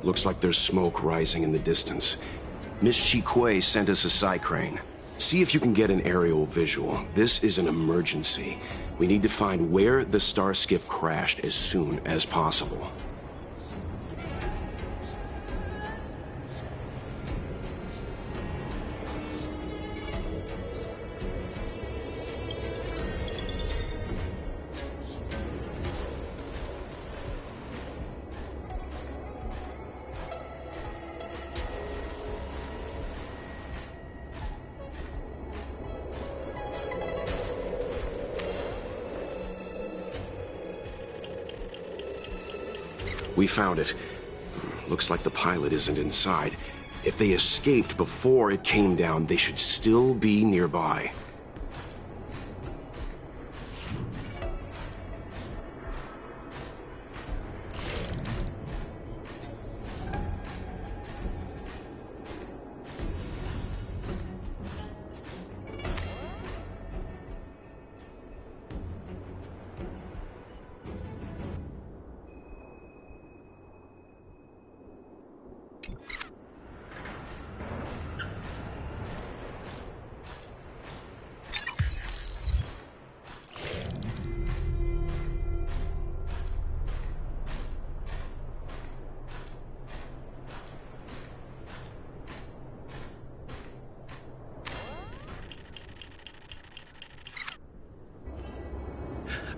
Looks like there's smoke rising in the distance. Miss Chikwe sent us a side crane. See if you can get an aerial visual. This is an emergency. We need to find where the star skiff crashed as soon as possible. We found it. Looks like the pilot isn't inside. If they escaped before it came down, they should still be nearby.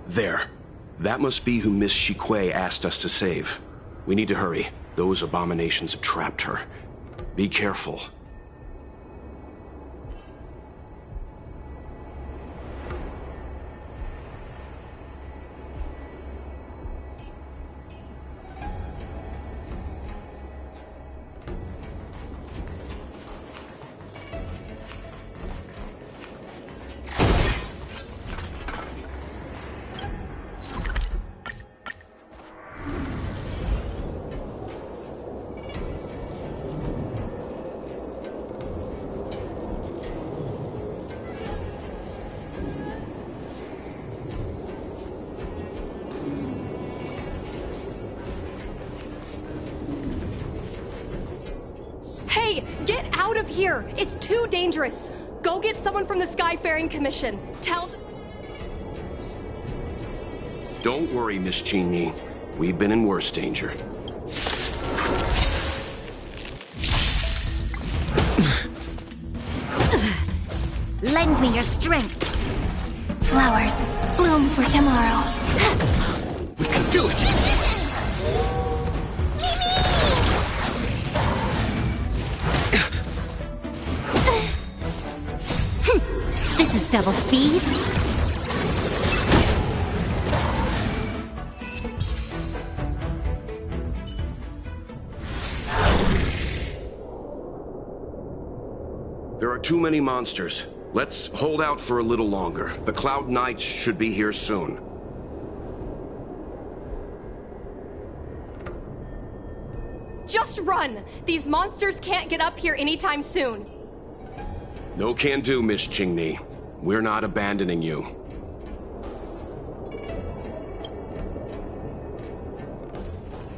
There. That must be who Miss Chikwe asked us to save. We need to hurry. Those abominations have trapped her. Be careful. Hey, get out of here! It's too dangerous! Go get someone from the Skyfaring Commission. Tell... Don't worry, Miss Chinny. We've been in worse danger. Lend me your strength. Flowers bloom for tomorrow. We can do it! This is double speed. There are too many monsters. Let's hold out for a little longer. The Cloud Knights should be here soon. Just run! These monsters can't get up here anytime soon. No can do, Miss Chinny. We're not abandoning you.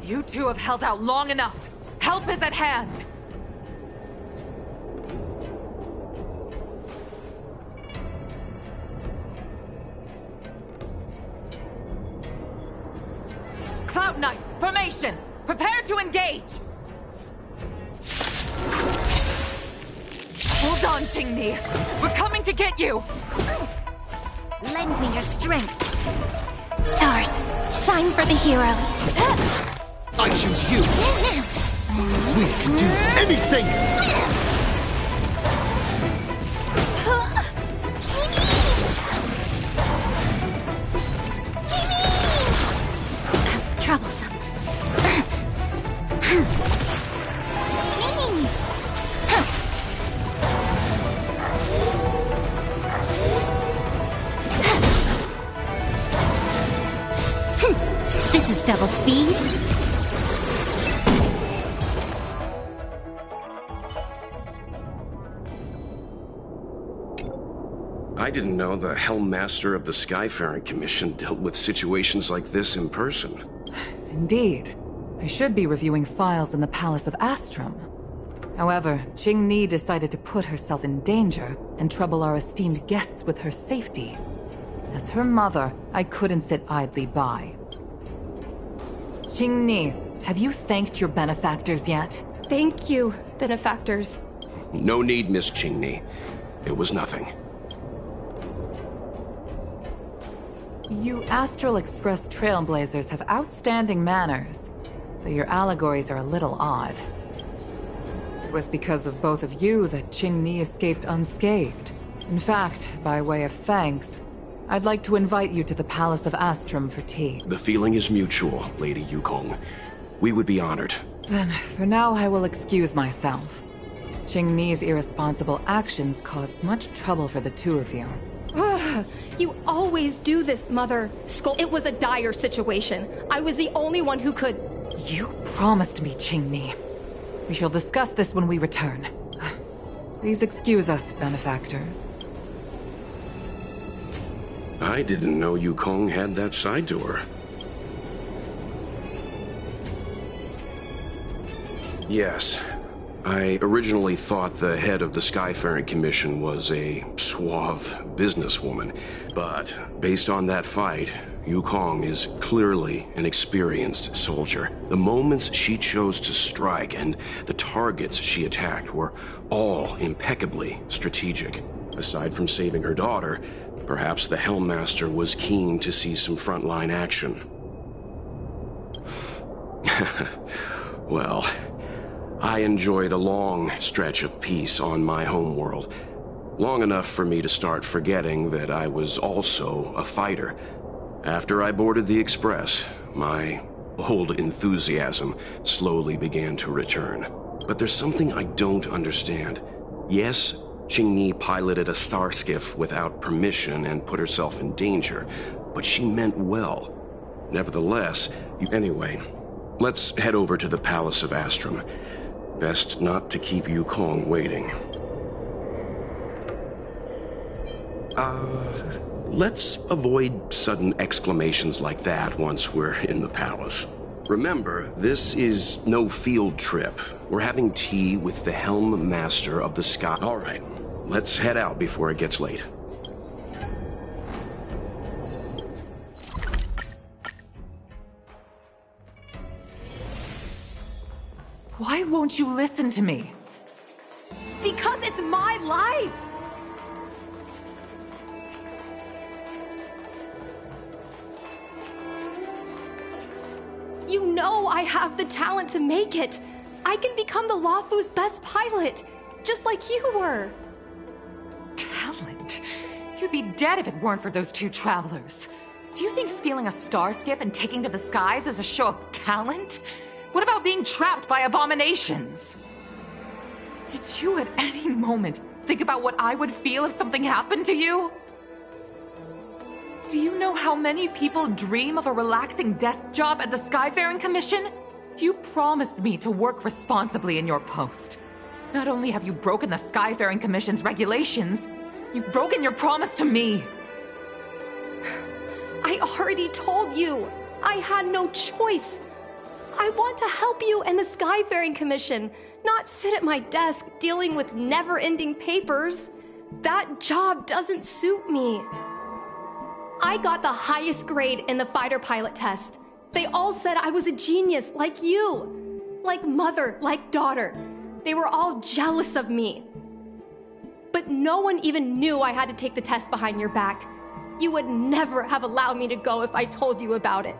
You two have held out long enough. Help is at hand. Cloud Knights, formation! Prepare to engage! Hold on, Jingni. We're coming to get you! Lend me your strength. Stars, shine for the heroes. I choose you! We can do anything! Troublesome. This is double speed. I didn't know the Helm Master of the Skyfaring Commission dealt with situations like this in person. Indeed. I should be reviewing files in the Palace of Astrum. However, Qingni decided to put herself in danger and trouble our esteemed guests with her safety. As her mother, I couldn't sit idly by. Qingni, have you thanked your benefactors yet? Thank you, benefactors. No need, Miss Qingni. It was nothing. You Astral Express trailblazers have outstanding manners, but your allegories are a little odd. It was because of both of you that Qingni escaped unscathed. In fact, by way of thanks, I'd like to invite you to the Palace of Astrum for tea. The feeling is mutual, Lady Yukong. We would be honored. Then, for now, I will excuse myself. Qingni's irresponsible actions caused much trouble for the two of you. You always do this, Mother. It was a dire situation. I was the only one who could... You promised me, Qingni. We shall discuss this when we return. Please excuse us, benefactors. I didn't know Yukong had that side to her. Yes. I originally thought the head of the Skyfaring Commission was a suave businesswoman, but based on that fight, Yukong is clearly an experienced soldier. The moments she chose to strike and the targets she attacked were all impeccably strategic. Aside from saving her daughter, perhaps the Helmmaster was keen to see some frontline action. Well, I enjoyed a long stretch of peace on my homeworld. Long enough for me to start forgetting that I was also a fighter. After I boarded the Express, my old enthusiasm slowly began to return. But there's something I don't understand. Yes, Qingni piloted a star skiff without permission and put herself in danger, but she meant well. Nevertheless, anyway, let's head over to the Palace of Astrum. Best not to keep Yukong waiting. Let's avoid sudden exclamations like that once we're in the palace. Remember, this is no field trip. We're having tea with the Helm Master of the Sky. All right, let's head out before it gets late. Why won't you listen to me? Because it's my life! You know I have the talent to make it. I can become the Luofu's best pilot, just like you were. Talent? You'd be dead if it weren't for those two travelers. Do you think stealing a star skiff and taking to the skies is a show of talent? What about being trapped by abominations? Did you at any moment think about what I would feel if something happened to you? Do you know how many people dream of a relaxing desk job at the Skyfaring Commission? You promised me to work responsibly in your post. Not only have you broken the Skyfaring Commission's regulations, you've broken your promise to me. I already told you. I had no choice. I want to help you and the Skyfaring Commission, not sit at my desk dealing with never-ending papers. That job doesn't suit me. I got the highest grade in the fighter pilot test. They all said I was a genius, like you. Like mother, like daughter. They were all jealous of me. But no one even knew I had to take the test behind your back. You would never have allowed me to go if I told you about it.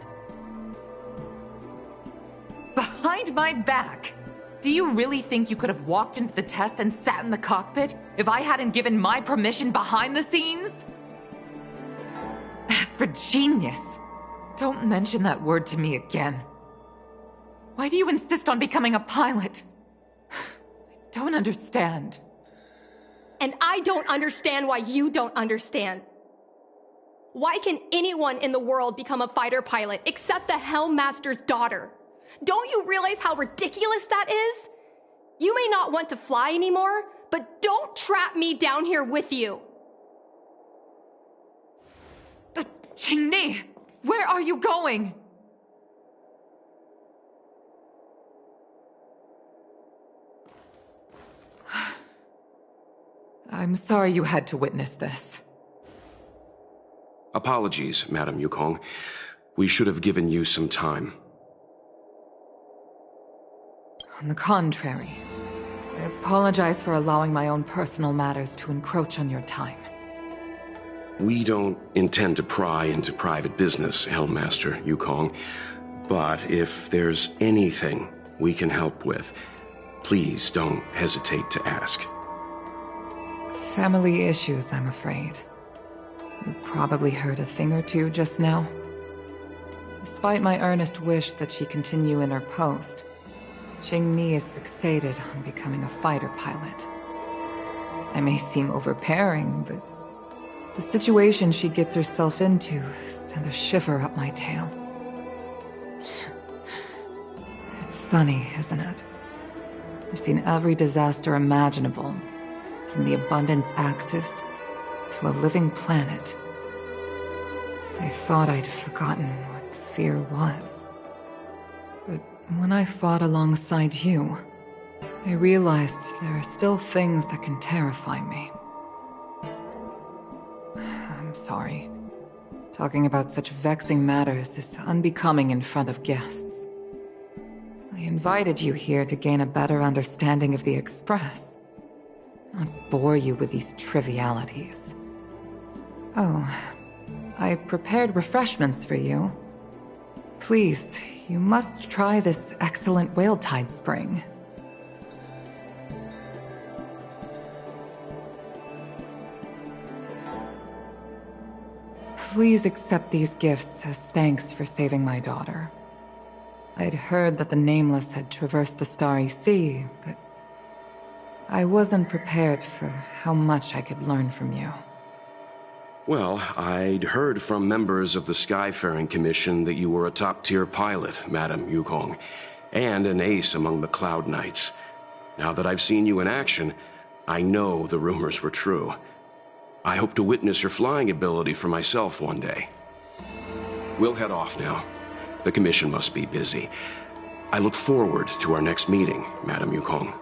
Behind my back? Do you really think you could have walked into the test and sat in the cockpit if I hadn't given my permission behind the scenes? As for genius, don't mention that word to me again. Why do you insist on becoming a pilot? I don't understand. And I don't understand why you don't understand. Why can anyone in the world become a fighter pilot except the Helmmaster's daughter? Don't you realize how ridiculous that is? You may not want to fly anymore, but don't trap me down here with you. Qingni, where are you going? I'm sorry you had to witness this. Apologies, Madam Yukong. We should have given you some time. On the contrary, I apologize for allowing my own personal matters to encroach on your time. We don't intend to pry into private business, Helmmaster Yukong. But if there's anything we can help with, please don't hesitate to ask. Family issues, I'm afraid. You probably heard a thing or two just now. Despite my earnest wish that she continue in her post, Qingmi is fixated on becoming a fighter pilot. I may seem overbearing, but the situation she gets herself into sent a shiver up my tail. It's funny, isn't it? I've seen every disaster imaginable, from the abundance axis to a living planet. I thought I'd forgotten what fear was. But when I fought alongside you, I realized there are still things that can terrify me. I'm sorry. Talking about such vexing matters is unbecoming in front of guests. I invited you here to gain a better understanding of the Express, not bore you with these trivialities. Oh, I prepared refreshments for you. Please, you must try this excellent whale tide spring. Please accept these gifts as thanks for saving my daughter. I'd heard that the Nameless had traversed the Starry Sea, but I wasn't prepared for how much I could learn from you. Well, I'd heard from members of the Skyfaring Commission that you were a top-tier pilot, Madam Yukong, and an ace among the Cloud Knights. Now that I've seen you in action, I know the rumors were true. I hope to witness your flying ability for myself one day. We'll head off now. The Commission must be busy. I look forward to our next meeting, Madam Yukong.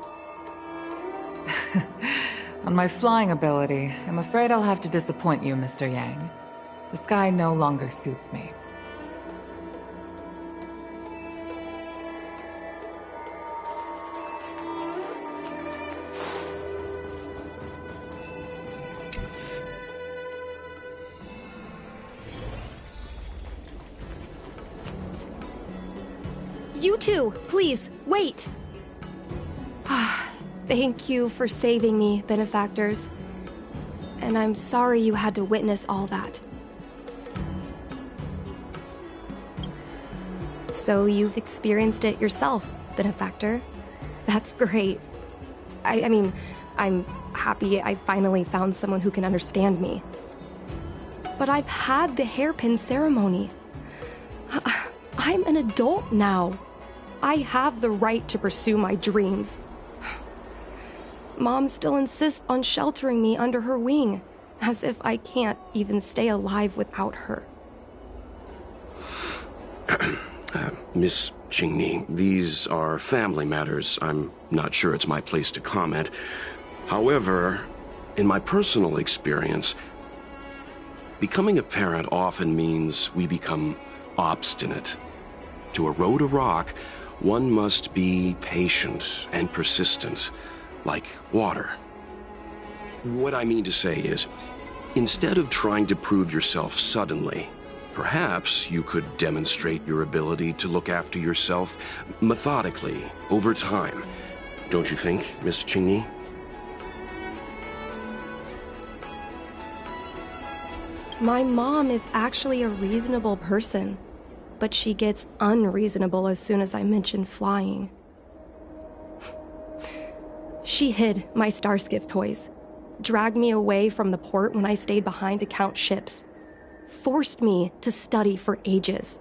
On my flying ability, I'm afraid I'll have to disappoint you, Mr. Yang. The sky no longer suits me. You two, please, wait! Thank you for saving me, benefactors. And I'm sorry you had to witness all that. So you've experienced it yourself, benefactor. That's great. I mean, I'm happy I finally found someone who can understand me. But I've had the hairpin ceremony. I'm an adult now. I have the right to pursue my dreams. Mom still insists on sheltering me under her wing, as if I can't even stay alive without her. Miss Qingni, these are family matters. I'm not sure it's my place to comment. However, in my personal experience, becoming a parent often means we become obstinate. To erode a rock, one must be patient and persistent, like water. What I mean to say is, instead of trying to prove yourself suddenly, perhaps you could demonstrate your ability to look after yourself methodically over time. Don't you think, Miss Qingni? My mom is actually a reasonable person, but she gets unreasonable as soon as I mention flying. She hid my Starskiff toys, dragged me away from the port when I stayed behind to count ships, forced me to study for ages.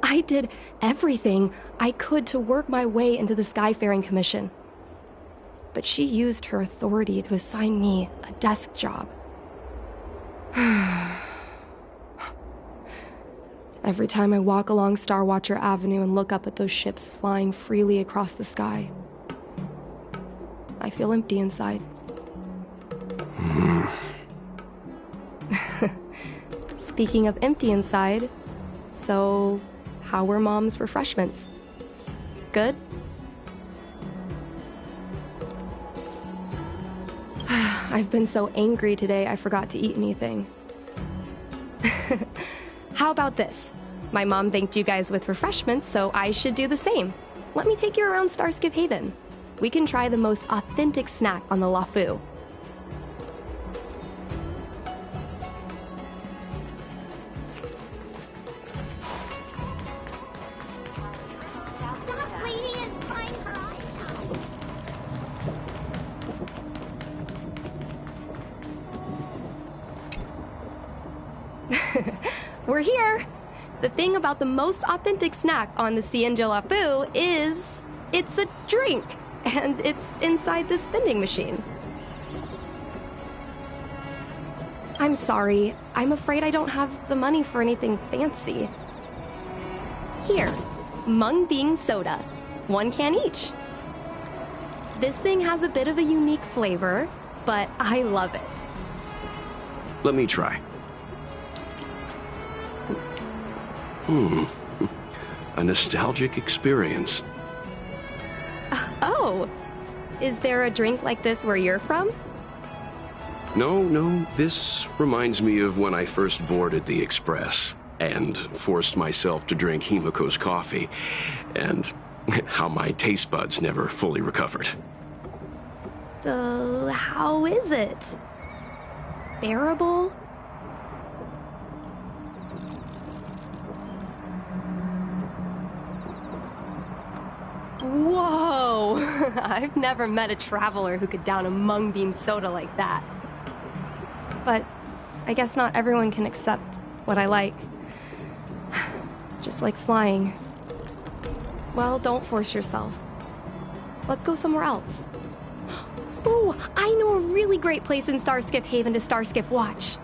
I did everything I could to work my way into the Skyfaring Commission. But she used her authority to assign me a desk job. Every time I walk along Starwatcher Avenue and look up at those ships flying freely across the sky, I feel empty inside. Speaking of empty inside, so how were Mom's refreshments? Good? I've been so angry today I forgot to eat anything. How about this? My mom thanked you guys with refreshments, so I should do the same. Let me take you around Starskiff Haven. We can try the most authentic snack on the LaFu. That lady is crying her eyes out. We're here! The thing about the most authentic snack on the Cienjo LaFu is it's a drink, and it's inside this vending machine. I'm sorry. I'm afraid I don't have the money for anything fancy. Here, Mung Bean Soda. 1 can each. This thing has a bit of a unique flavor, but I love it. Let me try. A nostalgic experience. Oh, is there a drink like this where you're from? No, this reminds me of when I first boarded the Express and forced myself to drink Himiko's coffee, and how my taste buds never fully recovered. How is it? Bearable? Whoa! I've never met a traveler who could down a mung bean soda like that. But I guess not everyone can accept what I like. Just like flying. Well, don't force yourself. Let's go somewhere else. Ooh, I know a really great place in Starskiff Haven to Starskiff watch.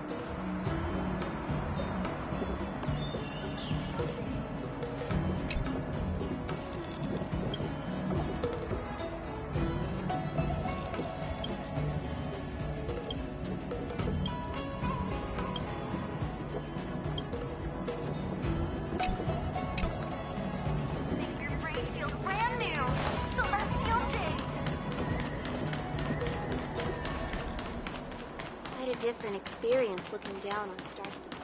Different experience looking down on Starskiff.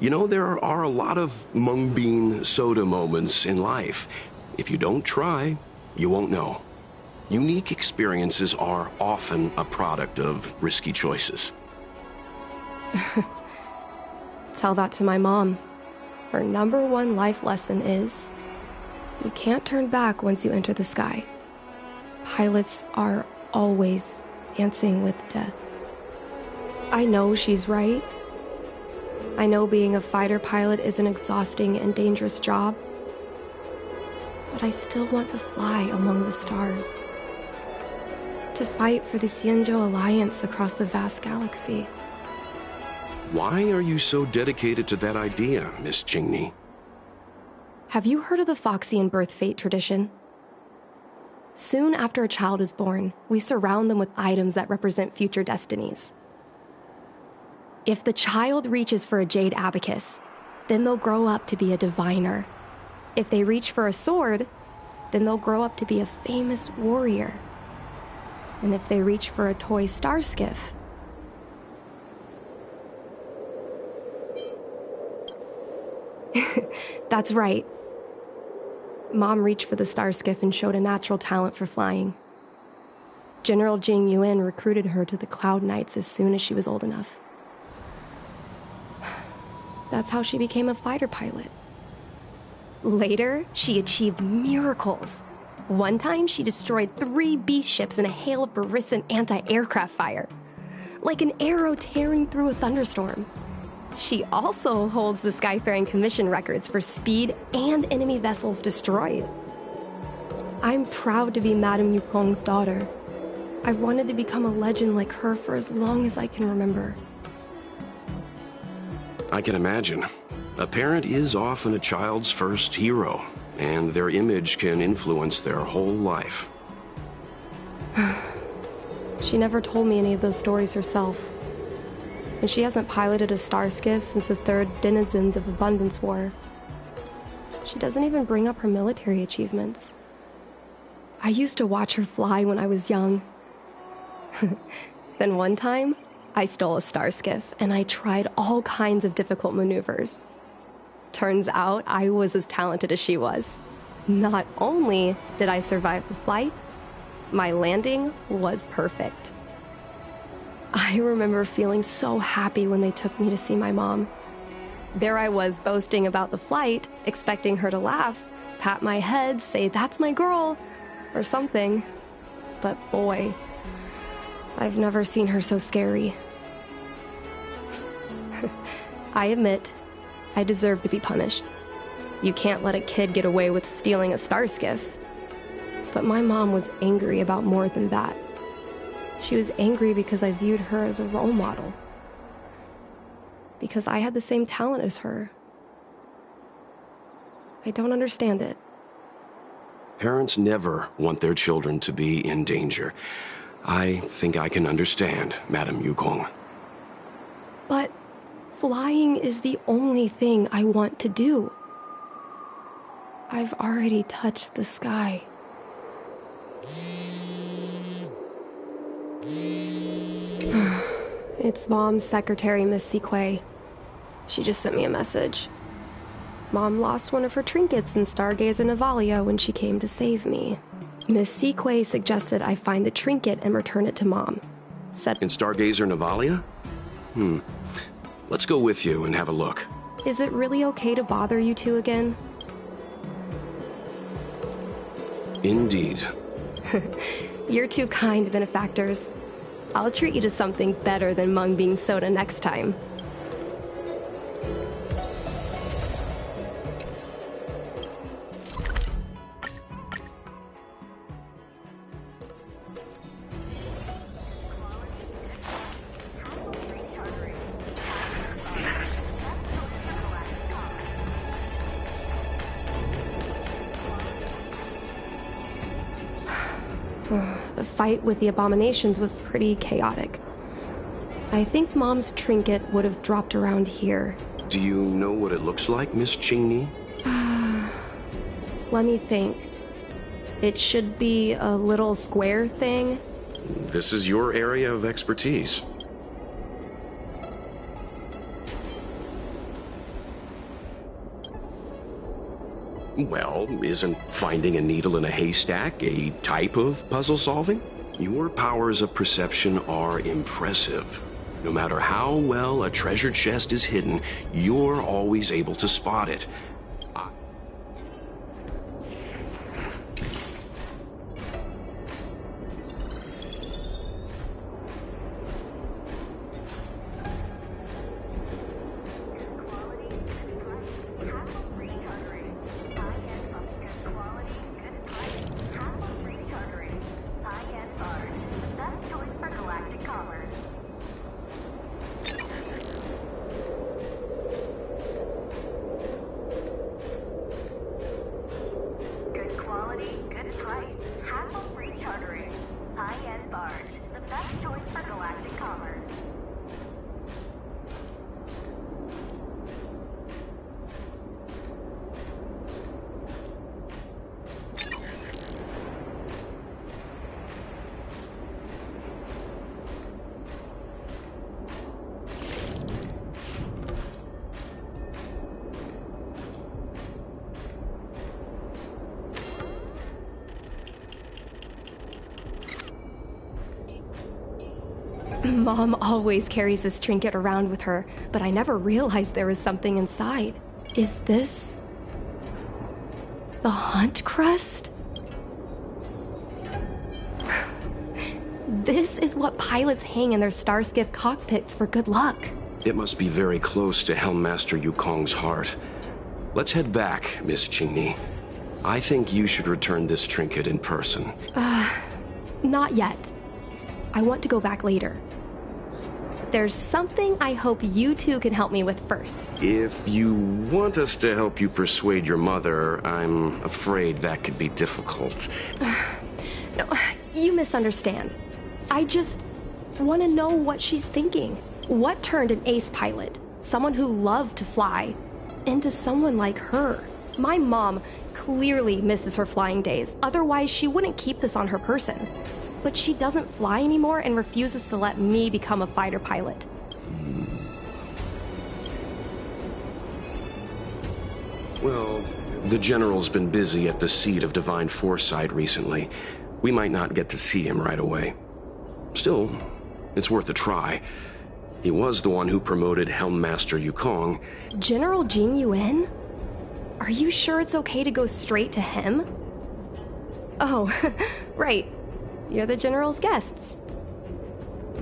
You know, there are a lot of mung bean soda moments in life. If you don't try, you won't know. Unique experiences are often a product of risky choices. Tell that to my mom. Her #1 life lesson is, you can't turn back once you enter the sky. Pilots are always dancing with death. I know she's right. I know being a fighter pilot is an exhausting and dangerous job. But I still want to fly among the stars. To fight for the Cienjo Alliance across the vast galaxy. Why are you so dedicated to that idea, Miss Jingni? Have you heard of the Foxian birth fate tradition? Soon after a child is born, we surround them with items that represent future destinies. If the child reaches for a jade abacus, then they'll grow up to be a diviner. If they reach for a sword, then they'll grow up to be a famous warrior. And if they reach for a toy starskiff, that's right. Mom reached for the starskiff and showed a natural talent for flying. General Jing Yuan recruited her to the Cloud Knights as soon as she was old enough. That's how she became a fighter pilot. Later, she achieved miracles. One time, she destroyed 3 beast ships in a hail of Barissan anti-aircraft fire, like an arrow tearing through a thunderstorm. She also holds the Skyfaring Commission records for speed and enemy vessels destroyed. I'm proud to be Madame Yukong's daughter. I've wanted to become a legend like her for as long as I can remember. I can imagine. A parent is often a child's first hero, and their image can influence their whole life. She never told me any of those stories herself. And she hasn't piloted a star skiff since the third Denizens of Abundance War. She doesn't even bring up her military achievements. I used to watch her fly when I was young. Then one time, I stole a star skiff and I tried all kinds of difficult maneuvers. Turns out I was as talented as she was. Not only did I survive the flight, my landing was perfect. I remember feeling so happy when they took me to see my mom. There I was boasting about the flight, expecting her to laugh, pat my head, say, "That's my girl," or something. But boy, I've never seen her so scary. I admit, I deserve to be punished. You can't let a kid get away with stealing a star skiff. But my mom was angry about more than that. She was angry because I viewed her as a role model. Because I had the same talent as her. I don't understand it. Parents never want their children to be in danger. I think I can understand, Madam Yukong. But flying is the only thing I want to do. I've already touched the sky. It's Mom's secretary, Miss Sequay. She just sent me a message. Mom lost one of her trinkets in Stargazer Navalia when she came to save me. Miss Sequay suggested I find the trinket and return it to Mom. Said, In Stargazer Navalia? Let's go with you and have a look. "Is it really okay to bother you two again?" Indeed. You're too kind, benefactors. I'll treat you to something better than mung bean soda next time. The fight with the abominations was pretty chaotic. I think Mom's trinket would have dropped around here. Do you know what it looks like, Miss Chingy? Let me think. It should be a little square thing. This is your area of expertise. Well, isn't finding a needle in a haystack a type of puzzle solving? Your powers of perception are impressive. No matter how well a treasure chest is hidden, you're always able to spot it. Mom always carries this trinket around with her, but I never realized there was something inside. Is this the Hunt Crest? This is what pilots hang in their star skiff cockpits for good luck. It must be very close to Helmmaster Yukong's heart. Let's head back, Miss Chingy. I think you should return this trinket in person. Not yet. I want to go back later. There's something I hope you two can help me with first. If you want us to help you persuade your mother, I'm afraid that could be difficult. No, You misunderstand. I just want to know what she's thinking. What turned an ace pilot, someone who loved to fly, into someone like her? My mom clearly misses her flying days. Otherwise, she wouldn't keep this on her person. But she doesn't fly anymore and refuses to let me become a fighter pilot. Well, the General's been busy at the seat of Divine Foresight recently. We might not get to see him right away. Still, it's worth a try. He was the one who promoted Helm Master Yukong. General Jing Yuan? Are you sure it's okay to go straight to him? Oh, right. You're the General's guests.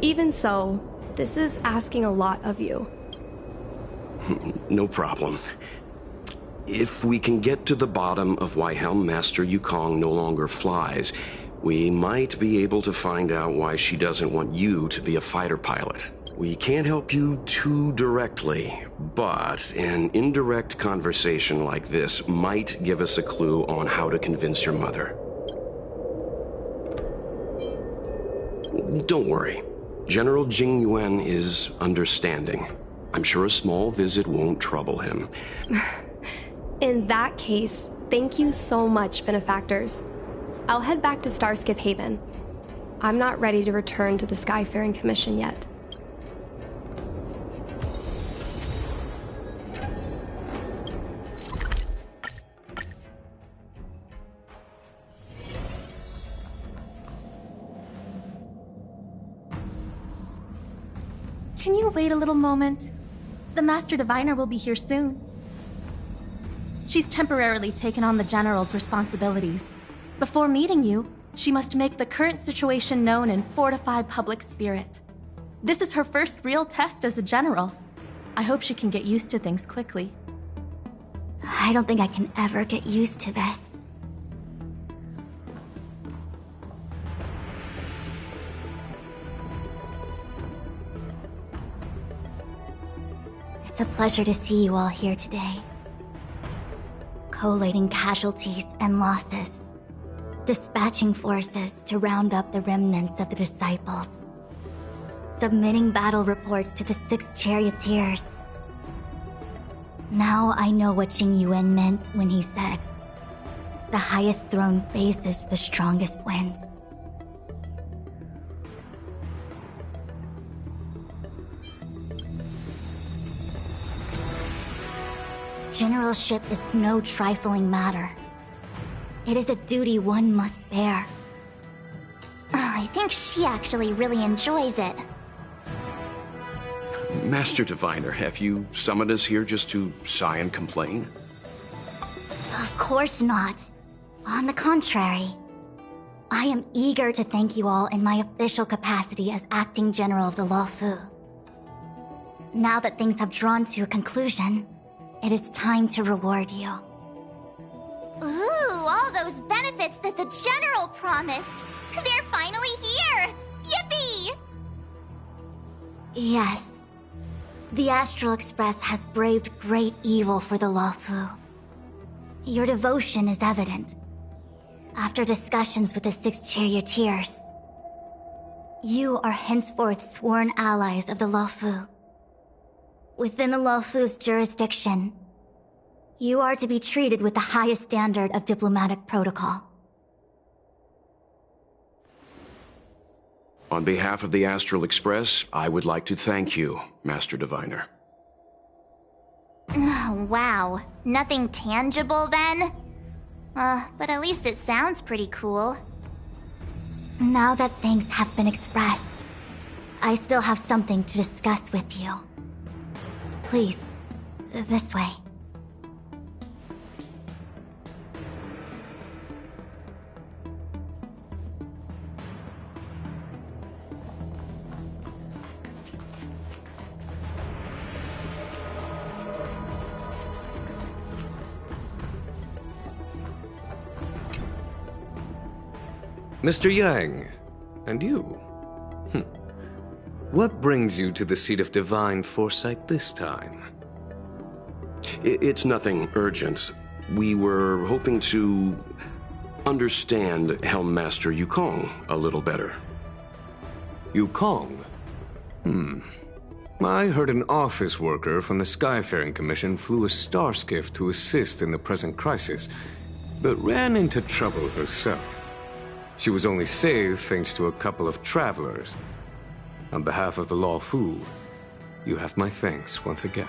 Even so, this is asking a lot of you. No problem. If we can get to the bottom of why Helm Master Yukong no longer flies, we might be able to find out why she doesn't want you to be a fighter pilot. We can't help you too directly, but an indirect conversation like this might give us a clue on how to convince your mother. Don't worry. General Jing Yuan is understanding. I'm sure a small visit won't trouble him. In that case, thank you so much, benefactors. I'll head back to Starskiff Haven. I'm not ready to return to the Skyfaring Commission yet. Can you wait a little moment? The Master Diviner will be here soon. She's temporarily taken on the General's responsibilities. Before meeting you, she must make the current situation known and fortify public spirit. This is her first real test as a General. I hope she can get used to things quickly. I don't think I can ever get used to this. It's a pleasure to see you all here today. Collating casualties and losses. Dispatching forces to round up the remnants of the disciples. Submitting battle reports to the 6 charioteers. Now I know what Jing Yuan meant when he said, "The highest throne faces the strongest wins." Generalship is no trifling matter. It is a duty one must bear. I think she actually really enjoys it. Master Diviner, have you summoned us here just to sigh and complain? Of course not. On the contrary, I am eager to thank you all in my official capacity as acting general of the Luofu. Now that things have drawn to a conclusion, it is time to reward you. Ooh, all those benefits that the General promised! They're finally here! Yippee! Yes. The Astral Express has braved great evil for the Luofu. Your devotion is evident. After discussions with the 6 charioteers, you are henceforth sworn allies of the Luofu. Within the Luofu's jurisdiction, you are to be treated with the highest standard of diplomatic protocol. On behalf of the Astral Express, I would like to thank you, Master Diviner. Wow, nothing tangible then? But at least it sounds pretty cool. Now that thanks have been expressed, I still have something to discuss with you. Please, this way. Mr. Yang, and you? What brings you to the seat of Divine Foresight this time? It's nothing urgent. We were hoping to... understand Helmmaster Yukong a little better. Yukong? I heard an office worker from the Skyfaring Commission flew a star skiff to assist in the present crisis, but ran into trouble herself. She was only saved thanks to a couple of travelers. On behalf of the Law Fu, you have my thanks once again.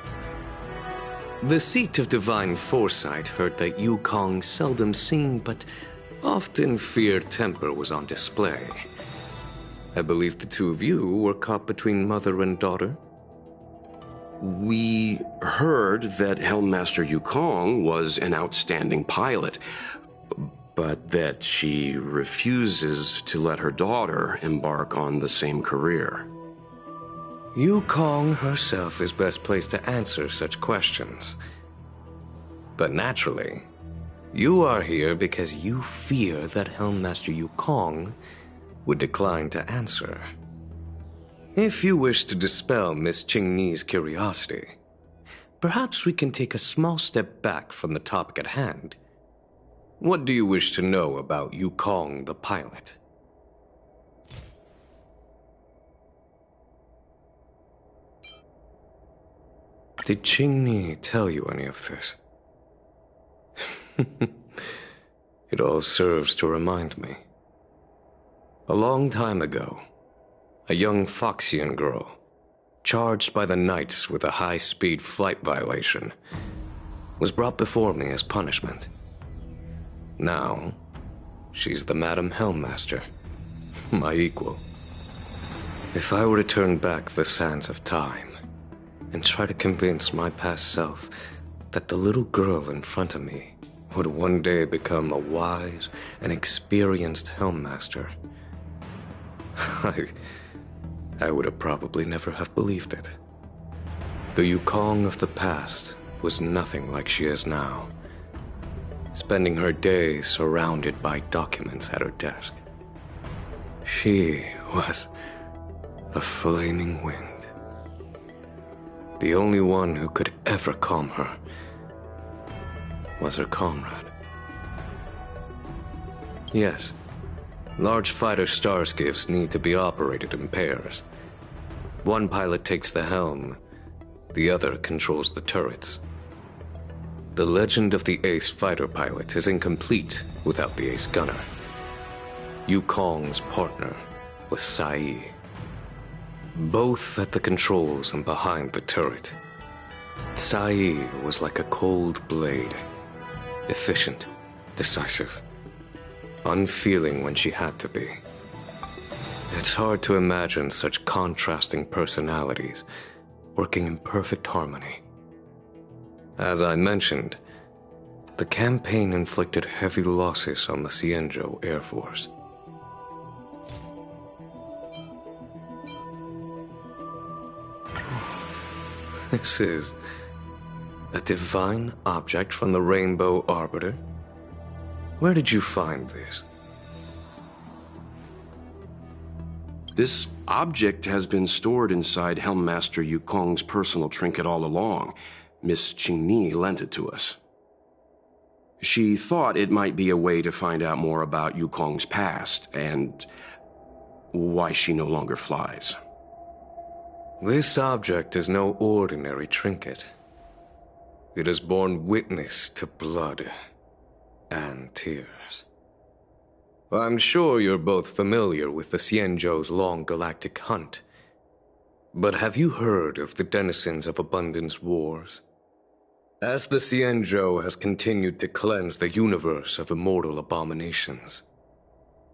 The seat of divine foresight heard that Yukong's seldom seen but often feared temper was on display. I believe the two of you were caught between mother and daughter. We heard that Helmmaster Yukong was an outstanding pilot, but that she refuses to let her daughter embark on the same career. Yukong herself is best placed to answer such questions. But naturally, you are here because you fear that Helmmaster Yukong would decline to answer. If you wish to dispel Miss Qingni's curiosity, perhaps we can take a small step back from the topic at hand. What do you wish to know about Yukong the pilot? Did Qingni tell you any of this? It all serves to remind me. A long time ago, a young Foxian girl, charged by the Knights with a high-speed flight violation, was brought before me as punishment. Now, she's the Madam Helmmaster, my equal. If I were to turn back the sands of time and try to convince my past self that the little girl in front of me would one day become a wise and experienced Helmmaster, I would have probably never have believed it. The Yukong of the past was nothing like she is now, spending her days surrounded by documents at her desk. She was a flaming wind. The only one who could ever calm her was her comrade. Yes, large fighter starskiffs need to be operated in pairs. One pilot takes the helm, the other controls the turrets. The legend of the ace fighter pilot is incomplete without the ace gunner. Yukong's partner was Sai. Both at the controls and behind the turret. Sai was like a cold blade, efficient, decisive, unfeeling when she had to be. It's hard to imagine such contrasting personalities working in perfect harmony. As I mentioned, the campaign inflicted heavy losses on the Xianzhou Air Force. This is a divine object from the Rainbow Arbiter? Where did you find this? This object has been stored inside Helmmaster Yukong's personal trinket all along. Miss Qingni lent it to us. She thought it might be a way to find out more about Yukong's past and why she no longer flies. This object is no ordinary trinket. It has borne witness to blood and tears. I'm sure you're both familiar with the Xianzhou's long galactic hunt. But have you heard of the denizens of Abundance Wars? As the Xianzhou has continued to cleanse the universe of immortal abominations,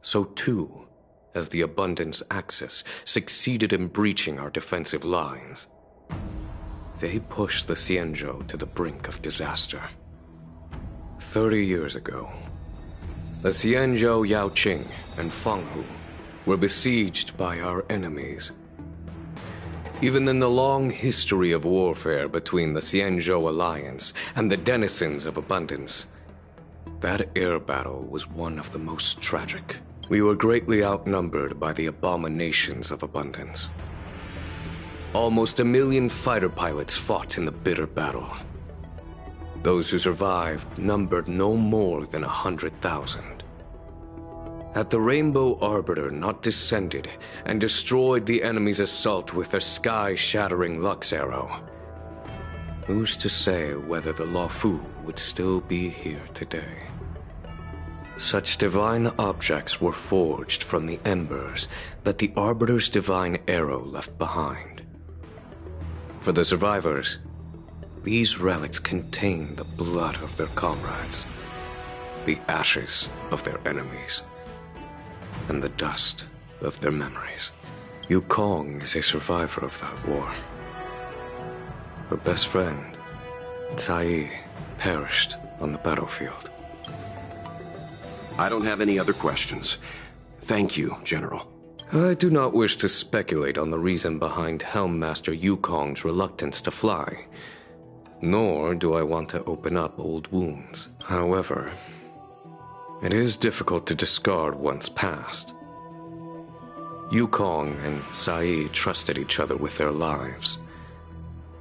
so too has the Abundance Axis succeeded in breaching our defensive lines. They pushed the Xianzhou to the brink of disaster. 30 years ago, the Xianzhou Yaoqing and Fenghu were besieged by our enemies. Even in the long history of warfare between the Xianzhou Alliance and the denizens of Abundance, that air battle was one of the most tragic. We were greatly outnumbered by the abominations of Abundance. Almost 1 million fighter pilots fought in the bitter battle. Those who survived numbered no more than 100,000. Had the Rainbow Arbiter not descended and destroyed the enemy's assault with their sky-shattering Lux Arrow, who's to say whether the Luofu would still be here today? Such divine objects were forged from the embers that the Arbiter's divine arrow left behind. For the survivors, these relics contain the blood of their comrades, the ashes of their enemies, and the dust of their memories. Yukong is a survivor of that war. Her best friend, Tsai, perished on the battlefield. I don't have any other questions. Thank you, General. I do not wish to speculate on the reason behind Helmmaster Yukong's reluctance to fly, nor do I want to open up old wounds. However, it is difficult to discard one's past. Yukong and Tsai trusted each other with their lives.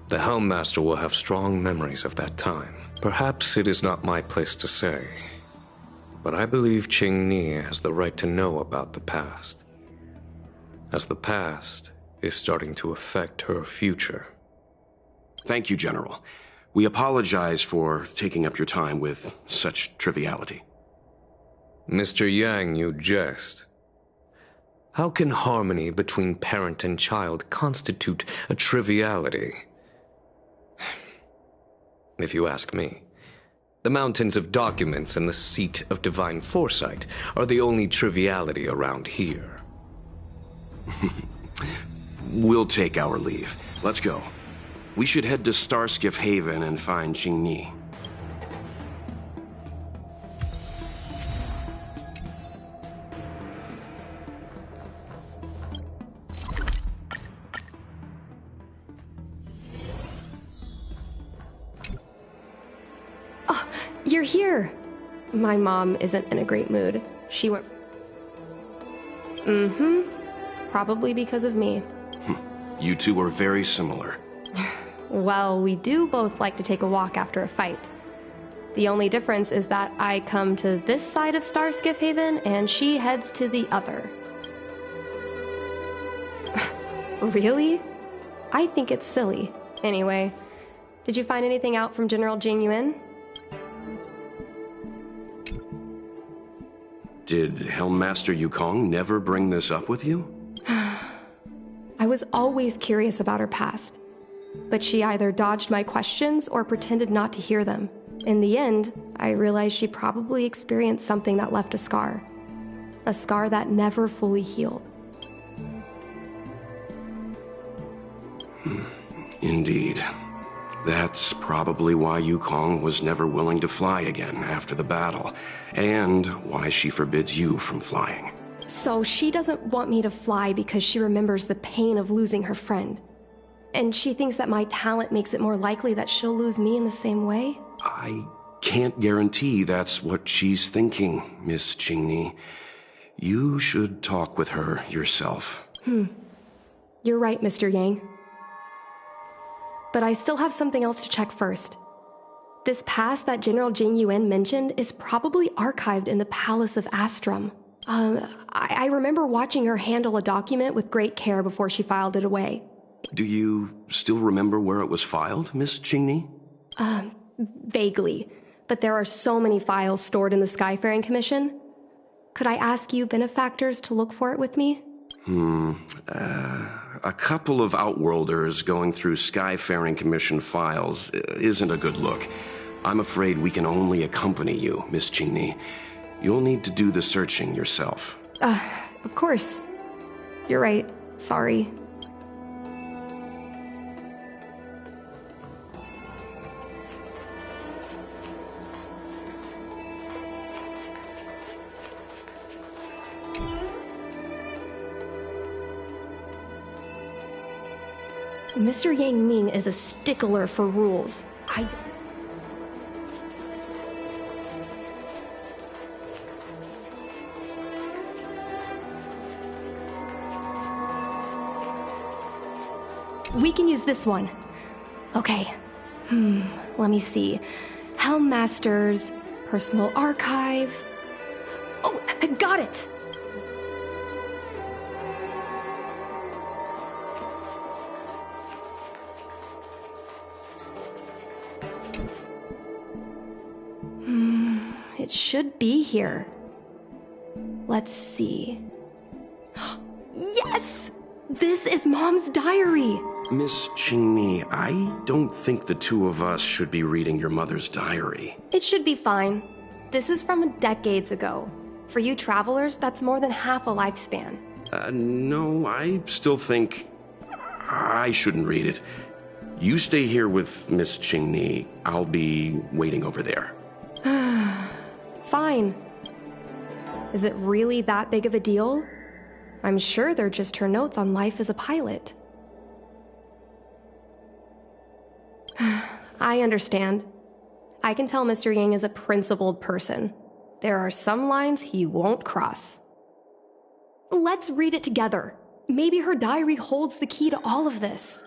The Helmmaster will have strong memories of that time. Perhaps it is not my place to say, but I believe Qingni has the right to know about the past, as the past is starting to affect her future. Thank you, General. We apologize for taking up your time with such triviality. Mr. Yang, you jest. How can harmony between parent and child constitute a triviality? If you ask me, the mountains of documents and the seat of divine foresight are the only triviality around here. We'll take our leave. Let's go. We should head to Starskiff Haven and find Qingni. You're here. My mom isn't in a great mood. She went... Probably because of me. You two are very similar. Well, we do both like to take a walk after a fight. The only difference is that I come to this side of Starskiff Haven and she heads to the other. Really? I think it's silly. Anyway, did you find anything out from General Jing Yuan? Did Helmmaster Yukong never bring this up with you? I was always curious about her past, but she either dodged my questions or pretended not to hear them. In the end, I realized she probably experienced something that left a scar that never fully healed. Indeed. That's probably why Yukong was never willing to fly again after the battle, and why she forbids you from flying. So she doesn't want me to fly because she remembers the pain of losing her friend. And she thinks that my talent makes it more likely that she'll lose me in the same way? I can't guarantee that's what she's thinking, Miss Qingni. You should talk with her yourself. You're right, Mr. Yang. But I still have something else to check first. This past that General Jing Yuan mentioned is probably archived in the Palace of Astrum. I remember watching her handle a document with great care before she filed it away. Do you still remember where it was filed, Miss Qingni? Vaguely, but there are so many files stored in the Skyfaring Commission. Could I ask you benefactors to look for it with me? A couple of Outworlders going through Skyfaring Commission files isn't a good look. I'm afraid we can only accompany you, Miss Qingni. You'll need to do the searching yourself. Of course. You're right. Sorry. Mr. Yang Ming is a stickler for rules. We can use this one. Okay. Let me see. Helmmaster's personal archive. Oh, I got it! should be here. Let's see. Yes! This is Mom's diary! Miss Qingmi, I don't think the two of us should be reading your mother's diary. It should be fine. This is from decades ago. For you travelers, that's more than half a lifespan. No, I still think I shouldn't read it. You stay here with Miss Qingmi. I'll be waiting over there. Fine. Is it really that big of a deal? I'm sure they're just her notes on life as a pilot. I understand. I can tell Mr. Yang is a principled person. There are some lines he won't cross. Let's read it together. Maybe her diary holds the key to all of this.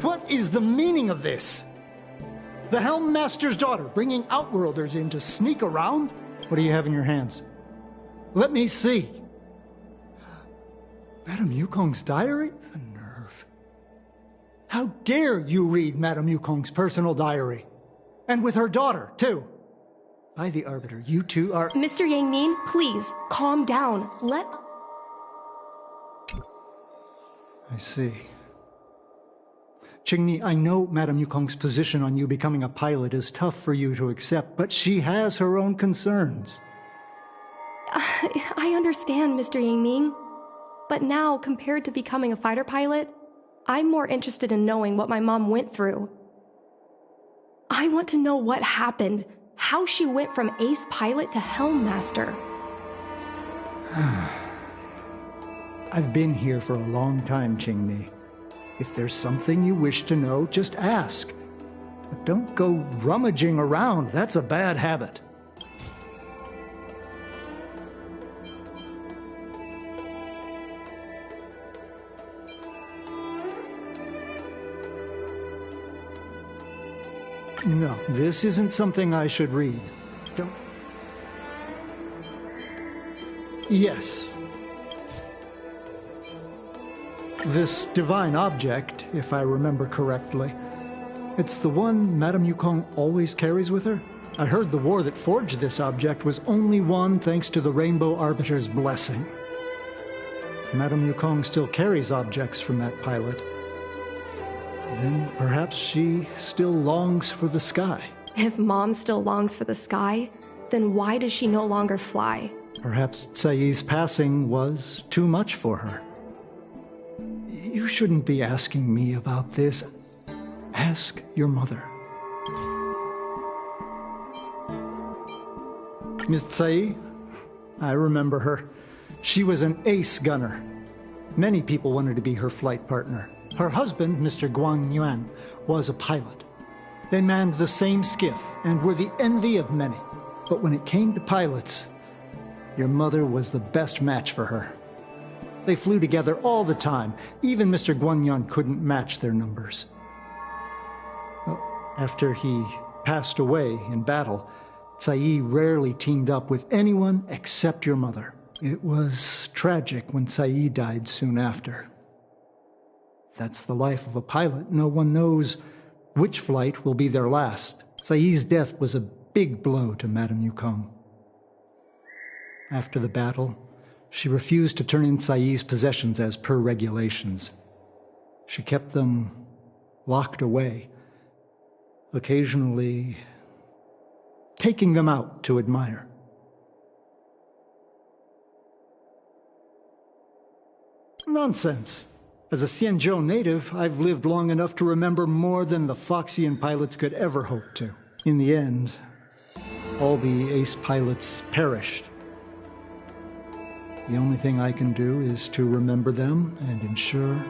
What is the meaning of this? The Helm Master's daughter bringing Outworlders in to sneak around? What do you have in your hands? Let me see. Madame Yukong's diary? The nerve. How dare you read Madame Yukong's personal diary? And with her daughter, too. By the Arbiter, you two are— Mr. Yang Min, please, calm down. I see. Qingni, I know Madame Yukong's position on you becoming a pilot is tough for you to accept, but she has her own concerns. I understand, Mr. Yang Ming. But now, compared to becoming a fighter pilot, I'm more interested in knowing what my mom went through. I want to know what happened, how she went from ace pilot to Helm Master. I've been here for a long time, Qingmi. If there's something you wish to know, just ask. But don't go rummaging around. That's a bad habit. No, this isn't something I should read. Don't... Yes. This divine object, if I remember correctly, it's the one Madame Yukong always carries with her? I heard the war that forged this object was only won thanks to the Rainbow Arbiter's blessing. If Madame Yukong still carries objects from that pilot, then perhaps she still longs for the sky. If Mom still longs for the sky, then why does she no longer fly? Perhaps Tsai's passing was too much for her. You shouldn't be asking me about this. Ask your mother. Miss Tsai, I remember her. She was an ace gunner. Many people wanted to be her flight partner. Her husband, Mr. Guang Yuan, was a pilot. They manned the same skiff and were the envy of many. But when it came to pilots, your mother was the best match for her. They flew together all the time. Even Mr. Guanyan couldn't match their numbers. After he passed away in battle, Tsai rarely teamed up with anyone except your mother. It was tragic when Tsai died soon after. That's the life of a pilot. No one knows which flight will be their last. Tsai's death was a big blow to Madame Yukong. After the battle, she refused to turn in Tsai's possessions as per regulations. She kept them locked away, occasionally taking them out to admire. Nonsense. As a Xianzhou native, I've lived long enough to remember more than the Foxian pilots could ever hope to. In the end, all the ace pilots perished. The only thing I can do is to remember them and ensure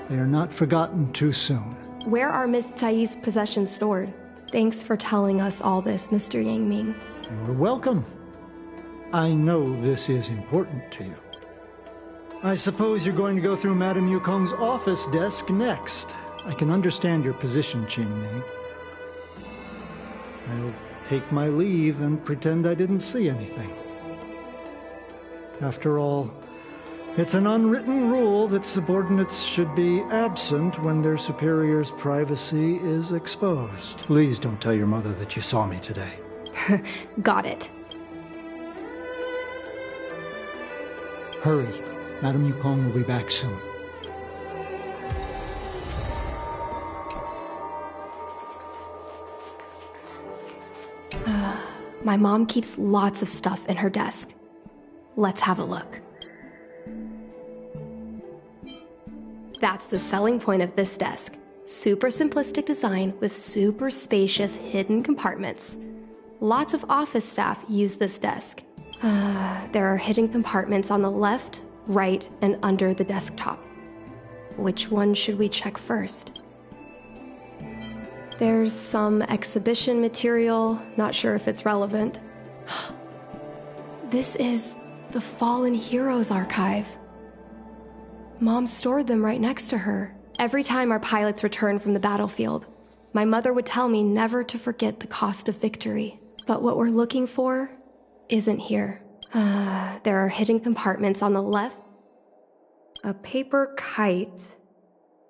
they are not forgotten too soon. Where are Miss Tsai's possessions stored? Thanks for telling us all this, Mr. Yang Ming. You're welcome. I know this is important to you. I suppose you're going to go through Madame Yukong's office desk next. I can understand your position, Qingmei. I'll take my leave and pretend I didn't see anything. After all, it's an unwritten rule that subordinates should be absent when their superior's privacy is exposed. Please don't tell your mother that you saw me today. Got it. Hurry. Madame Yukong will be back soon. My mom keeps lots of stuff in her desk. Let's have a look. That's the selling point of this desk. Super simplistic design with super spacious hidden compartments. Lots of office staff use this desk. There are hidden compartments on the left, right, and under the desktop. Which one should we check first? There's some exhibition material, not sure if it's relevant. This is the Fallen Heroes archive. Mom stored them right next to her. Every time our pilots returned from the battlefield, my mother would tell me never to forget the cost of victory. But what we're looking for isn't here. There are hidden compartments on the left. A paper kite,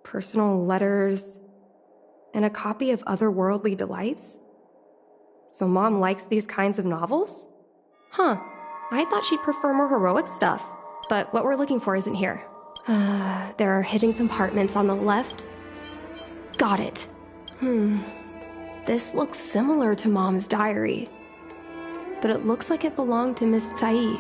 personal letters, and a copy of Otherworldly Delights? So Mom likes these kinds of novels? Huh, I thought she'd prefer more heroic stuff. But what we're looking for isn't here. There are hidden compartments on the left. Got it. This looks similar to Mom's diary. But it looks like it belonged to Miss Tsai.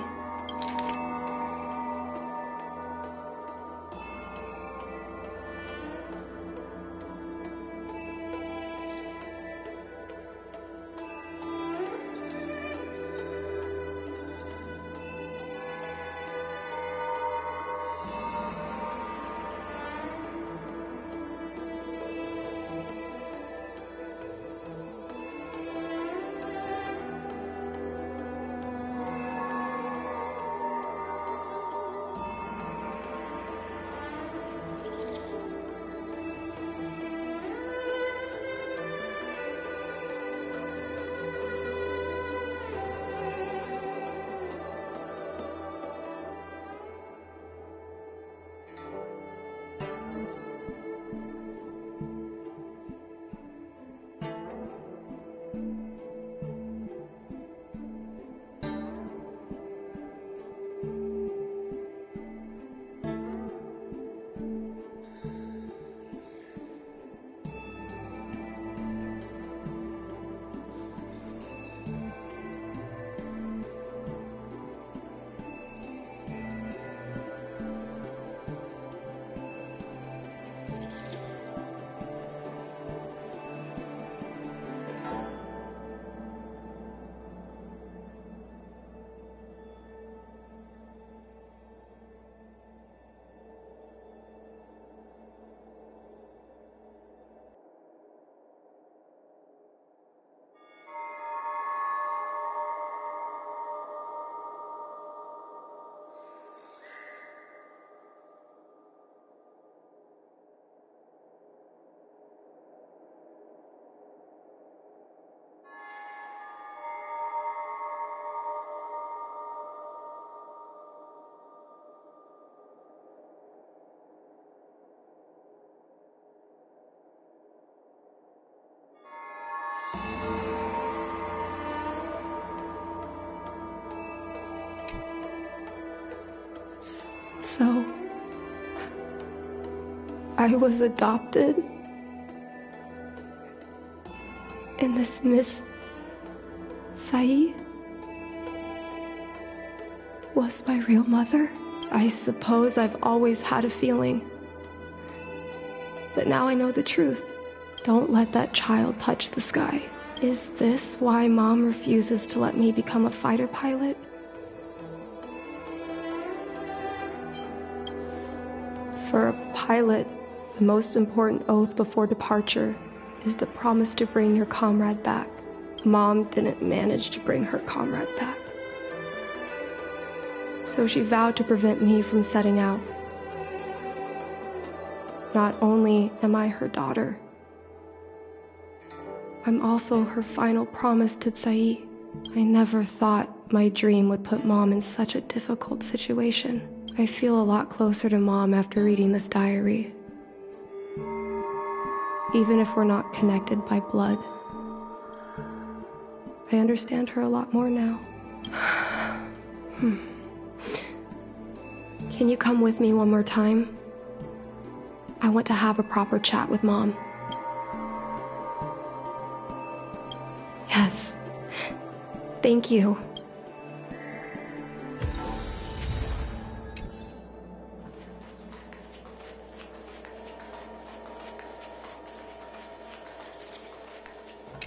I was adopted? And this Miss Sai was my real mother? I suppose I've always had a feeling. But now I know the truth. Don't let that child touch the sky. Is this why Mom refuses to let me become a fighter pilot? For a pilot, the most important oath before departure is the promise to bring your comrade back. Mom didn't manage to bring her comrade back. So she vowed to prevent me from setting out. Not only am I her daughter, I'm also her final promise to Tsai. I never thought my dream would put Mom in such a difficult situation. I feel a lot closer to Mom after reading this diary. Even if we're not connected by blood. I understand her a lot more now. Can you come with me one more time? I want to have a proper chat with Mom. Yes. Thank you.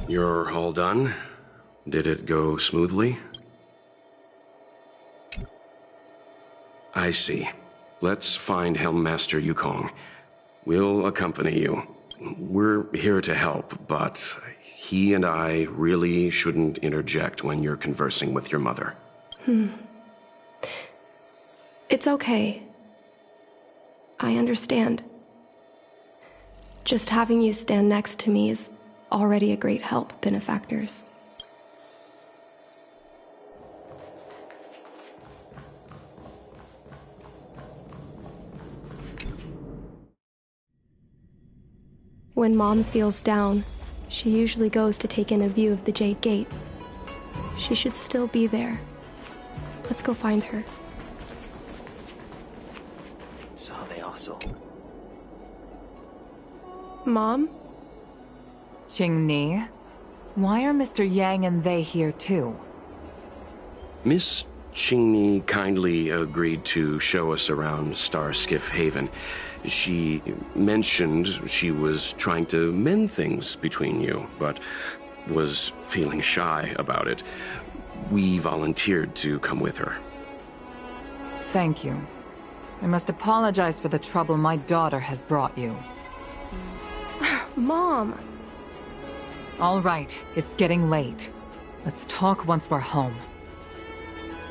You're all done? Did it go smoothly? I see. Let's find Helmmaster Yukong. We'll accompany you. We're here to help, but he and I really shouldn't interject when you're conversing with your mother. It's okay. I understand. Just having you stand next to me is already a great help, benefactors. When Mom feels down, she usually goes to take in a view of the Jade Gate. She should still be there. Let's go find her. So they also. Mom? Qingni, why are Mr. Yang and they here too? Miss Qingni kindly agreed to show us around Starskiff Haven. She mentioned she was trying to mend things between you, but was feeling shy about it. We volunteered to come with her. Thank you. I must apologize for the trouble my daughter has brought you. Mom! All right, it's getting late. Let's talk once we're home.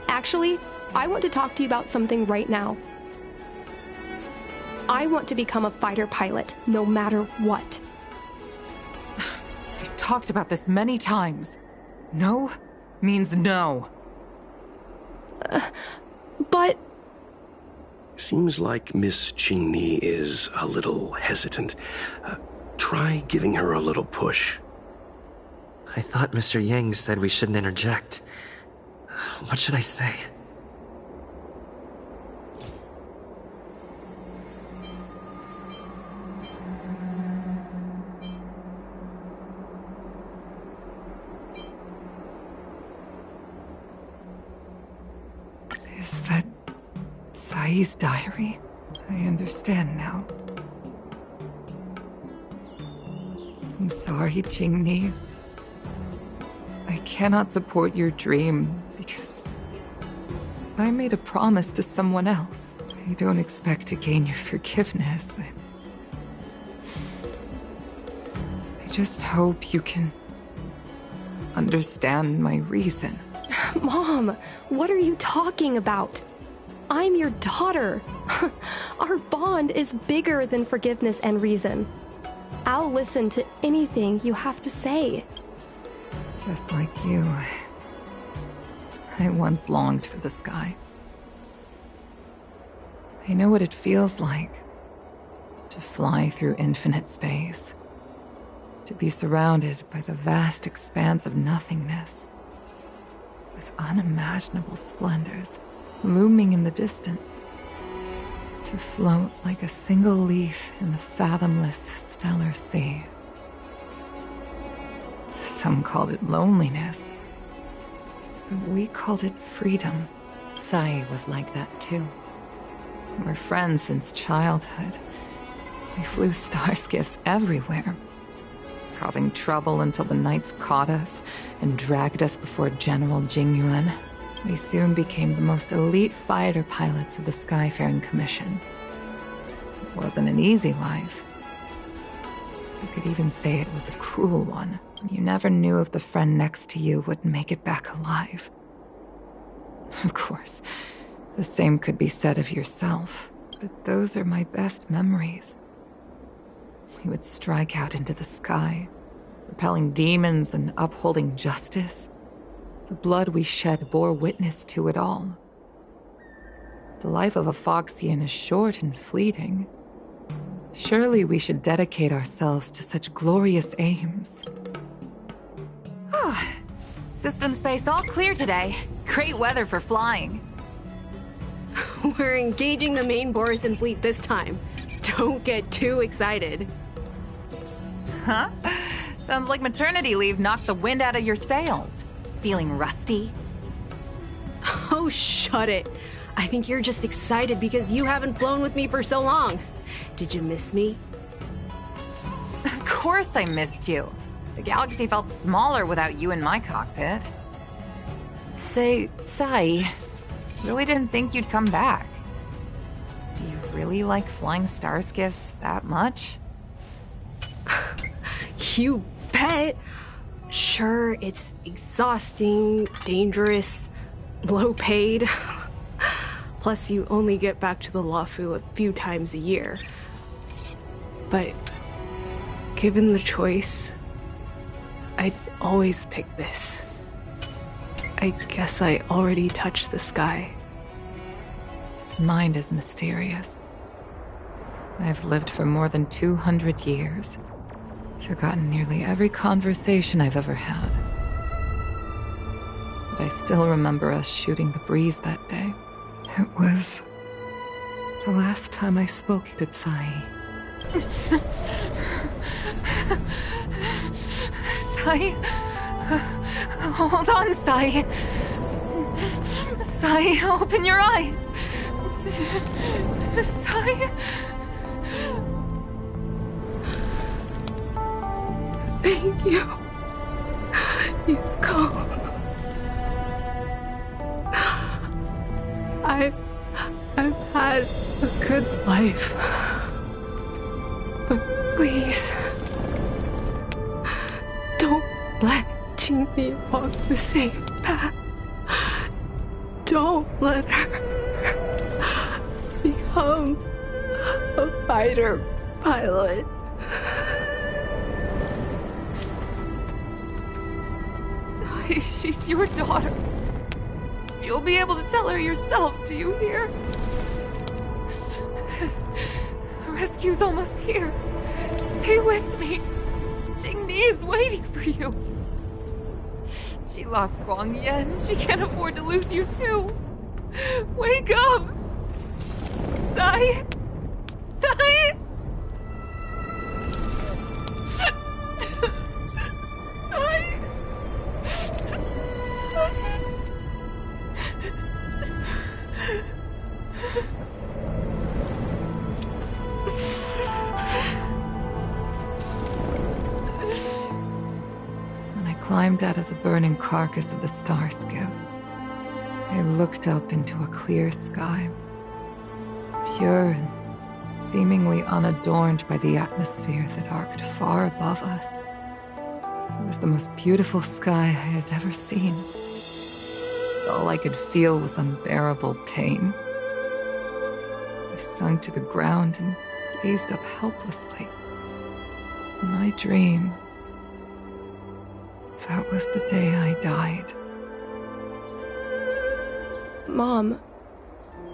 Actually, I want to talk to you about something right now. I want to become a fighter pilot, no matter what. We've talked about this many times. No means no. But... Seems like Miss Qingni is a little hesitant. Try giving her a little push. I thought Mr. Yang said we shouldn't interject. What should I say? Is that Sai's diary? I understand now. I'm sorry, Qingni. I cannot support your dream because I made a promise to someone else. I don't expect to gain your forgiveness. I just hope you can understand my reason. Mom, what are you talking about? I'm your daughter. Our bond is bigger than forgiveness and reason. I'll listen to anything you have to say. Just like you, I once longed for the sky. I know what it feels like to fly through infinite space, to be surrounded by the vast expanse of nothingness, with unimaginable splendors looming in the distance, to To float like a single leaf in the fathomless stellar sea. Some called it loneliness. But we called it freedom. Sai was like that too. We're friends since childhood. We flew star skiffs everywhere, causing trouble until the knights caught us and dragged us before General Jingyuan. We soon became the most elite fighter pilots of the Skyfaring Commission. It wasn't an easy life. You could even say it was a cruel one. You never knew if the friend next to you would make it back alive. Of course, the same could be said of yourself, but those are my best memories. We would strike out into the sky, repelling demons and upholding justice. The blood we shed bore witness to it all. The life of a Foxian is short and fleeting. Surely we should dedicate ourselves to such glorious aims. System space all clear today. Great weather for flying. We're engaging the main Borison fleet this time. Don't get too excited. Huh? Sounds like maternity leave knocked the wind out of your sails. Feeling rusty? Oh, shut it. I think you're just excited because you haven't flown with me for so long. Did you miss me? Of course I missed you. The galaxy felt smaller without you in my cockpit. Say, Sai, really didn't think you'd come back. Do you really like flying star skiffs that much? You bet. Sure, it's exhausting, dangerous, low paid. Plus, you only get back to the Luofu a few times a year. But given the choice, I'd always pick this. I guess I already touched the sky. Mind is mysterious. I've lived for more than 200 years. Forgotten nearly every conversation I've ever had. But I still remember us shooting the breeze that day. It was the last time I spoke to Sai. Sai? Hold on, Sai. Sai, open your eyes. Sai? Thank you. You go. I've had a good life. But please, don't let Jinmi walk the same path. Don't let her become a fighter pilot. Sai, she's your daughter. You'll be able to tell her yourself, do you hear? The rescue's almost here. Stay with me. Jingni is waiting for you. She lost Guang Yan. She can't afford to lose you too. Wake up! Sai! Sai! Sai! When I climbed out of the burning carcass of the star skiff, I looked up into a clear sky, pure and seemingly unadorned by the atmosphere that arced far above us. It was the most beautiful sky I had ever seen. All I could feel was unbearable pain. I sunk to the ground and gazed up helplessly. In my dream, that was the day I died. Mom,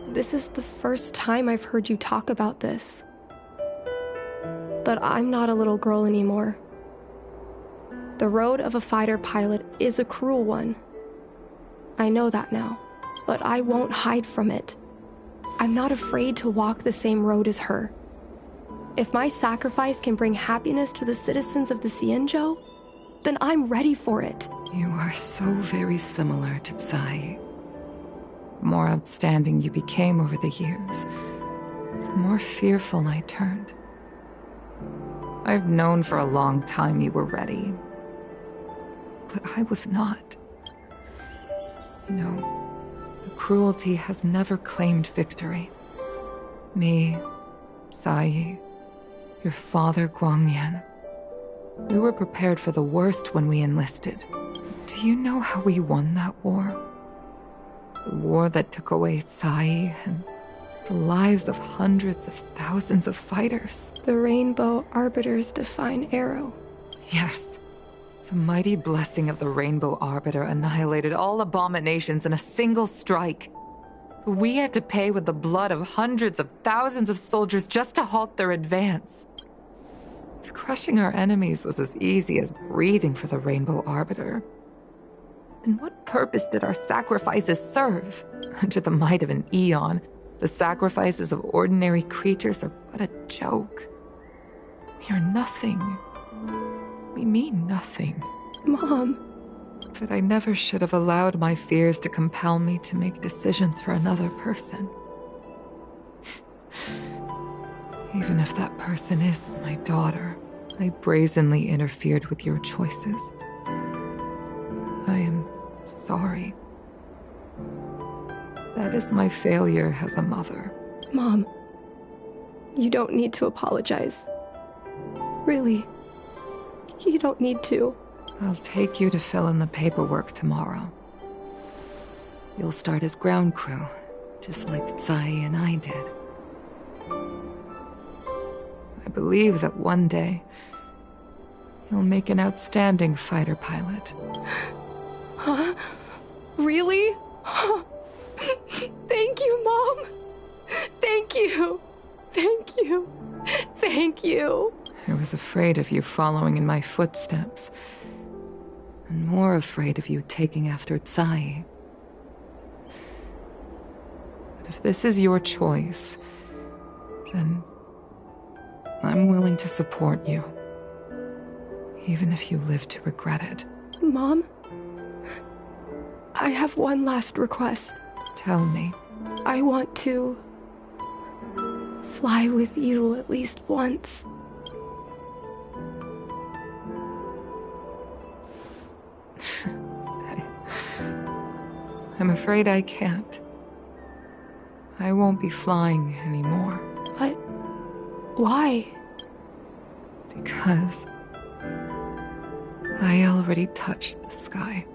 this is the first time I've heard you talk about this. But I'm not a little girl anymore. The road of a fighter pilot is a cruel one. I know that now, but I won't hide from it. I'm not afraid to walk the same road as her. If my sacrifice can bring happiness to the citizens of the Xianzhou, then I'm ready for it. You are so very similar to Tsai. The more outstanding you became over the years, the more fearful I turned. I've known for a long time you were ready, but I was not. You know, the cruelty has never claimed victory. Me, Tsai, your father Guangyan, we were prepared for the worst when we enlisted. Do you know how we won that war? The war that took away Tsai and the lives of hundreds of thousands of fighters. The Rainbow Arbiter's divine arrow. Yes. The mighty blessing of the Rainbow Arbiter annihilated all abominations in a single strike. We had to pay with the blood of hundreds of thousands of soldiers just to halt their advance. If crushing our enemies was as easy as breathing for the Rainbow Arbiter, then what purpose did our sacrifices serve? Under the might of an eon, the sacrifices of ordinary creatures are but a joke. We are nothing. We mean nothing. Mom. But I never should have allowed my fears to compel me to make decisions for another person. Even if that person is my daughter, I brazenly interfered with your choices. I am sorry. That is my failure as a mother. Mom, you don't need to apologize. Really, you don't need to. I'll take you to fill in the paperwork tomorrow. You'll start as ground crew, just like Tsai and I did. I believe that one day, you'll make an outstanding fighter pilot. Huh? Really? Thank you, Mom. Thank you. Thank you. Thank you. I was afraid of you following in my footsteps, and more afraid of you taking after Tsai. But if this is your choice, then I'm willing to support you, even if you live to regret it. Mom, I have one last request. Tell me. I want to fly with you at least once. I'm afraid I can't. I won't be flying anymore. But why? Because I already touched the sky.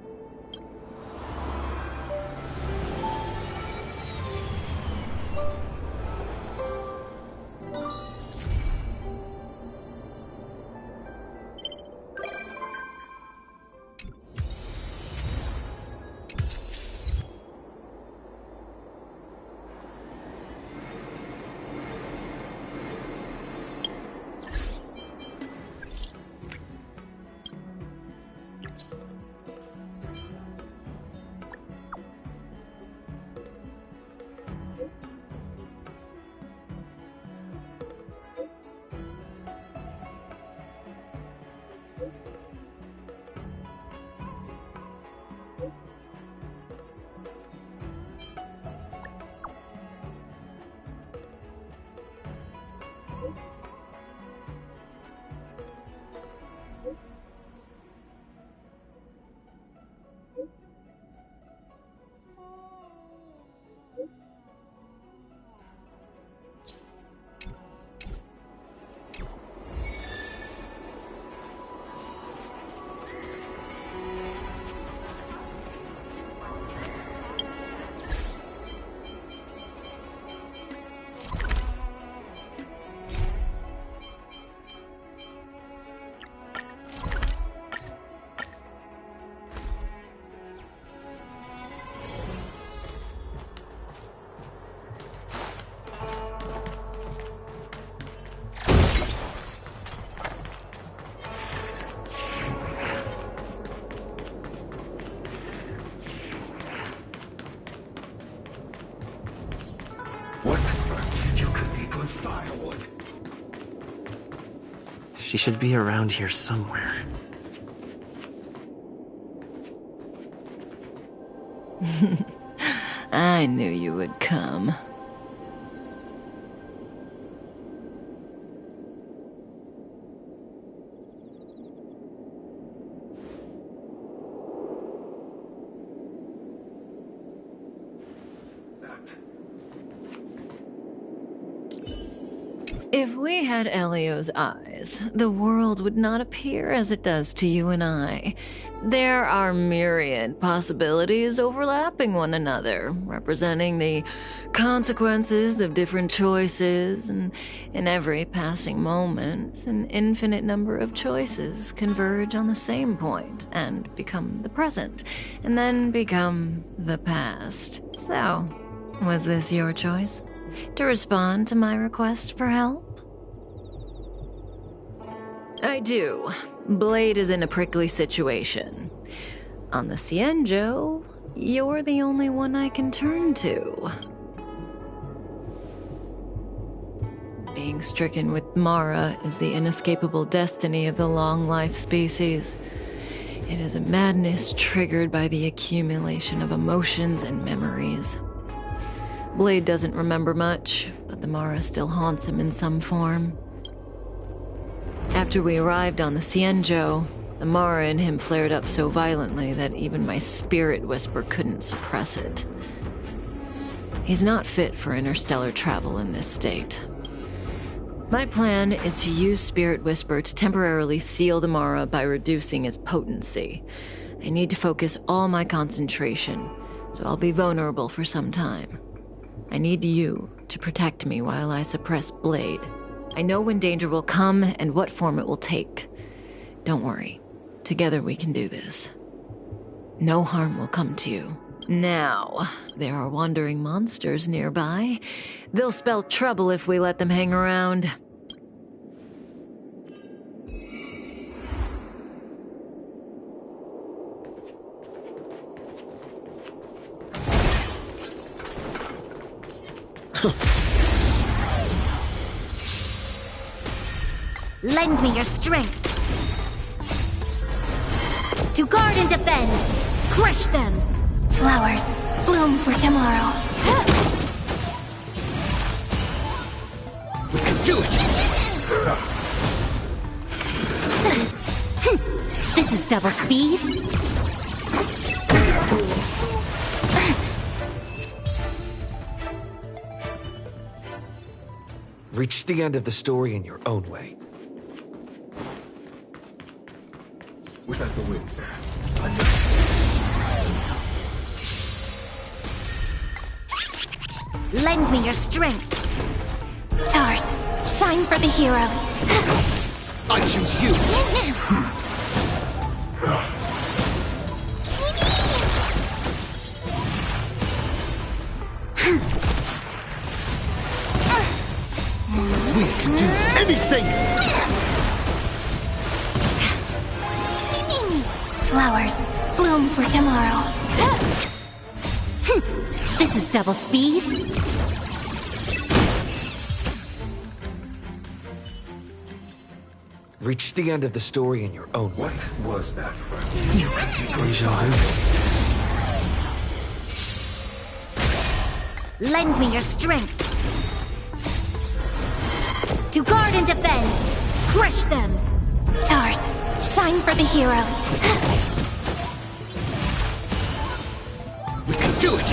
She should be around here somewhere. I knew you would come. If we had Elio's eyes, the world would not appear as it does to you and I. There are myriad possibilities overlapping one another, representing the consequences of different choices, and in every passing moment, an infinite number of choices converge on the same point and become the present, and then become the past. So, was this your choice? To respond to my request for help? I do. Blade is in a prickly situation. On the Cienjo, you're the only one I can turn to. Being stricken with Mara is the inescapable destiny of the long-life species. It is a madness triggered by the accumulation of emotions and memories. Blade doesn't remember much, but the Mara still haunts him in some form. After we arrived on the Cienjo, the Mara in him flared up so violently that even my spirit whisper couldn't suppress it. He's not fit for interstellar travel in this state. My plan is to use Spirit Whisper to temporarily seal the Mara by reducing its potency. I need to focus all my concentration, so I'll be vulnerable for some time. I need you to protect me while I suppress Blade. I know when danger will come and what form it will take. Don't worry. Together we can do this. No harm will come to you. Now, there are wandering monsters nearby. They'll spell trouble if we let them hang around. Lend me your strength. To guard and defend. Crush them. Flowers bloom for tomorrow. We can do it! This is double speed. Reach the end of the story in your own way. Without the wind. Lend me your strength. Stars, shine for the heroes. I choose you! We can do anything! Flowers bloom for tomorrow. This is double speed. Reach the end of the story in your own way. What was that for? You can be deja vu. Lend me your strength. To guard and defend. Crush them. Stars, shine for the heroes. We can do it!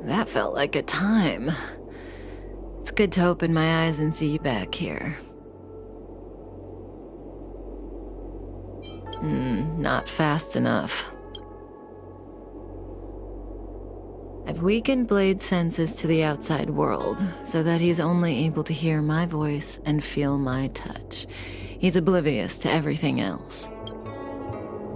That felt like a time. It's good to open my eyes and see you back here. Not fast enough. I've weakened Blade's senses to the outside world, so that he's only able to hear my voice and feel my touch. He's oblivious to everything else.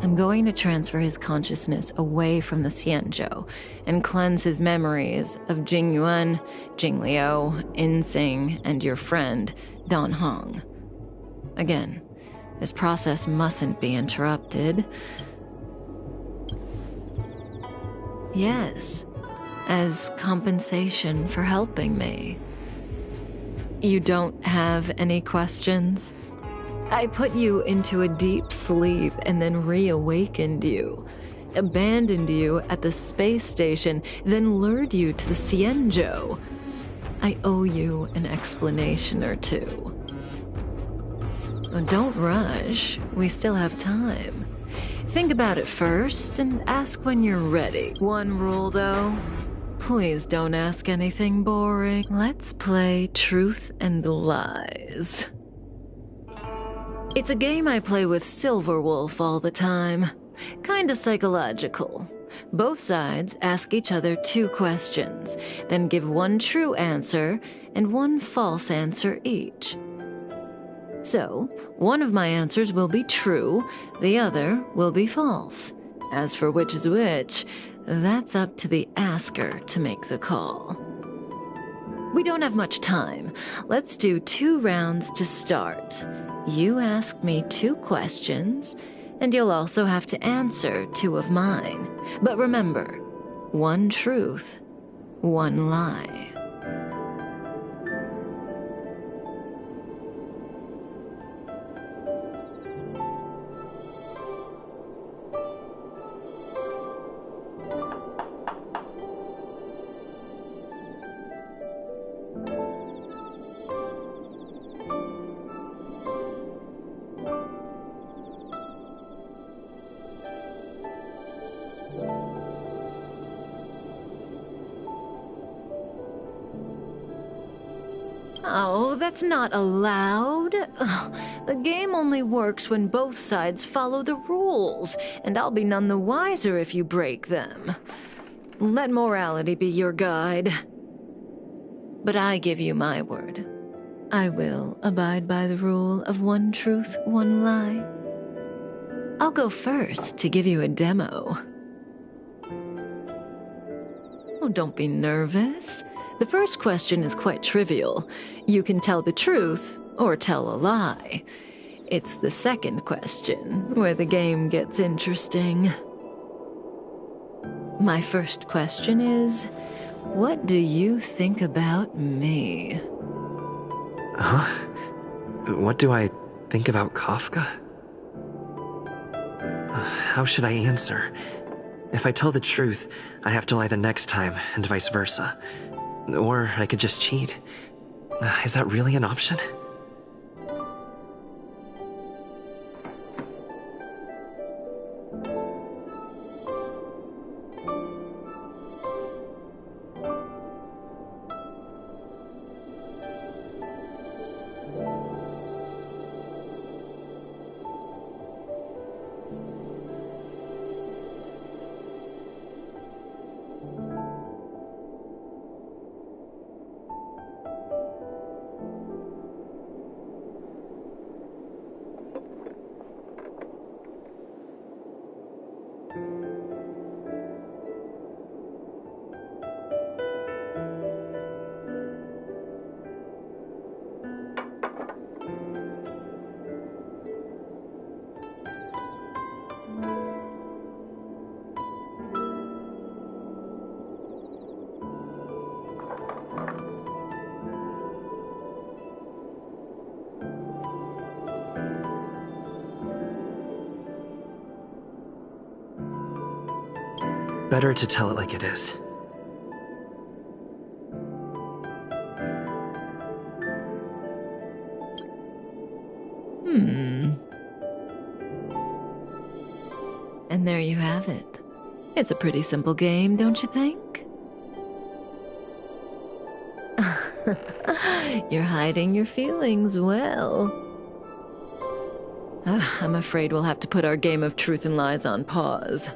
I'm going to transfer his consciousness away from the Xianzhou and cleanse his memories of Jingyuan, Jingliu, Insing, and your friend, Dan Hong. Again, this process mustn't be interrupted. Yes, as compensation for helping me. You don't have any questions? I put you into a deep sleep and then reawakened you, abandoned you at the space station, then lured you to the Xianzhou. I owe you an explanation or two. Don't rush. We still have time. Think about it first and ask when you're ready. One rule, though. Please don't ask anything boring. Let's play Truth and Lies. It's a game I play with Silverwolf all the time. Kinda psychological. Both sides ask each other 2 questions, then give 1 true answer and 1 false answer each. So, one of my answers will be true, the other will be false. As for which is which, that's up to the asker to make the call. We don't have much time. Let's do 2 rounds to start. You ask me 2 questions, and you'll also have to answer 2 of mine. But remember, 1 truth, 1 lie. Oh, that's not allowed. Ugh, the game only works when both sides follow the rules, and I'll be none the wiser if you break them. Let morality be your guide. But I give you my word. I will abide by the rule of 1 truth, 1 lie. I'll go first to give you a demo. Oh, don't be nervous. The first question is quite trivial. You can tell the truth or tell a lie. It's the second question where the game gets interesting. My first question is, what do you think about me? Huh? What do I think about Kafka? How should I answer? If I tell the truth, I have to lie the next time, and vice versa. Or I could just cheat. Is that really an option? Better to tell it like it is. And there you have it. It's a pretty simple game, don't you think? You're hiding your feelings well. I'm afraid we'll have to put our game of truth and lies on pause.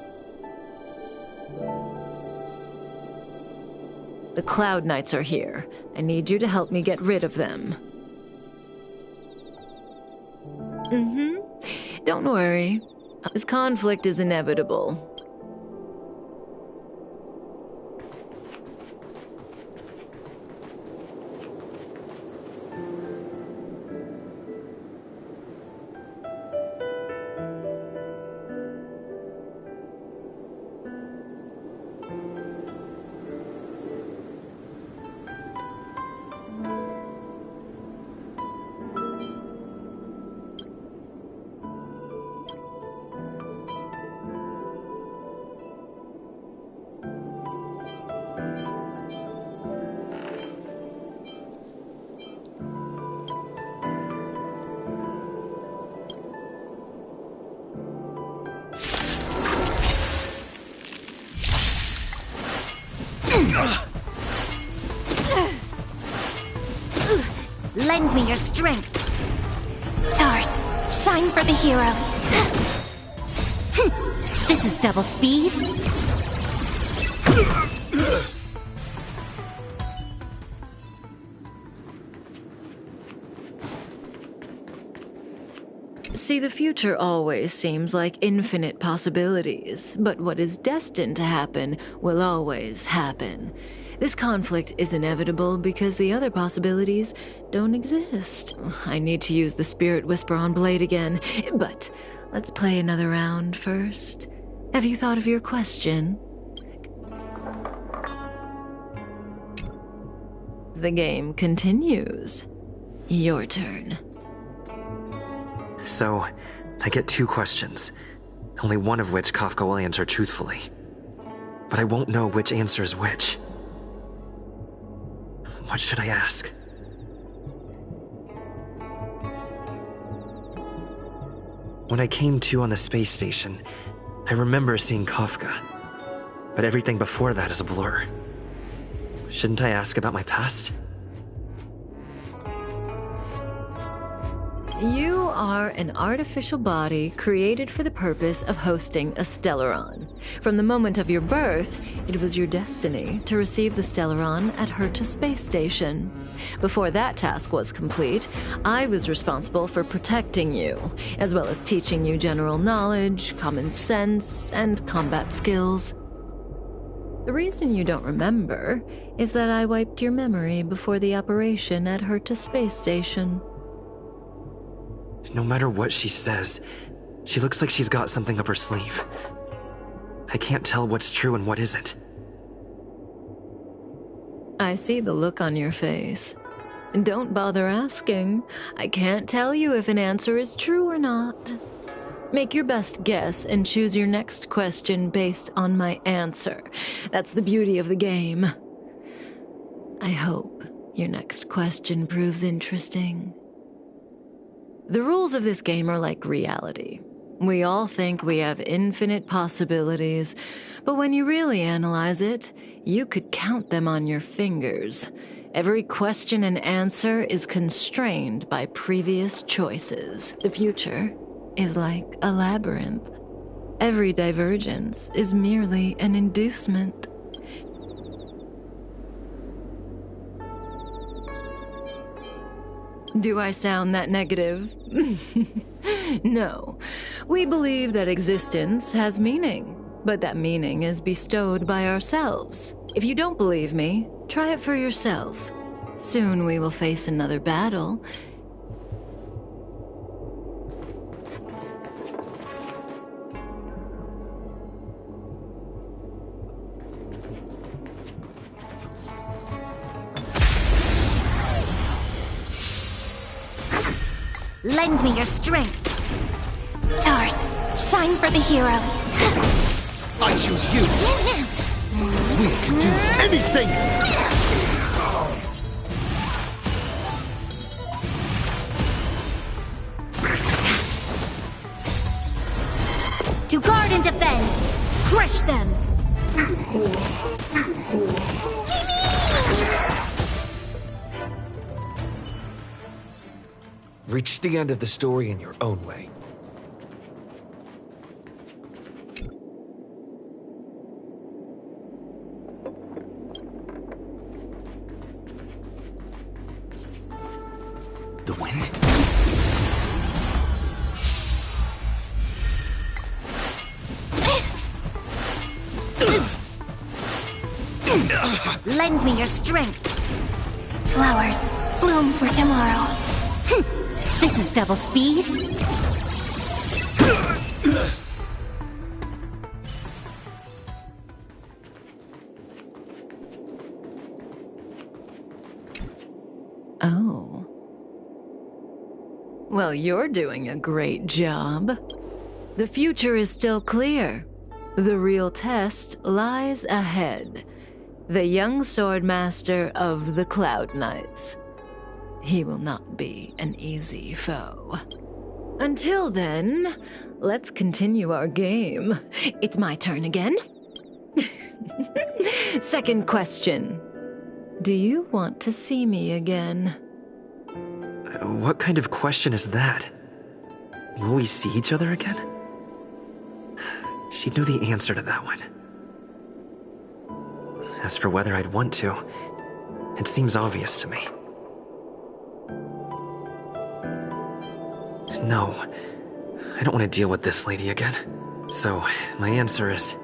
The Cloud Knights are here. I need you to help me get rid of them. Don't worry. This conflict is inevitable. Lend me your strength. Stars, shine for the heroes. This is double speed. See, the future always seems like infinite possibilities, but what is destined to happen will always happen. This conflict is inevitable because the other possibilities don't exist. I need to use the Spirit Whisper on Blade again, but let's play another round first. Have you thought of your question? The game continues. Your turn. So, I get 2 questions, only one of which Kafka will answer truthfully. But I won't know which answer is which. What should I ask? When I came to on the space station, I remember seeing Kafka, but everything before that is a blur. Shouldn't I ask about my past? You are an artificial body created for the purpose of hosting a Stellaron. From the moment of your birth, it was your destiny to receive the Stellaron at Herta Space Station. Before that task was complete, I was responsible for protecting you, as well as teaching you general knowledge, common sense, and combat skills. The reason you don't remember is that I wiped your memory before the operation at Herta Space Station. No matter what she says, she looks like she's got something up her sleeve. I can't tell what's true and what isn't. I see the look on your face. Don't bother asking. I can't tell you if an answer is true or not. Make your best guess and choose your next question based on my answer. That's the beauty of the game. I hope your next question proves interesting. The rules of this game are like reality. We all think we have infinite possibilities, but when you really analyze it, you could count them on your fingers. Every question and answer is constrained by previous choices. The future is like a labyrinth. Every divergence is merely an inducement. Do I sound that negative? No. We believe that existence has meaning, but that meaning is bestowed by ourselves. If you don't believe me, try it for yourself. Soon we will face another battle. Lend me your strength. Stars, shine for the heroes. I choose you. We can do anything. To guard and defend. Crush them. Reach the end of the story in your own way. The wind? Lend me your strength. Flowers bloom for tomorrow. This is double speed. Oh. Well, you're doing a great job. The future is still clear. The real test lies ahead. The young swordmaster of the Cloud Knights. He will not be an easy foe. Until then, let's continue our game. It's my turn again. Second question. Do you want to see me again? What kind of question is that? Will we see each other again? She'd know the answer to that one. As for whether I'd want to, it seems obvious to me. No, I don't want to deal with this lady again. So, my answer is...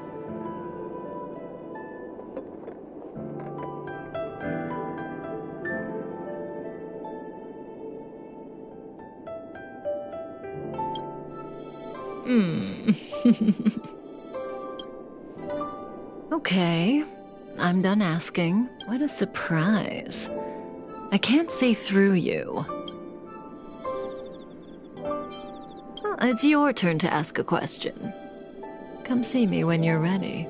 Okay, I'm done asking. What a surprise. I can't see through you. Well, it's your turn to ask a question. Come see me when you're ready.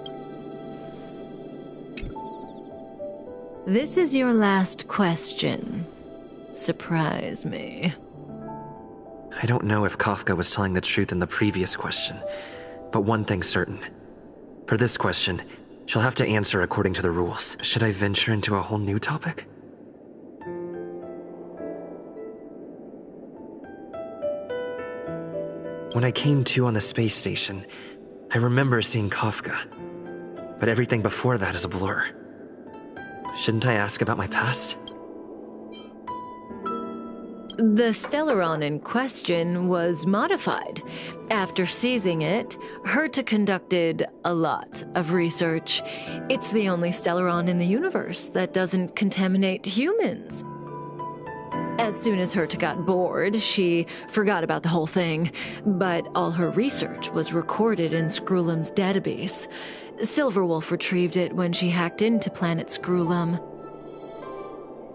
This is your last question. Surprise me. I don't know if Kafka was telling the truth in the previous question, but one thing's certain. For this question, she'll have to answer according to the rules. Should I venture into a whole new topic? When I came to on the space station, I remember seeing Kafka, but everything before that is a blur. Shouldn't I ask about my past? The Stellaron in question was modified. After seizing it, Herta conducted a lot of research. It's the only Stellaron in the universe that doesn't contaminate humans. As soon as Herta got bored, she forgot about the whole thing, but all her research was recorded in Screwlum's database. Silverwolf retrieved it when she hacked into planet Screwlum.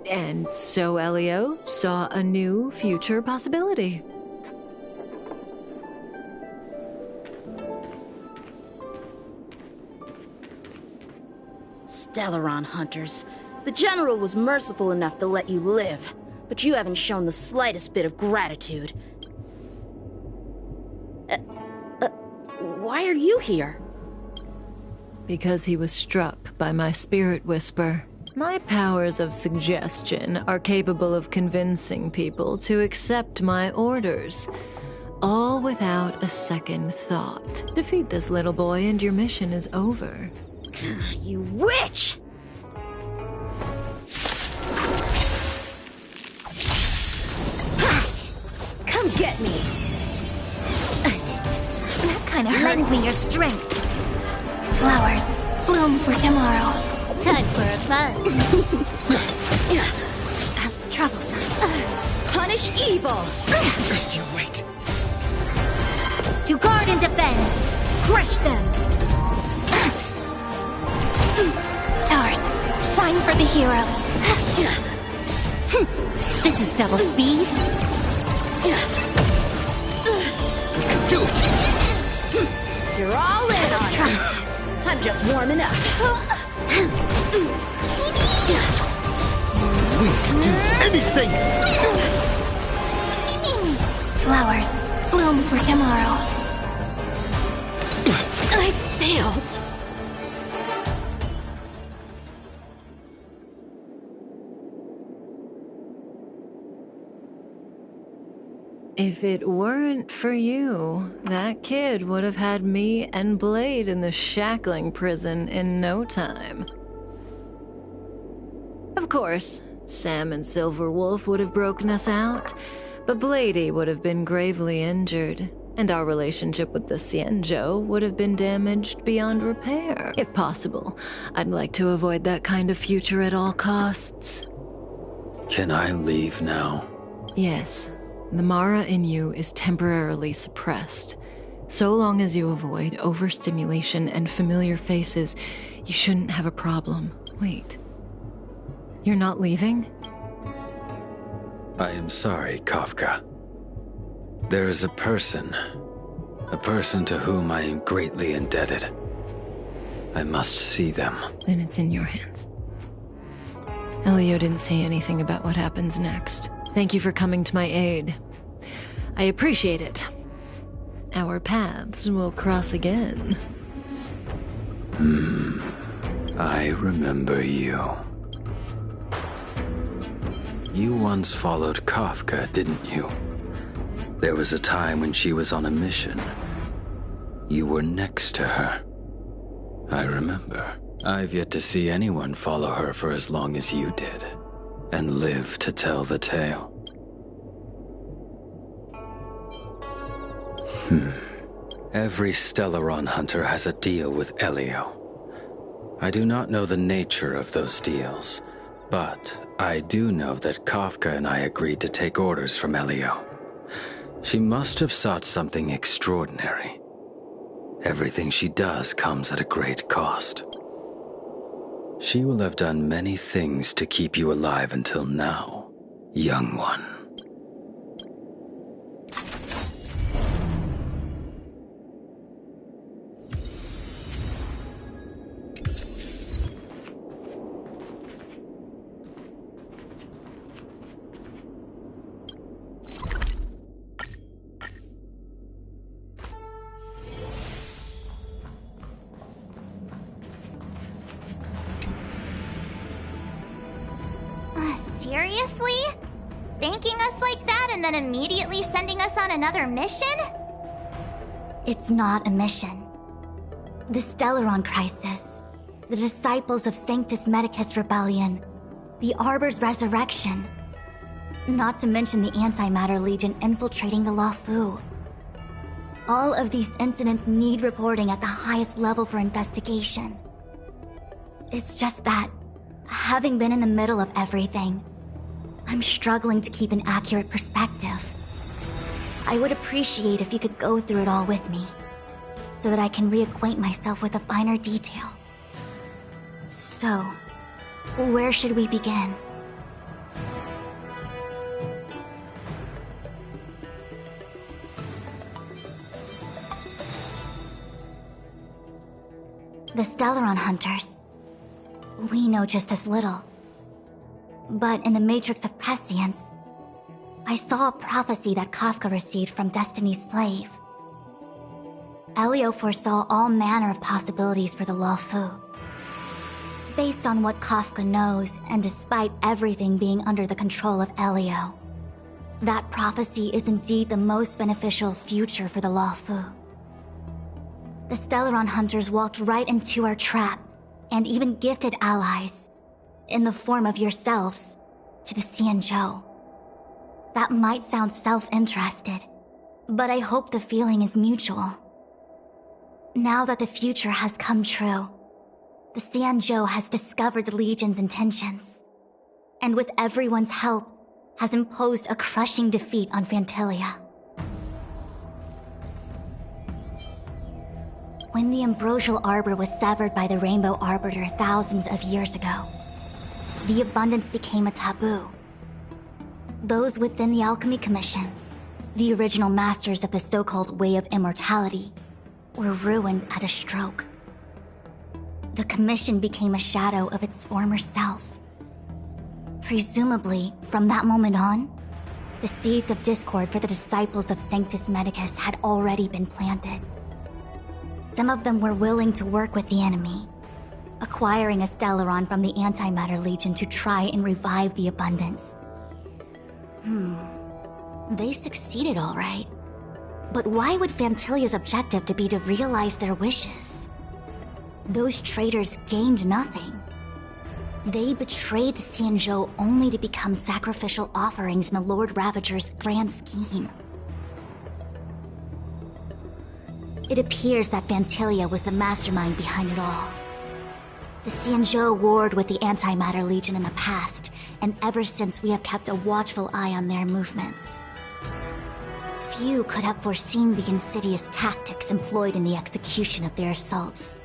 And so Elio saw a new future possibility. Stellaron hunters. The General was merciful enough to let you live, but you haven't shown the slightest bit of gratitude. Why are you here? Because he was struck by my spirit whisper. My powers of suggestion are capable of convincing people to accept my orders, all without a second thought. Defeat this little boy and your mission is over. You witch! Come get me! That kind of hurt. Lend me your strength. Flowers bloom for tomorrow. Time for a fun. Troublesome. Punish evil! Just you wait. To guard and defend. Crush them. Stars, shine for the heroes. This is double speed. We can do it! You're all in on it. I'm just warming up. We can do anything! Flowers bloom for tomorrow. I failed. If it weren't for you, that kid would have had me and Blade in the shackling prison in no time. Of course, Sam and Silverwolf would have broken us out, but Blady would have been gravely injured. and our relationship with the Xianzhou would have been damaged beyond repair. If possible, I'd like to avoid that kind of future at all costs. Can I leave now? Yes. The Mara in you is temporarily suppressed. So long as you avoid overstimulation and familiar faces, you shouldn't have a problem. Wait. You're not leaving? I am sorry, Kafka. There is a person to whom I am greatly indebted. I must see them. Then it's in your hands. Elio didn't say anything about what happens next. Thank you for coming to my aid. I appreciate it. Our paths will cross again. I remember you. You once followed Kafka, didn't you? There was a time when she was on a mission. You were next to her. I remember. I've yet to see anyone follow her for as long as you did, and live to tell the tale. Every Stellaron hunter has a deal with Elio. I do not know the nature of those deals, but I do know that Kafka and I agreed to take orders from Elio. She must have sought something extraordinary. Everything she does comes at a great cost. She will have done many things to keep you alive until now, young one. Seriously? Thanking us like that and then immediately sending us on another mission? It's not a mission. The Stellaron Crisis, the Disciples of Sanctus Medicus Rebellion, the Arbor's resurrection, not to mention the Antimatter Legion infiltrating the Luofu. All of these incidents need reporting at the highest level for investigation. It's just that, having been in the middle of everything, I'm struggling to keep an accurate perspective. I would appreciate if you could go through it all with me, so that I can reacquaint myself with a finer detail. So, where should we begin? The Stellaron Hunters. We know just as little. But in the Matrix of Prescience, I saw a prophecy that Kafka received from Destiny's slave. Elio foresaw all manner of possibilities for the Luofu. Based on what Kafka knows, and despite everything being under the control of Elio, that prophecy is indeed the most beneficial future for the Luofu. The Stellaron Hunters walked right into our trap, and even gifted allies, in the form of yourselves, to the Xianzhou. That might sound self-interested, but I hope the feeling is mutual. Now that the future has come true, the Xianzhou has discovered the Legion's intentions, and with everyone's help, has imposed a crushing defeat on Phantilia. When the ambrosial arbor was severed by the Rainbow Arbiter thousands of years ago, the abundance became a taboo. Those within the Alchemy Commission, the original masters of the so-called Way of Immortality, were ruined at a stroke. The Commission became a shadow of its former self. Presumably, from that moment on, the seeds of discord for the disciples of Sanctus Medicus had already been planted. Some of them were willing to work with the enemy, acquiring a Stellaron from the Antimatter Legion to try and revive the abundance. They succeeded all right. But why would Phantilia's objective to be to realize their wishes? Those traitors gained nothing. They betrayed the Xianzhou only to become sacrificial offerings in the Lord Ravager's grand scheme. It appears that Vantilia was the mastermind behind it all. The Xianzhou warred with the Antimatter Legion in the past, and ever since we have kept a watchful eye on their movements. Few could have foreseen the insidious tactics employed in the execution of their assaults.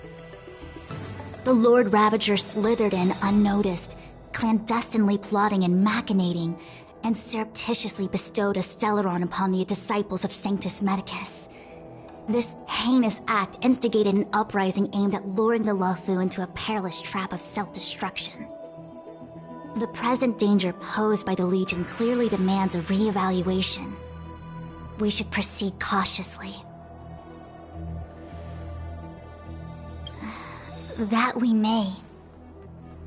The Lord Ravager slithered in unnoticed, clandestinely plotting and machinating, and surreptitiously bestowed a Stellaron upon the disciples of Sanctus Medicus. This heinous act instigated an uprising aimed at luring the Luofu into a perilous trap of self-destruction. The present danger posed by the Legion clearly demands a re-evaluation. We should proceed cautiously. That we may.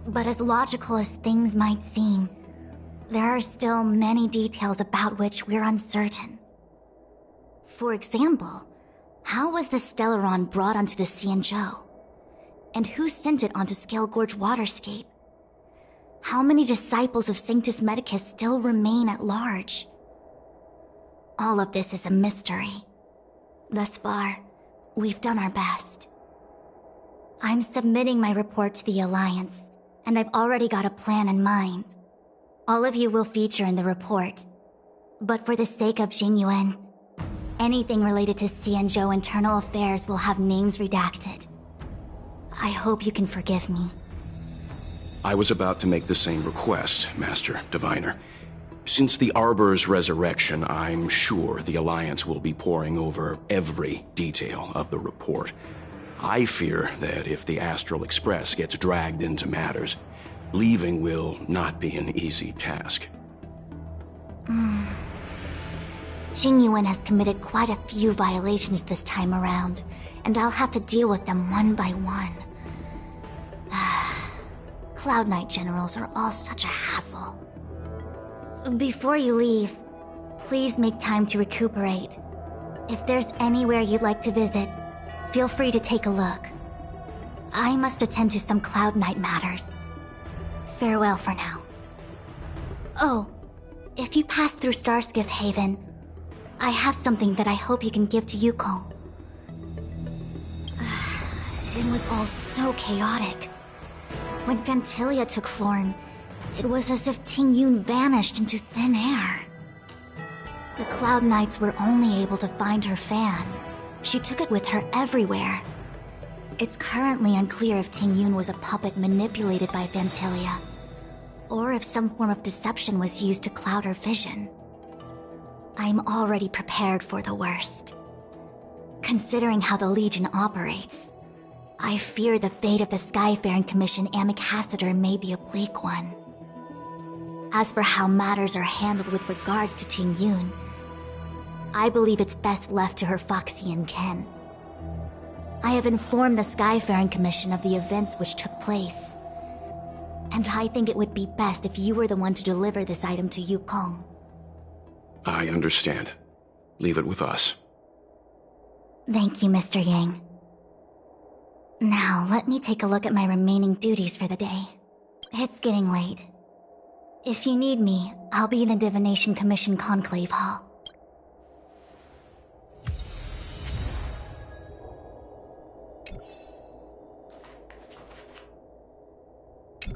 But as logical as things might seem, there are still many details about which we're uncertain. For example, how was the Stellaron brought onto the Xianzhou? And who sent it onto Scale Gorge Waterscape? How many disciples of Sanctus Medicus still remain at large? All of this is a mystery. Thus far, we've done our best. I'm submitting my report to the Alliance, and I've already got a plan in mind. All of you will feature in the report. But for the sake of Jingyuan, anything related to Xianzhou internal affairs will have names redacted. I hope you can forgive me. I was about to make the same request, Master Diviner. Since the Arbor's resurrection, I'm sure the Alliance will be poring over every detail of the report. I fear that if the Astral Express gets dragged into matters, leaving will not be an easy task. Jingyuan has committed quite a few violations this time around, and I'll have to deal with them one by one. Cloud Knight generals are all such a hassle. Before you leave, please make time to recuperate. If there's anywhere you'd like to visit, feel free to take a look. I must attend to some Cloud Knight matters. Farewell for now. Oh, if you pass through Starskiff Haven, I have something that I hope you can give to Yukong. It was all so chaotic. When Fantilia took form, it was as if Tingyun vanished into thin air. The Cloud Knights were only able to find her fan. She took it with her everywhere. It's currently unclear if Tingyun was a puppet manipulated by Fantilia, or if some form of deception was used to cloud her vision. I'm already prepared for the worst. Considering how the Legion operates, I fear the fate of the Skyfaring Commission Ambassador may be a bleak one. As for how matters are handled with regards to Tingyun, I believe it's best left to her Foxian kin. I have informed the Skyfaring Commission of the events which took place, and I think it would be best if you were the one to deliver this item to Yukong. I understand. Leave it with us. Thank you, Mr. Yang. Now, let me take a look at my remaining duties for the day. It's getting late. If you need me, I'll be in the Divination Commission Conclave Hall.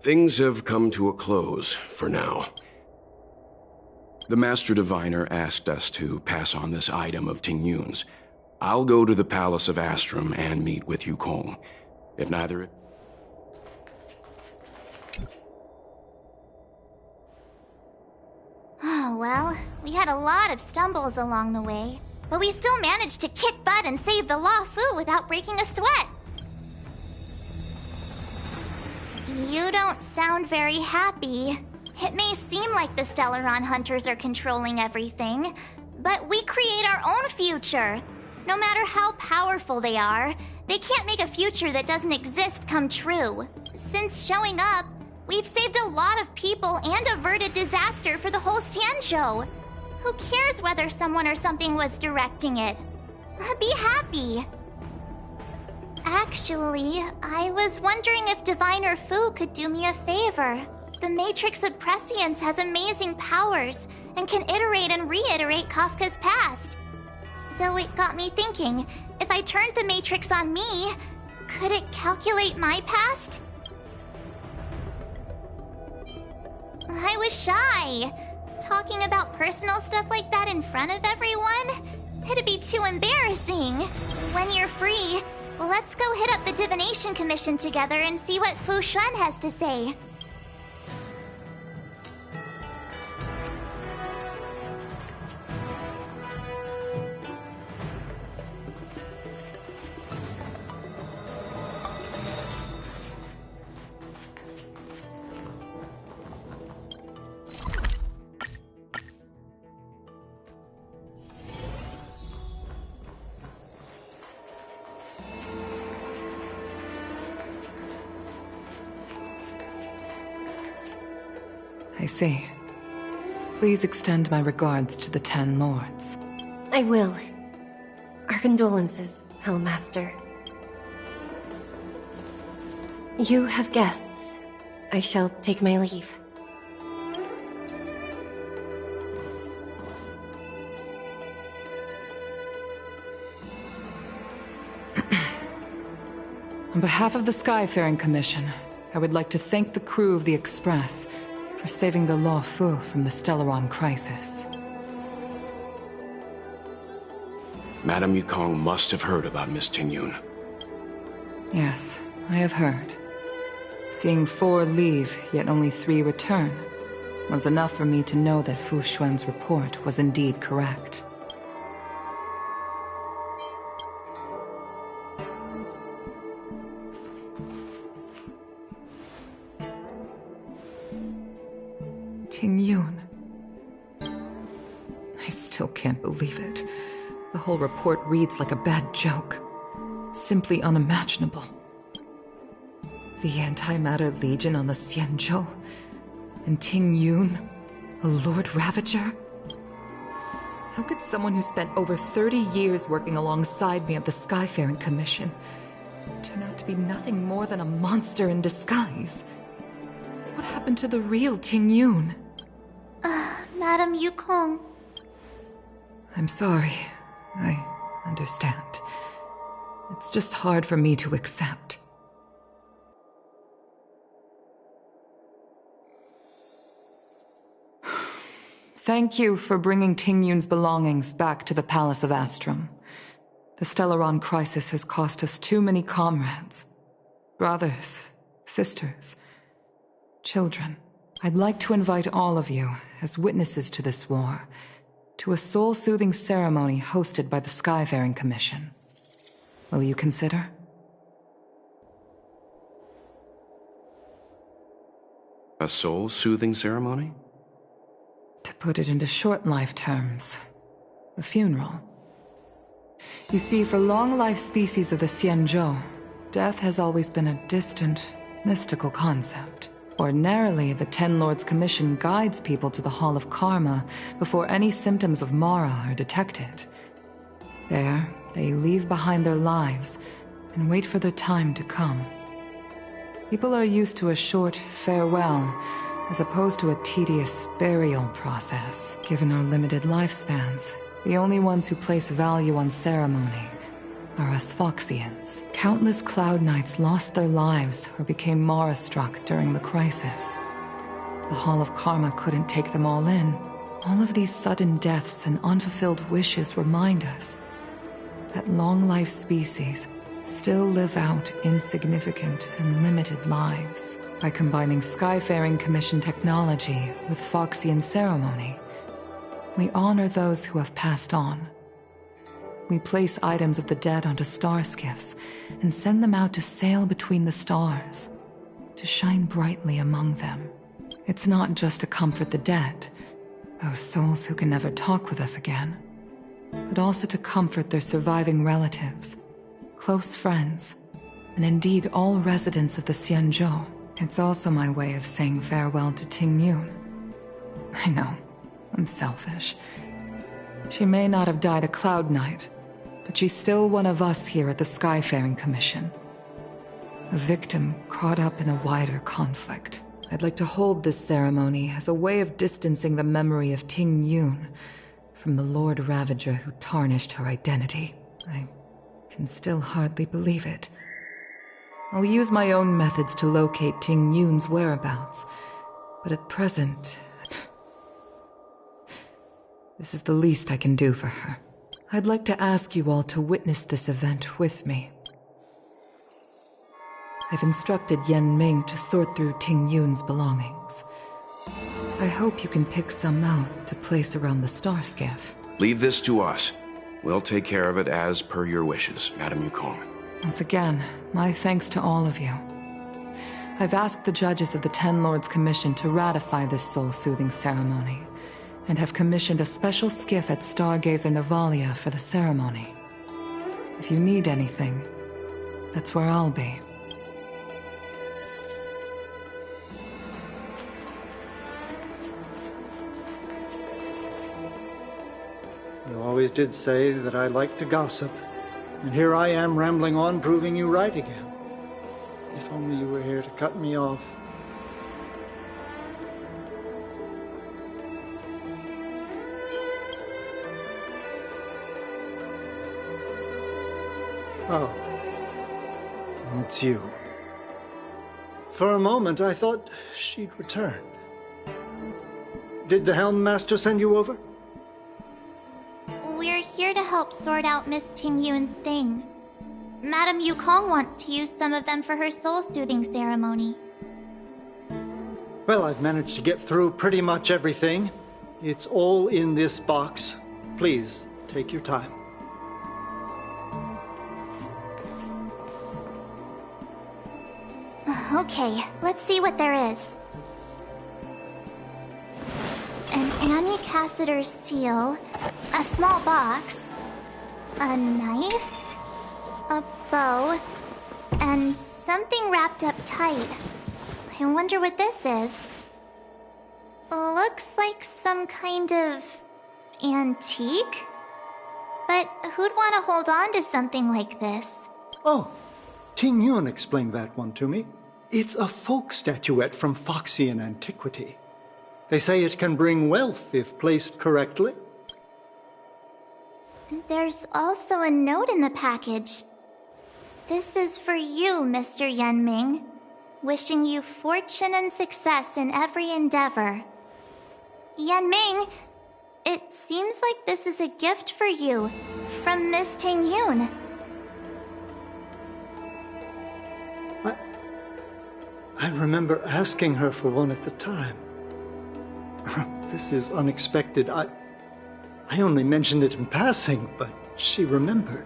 Things have come to a close, for now. The Master Diviner asked us to pass on this item of Tingyun's. I'll go to the Palace of Astrum and meet with Yukong. If neither... Oh, well, we had a lot of stumbles along the way, but we still managed to kick butt and save the Luofu without breaking a sweat. You don't sound very happy. It may seem like the Stellaron hunters are controlling everything, but we create our own future. No matter how powerful they are, they can't make a future that doesn't exist come true. Since showing up, we've saved a lot of people and averted disaster for the whole Xianzhou. Who cares whether someone or something was directing it? Be happy. Actually, I was wondering if Diviner Fu could do me a favor. The Matrix of Prescience has amazing powers and can iterate and reiterate Kafka's past. So it got me thinking, if I turned the Matrix on me, could it calculate my past? I was shy. Talking about personal stuff like that in front of everyone? It'd be too embarrassing. When you're free, let's go hit up the Divination Commission together and see what Fu Xuan has to say. I see. Please extend my regards to the 10 lords. I will. Our condolences, Hellmaster. You have guests. I shall take my leave. On behalf of the Skyfaring Commission, I would like to thank the crew of the Express for saving the Law Fu from the Stellaron crisis. Madame Yukong must have heard about Miss Tingyun. Yes, I have heard. Seeing 4 leave, yet only 3 return, was enough for me to know that Fu Xuan's report was indeed correct. Tingyun. I still can't believe it. The whole report reads like a bad joke. Simply unimaginable. The Antimatter Legion on the Xianzhou, and Tingyun, a Lord Ravager? How could someone who spent over 30 years working alongside me at the Skyfaring Commission turn out to be nothing more than a monster in disguise? What happened to the real Tingyun? Madame Yukong. I'm sorry. I understand. It's just hard for me to accept. Thank you for bringing Tingyun's belongings back to the Palace of Astrum. The Stellaron crisis has cost us too many comrades. Brothers, sisters, children. I'd like to invite all of you, as witnesses to this war, to a soul-soothing ceremony hosted by the Skyfaring Commission. Will you consider? A soul-soothing ceremony? To put it into short life terms, a funeral. You see, for long-life species of the Xianzhou, death has always been a distant, mystical concept. Ordinarily, the Ten Lords Commission guides people to the Hall of Karma before any symptoms of Mara are detected. There, they leave behind their lives and wait for their time to come. People are used to a short farewell, as opposed to a tedious burial process. Given our limited lifespans, the only ones who place value on ceremony are us Foxians. Countless Cloud Knights lost their lives or became Mara-struck during the crisis. The Hall of Karma couldn't take them all in. All of these sudden deaths and unfulfilled wishes remind us that long-life species still live out insignificant and limited lives. By combining Skyfaring Commission technology with Foxian ceremony, we honor those who have passed on. We place items of the dead onto star skiffs and send them out to sail between the stars, to shine brightly among them. It's not just to comfort the dead, those souls who can never talk with us again, but also to comfort their surviving relatives, close friends, and indeed all residents of the Xianzhou. It's also my way of saying farewell to Tingyun. I know, I'm selfish. She may not have died a Cloud Knight, but she's still one of us here at the Skyfaring Commission. A victim caught up in a wider conflict. I'd like to hold this ceremony as a way of distancing the memory of Tingyun from from the Lord Ravager who tarnished her identity. I can still hardly believe it. I'll use my own methods to locate Ting Yun's whereabouts, but at present, this is the least I can do for her. I'd like to ask you all to witness this event with me. I've instructed Yen Ming to sort through Ting Yun's belongings. I hope you can pick some out to place around the star skiff. Leave this to us. We'll take care of it as per your wishes, Madame Yukong. Once again, my thanks to all of you. I've asked the judges of the Ten Lords Commission to ratify this soul-soothing ceremony, and have commissioned a special skiff at Stargazer Navalia for the ceremony. If you need anything, that's where I'll be. You always did say that I like to gossip, and here I am rambling on, proving you right again. If only you were here to cut me off. Oh, it's you. For a moment, I thought she'd returned. Did the Helm Master send you over? We're here to help sort out Miss Ting Yun's things. Madame Yukong wants to use some of them for her soul-soothing ceremony. Well, I've managed to get through pretty much everything. It's all in this box. Please, take your time. Okay, let's see what there is. An Annie Cassiter's seal, a small box, a knife, a bow, and something wrapped up tight. I wonder what this is. Looks like some kind of antique? But who'd want to hold on to something like this? Oh, Ting Yun explained that one to me. It's a folk statuette from Foxian antiquity. They say it can bring wealth if placed correctly. There's also a note in the package. This is for you, Mr. Yen Ming. Wishing you fortune and success in every endeavor. Yen Ming, it seems like this is a gift for you from Miss Ting Yun. I remember asking her for one at the time. This is unexpected. I only mentioned it in passing, but she remembered.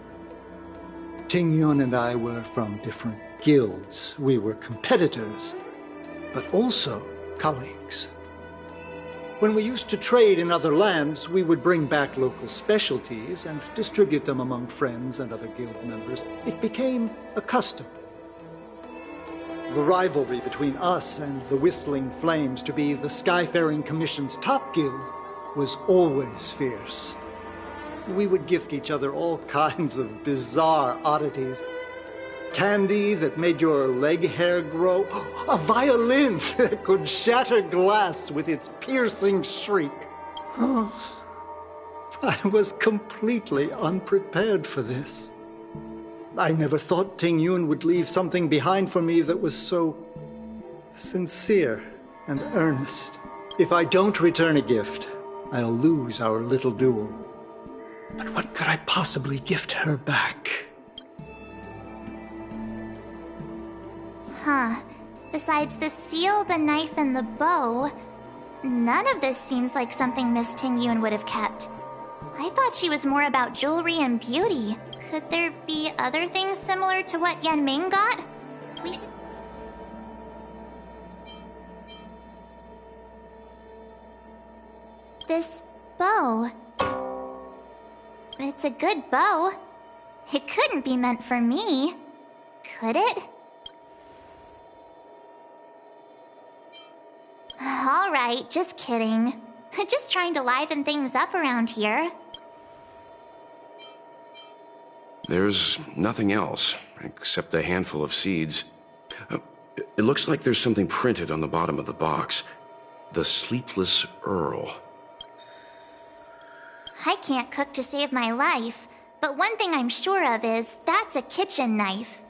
Ting Yun and I were from different guilds. We were competitors, but also colleagues. When we used to trade in other lands, we would bring back local specialties and distribute them among friends and other guild members. It became a custom. The rivalry between us and the Whistling Flames to be the Skyfaring Commission's top guild was always fierce. We would gift each other all kinds of bizarre oddities. Candy that made your leg hair grow. A violin that could shatter glass with its piercing shriek. Oh, I was completely unprepared for this. I never thought Ting Yun would leave something behind for me that was so sincere and earnest. If I don't return a gift, I'll lose our little duel. But what could I possibly gift her back? Huh. Besides the seal, the knife, and the bow, none of this seems like something Miss Ting Yun would have kept. I thought she was more about jewelry and beauty. Could there be other things similar to what Yen Ming got? We should... This bow... It's a good bow. It couldn't be meant for me, could it? Alright, just kidding. Just trying to liven things up around here. There's nothing else, except a handful of seeds. It looks like there's something printed on the bottom of the box. The Sleepless Earl. I can't cook to save my life, but one thing I'm sure of is that's a kitchen knife.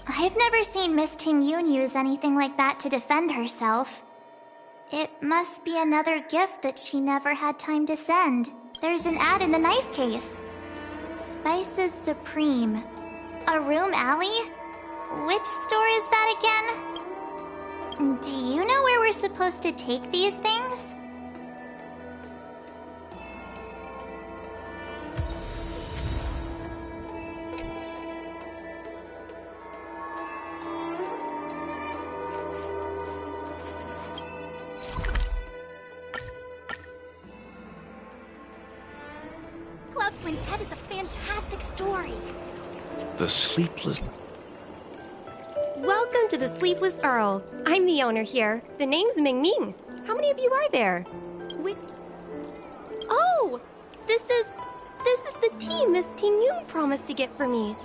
I've never seen Miss Ting-Yun use anything like that to defend herself. It must be another gift that she never had time to send. There's an ad in the knife case. Spices Supreme. A room alley? Which store is that again? Do you know where we're supposed to take these things? Club Quintet is a fantastic story. The Sleepless... Welcome to the Sleepless Earl. I'm the owner here. The name's Ming Ming. How many of you are there? Oh! This is the tea Miss Ting-Yun promised to get for me.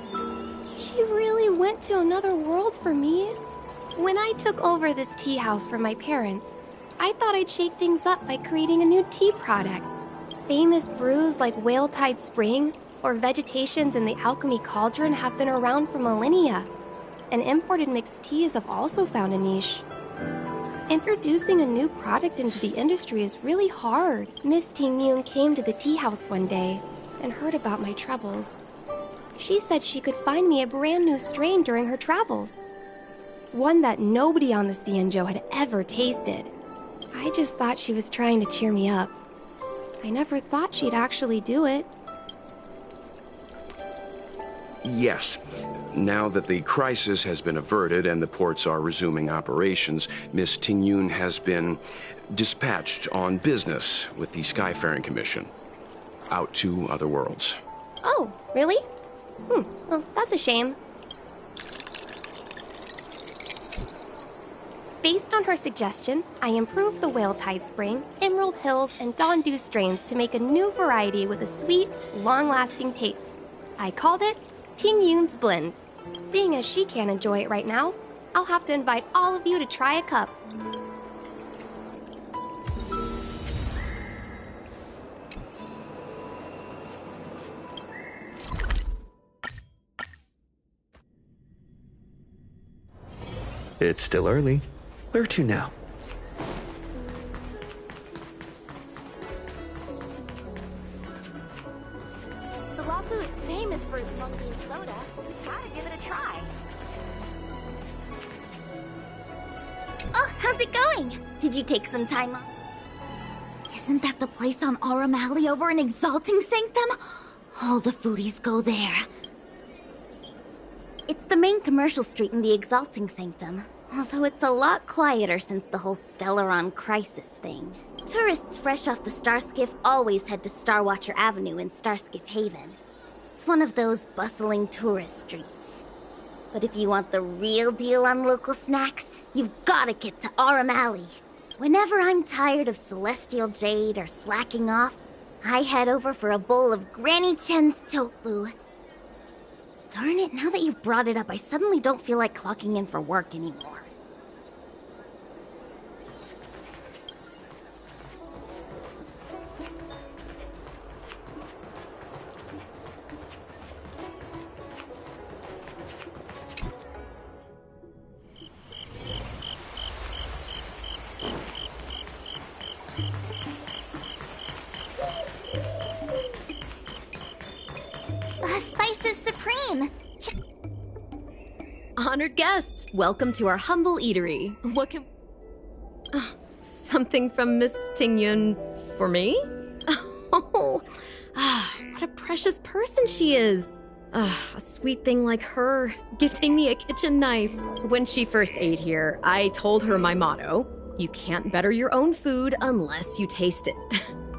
She really went to another world for me. When I took over this tea house from my parents, I thought I'd shake things up by creating a new tea product. Famous brews like Whale Tide Spring or Vegetations in the Alchemy Cauldron have been around for millennia, and imported mixed teas have also found a niche. Introducing a new product into the industry is really hard. Miss Ting-Yun came to the tea house one day and heard about my troubles. She said she could find me a brand new strain during her travels. One that nobody on the Cianzhou had ever tasted. I just thought she was trying to cheer me up. I never thought she'd actually do it. Yes. Now that the crisis has been averted and the ports are resuming operations, Miss Ting-Yun has been dispatched on business with the Skyfaring Commission. Out to other worlds. Oh, really? Well, that's a shame. Based on her suggestion, I improved the Whale Tide Spring, Emerald Hills, and Dawn Dew strains to make a new variety with a sweet, long-lasting taste. I called it Ting-Yun's Blend. Seeing as she can't enjoy it right now, I'll have to invite all of you to try a cup. It's still early. Where to now? The Wafu is famous for its mung bean soda. We've gotta give it a try. Oh, how's it going? Did you take some time off? Isn't that the place on Aurum Alley over in Exalting Sanctum? All the foodies go there. It's the main commercial street in the Exalting Sanctum, although it's a lot quieter since the whole Stellaron crisis thing. Tourists fresh off the Starskiff always head to Starwatcher Avenue in Starskiff Haven. It's one of those bustling tourist streets. But if you want the real deal on local snacks, you've gotta get to Aurum Alley. Whenever I'm tired of Celestial Jade or slacking off, I head over for a bowl of Granny Chen's tofu. Darn it, now that you've brought it up, I suddenly don't feel like clocking in for work anymore. Spices Supreme! Honored guests, welcome to our humble eatery. What can... something from Miss Ting-Yun for me? Oh, what a precious person she is. A sweet thing like her, gifting me a kitchen knife. When she first ate here, I told her my motto: you can't better your own food unless you taste it.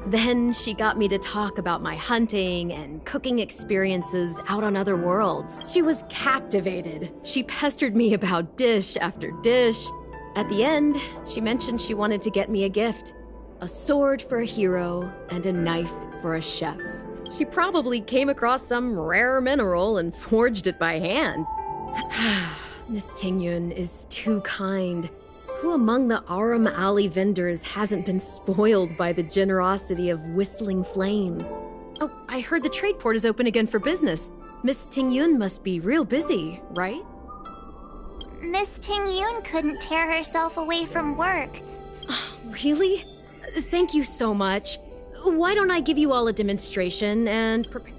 Then she got me to talk about my hunting and cooking experiences out on other worlds. She was captivated. She pestered me about dish after dish. At the end, she mentioned she wanted to get me a gift. A sword for a hero and a knife for a chef. She probably came across some rare mineral and forged it by hand. Miss Ting-Yun is too kind. Who among the Aurum Alley vendors hasn't been spoiled by the generosity of Whistling Flames? Oh, I heard the trade port is open again for business. Miss Tingyun must be real busy, right? Miss Tingyun couldn't tear herself away from work. Really? Thank you so much. Why don't I give you all a demonstration and prepare...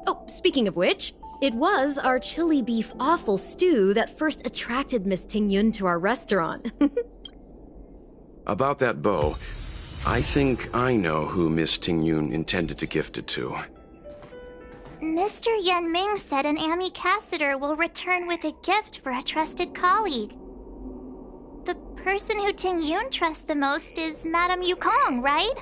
Oh, speaking of which, it was our chili beef offal stew that first attracted Miss Tingyun to our restaurant. About that bow, I think I know who Miss Tingyun intended to gift it to. Mr. Yen Ming said an ambassador will return with a gift for a trusted colleague. The person who Tingyun trusts the most is Madame Yukong, right?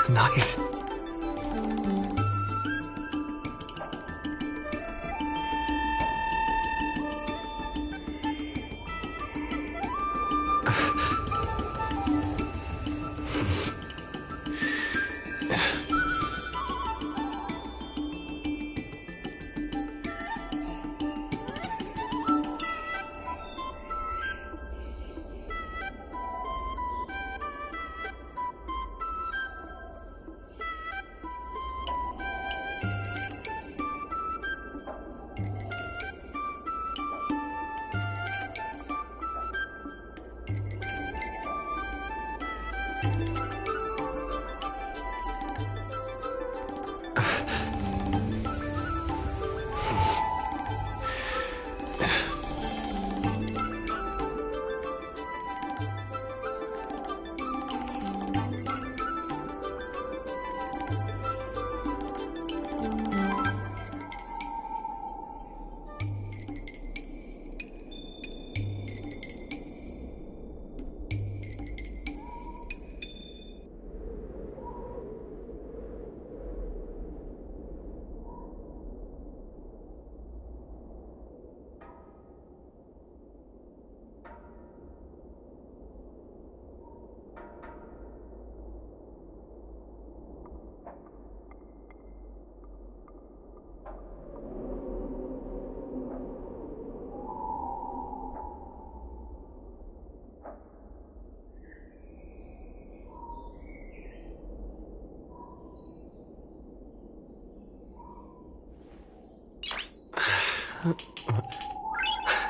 Nice.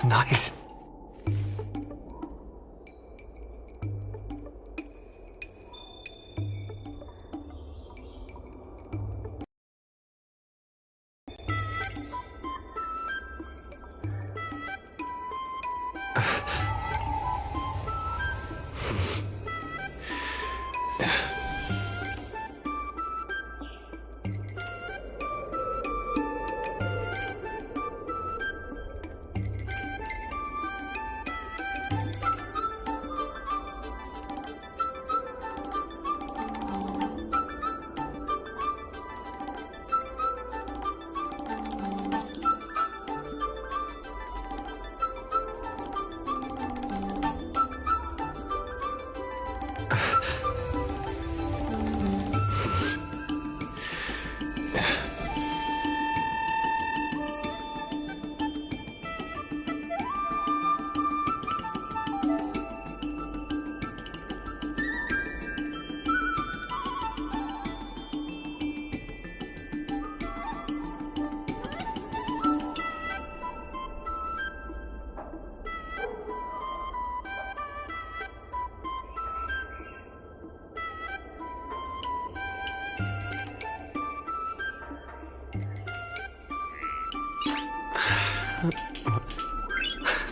Nice.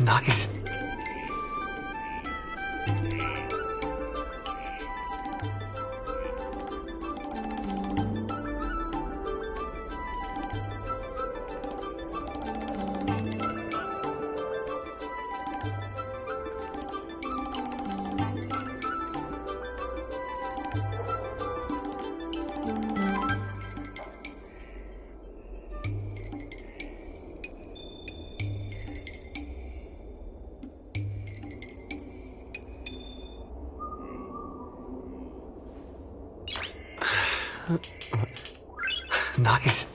Nice. Nice.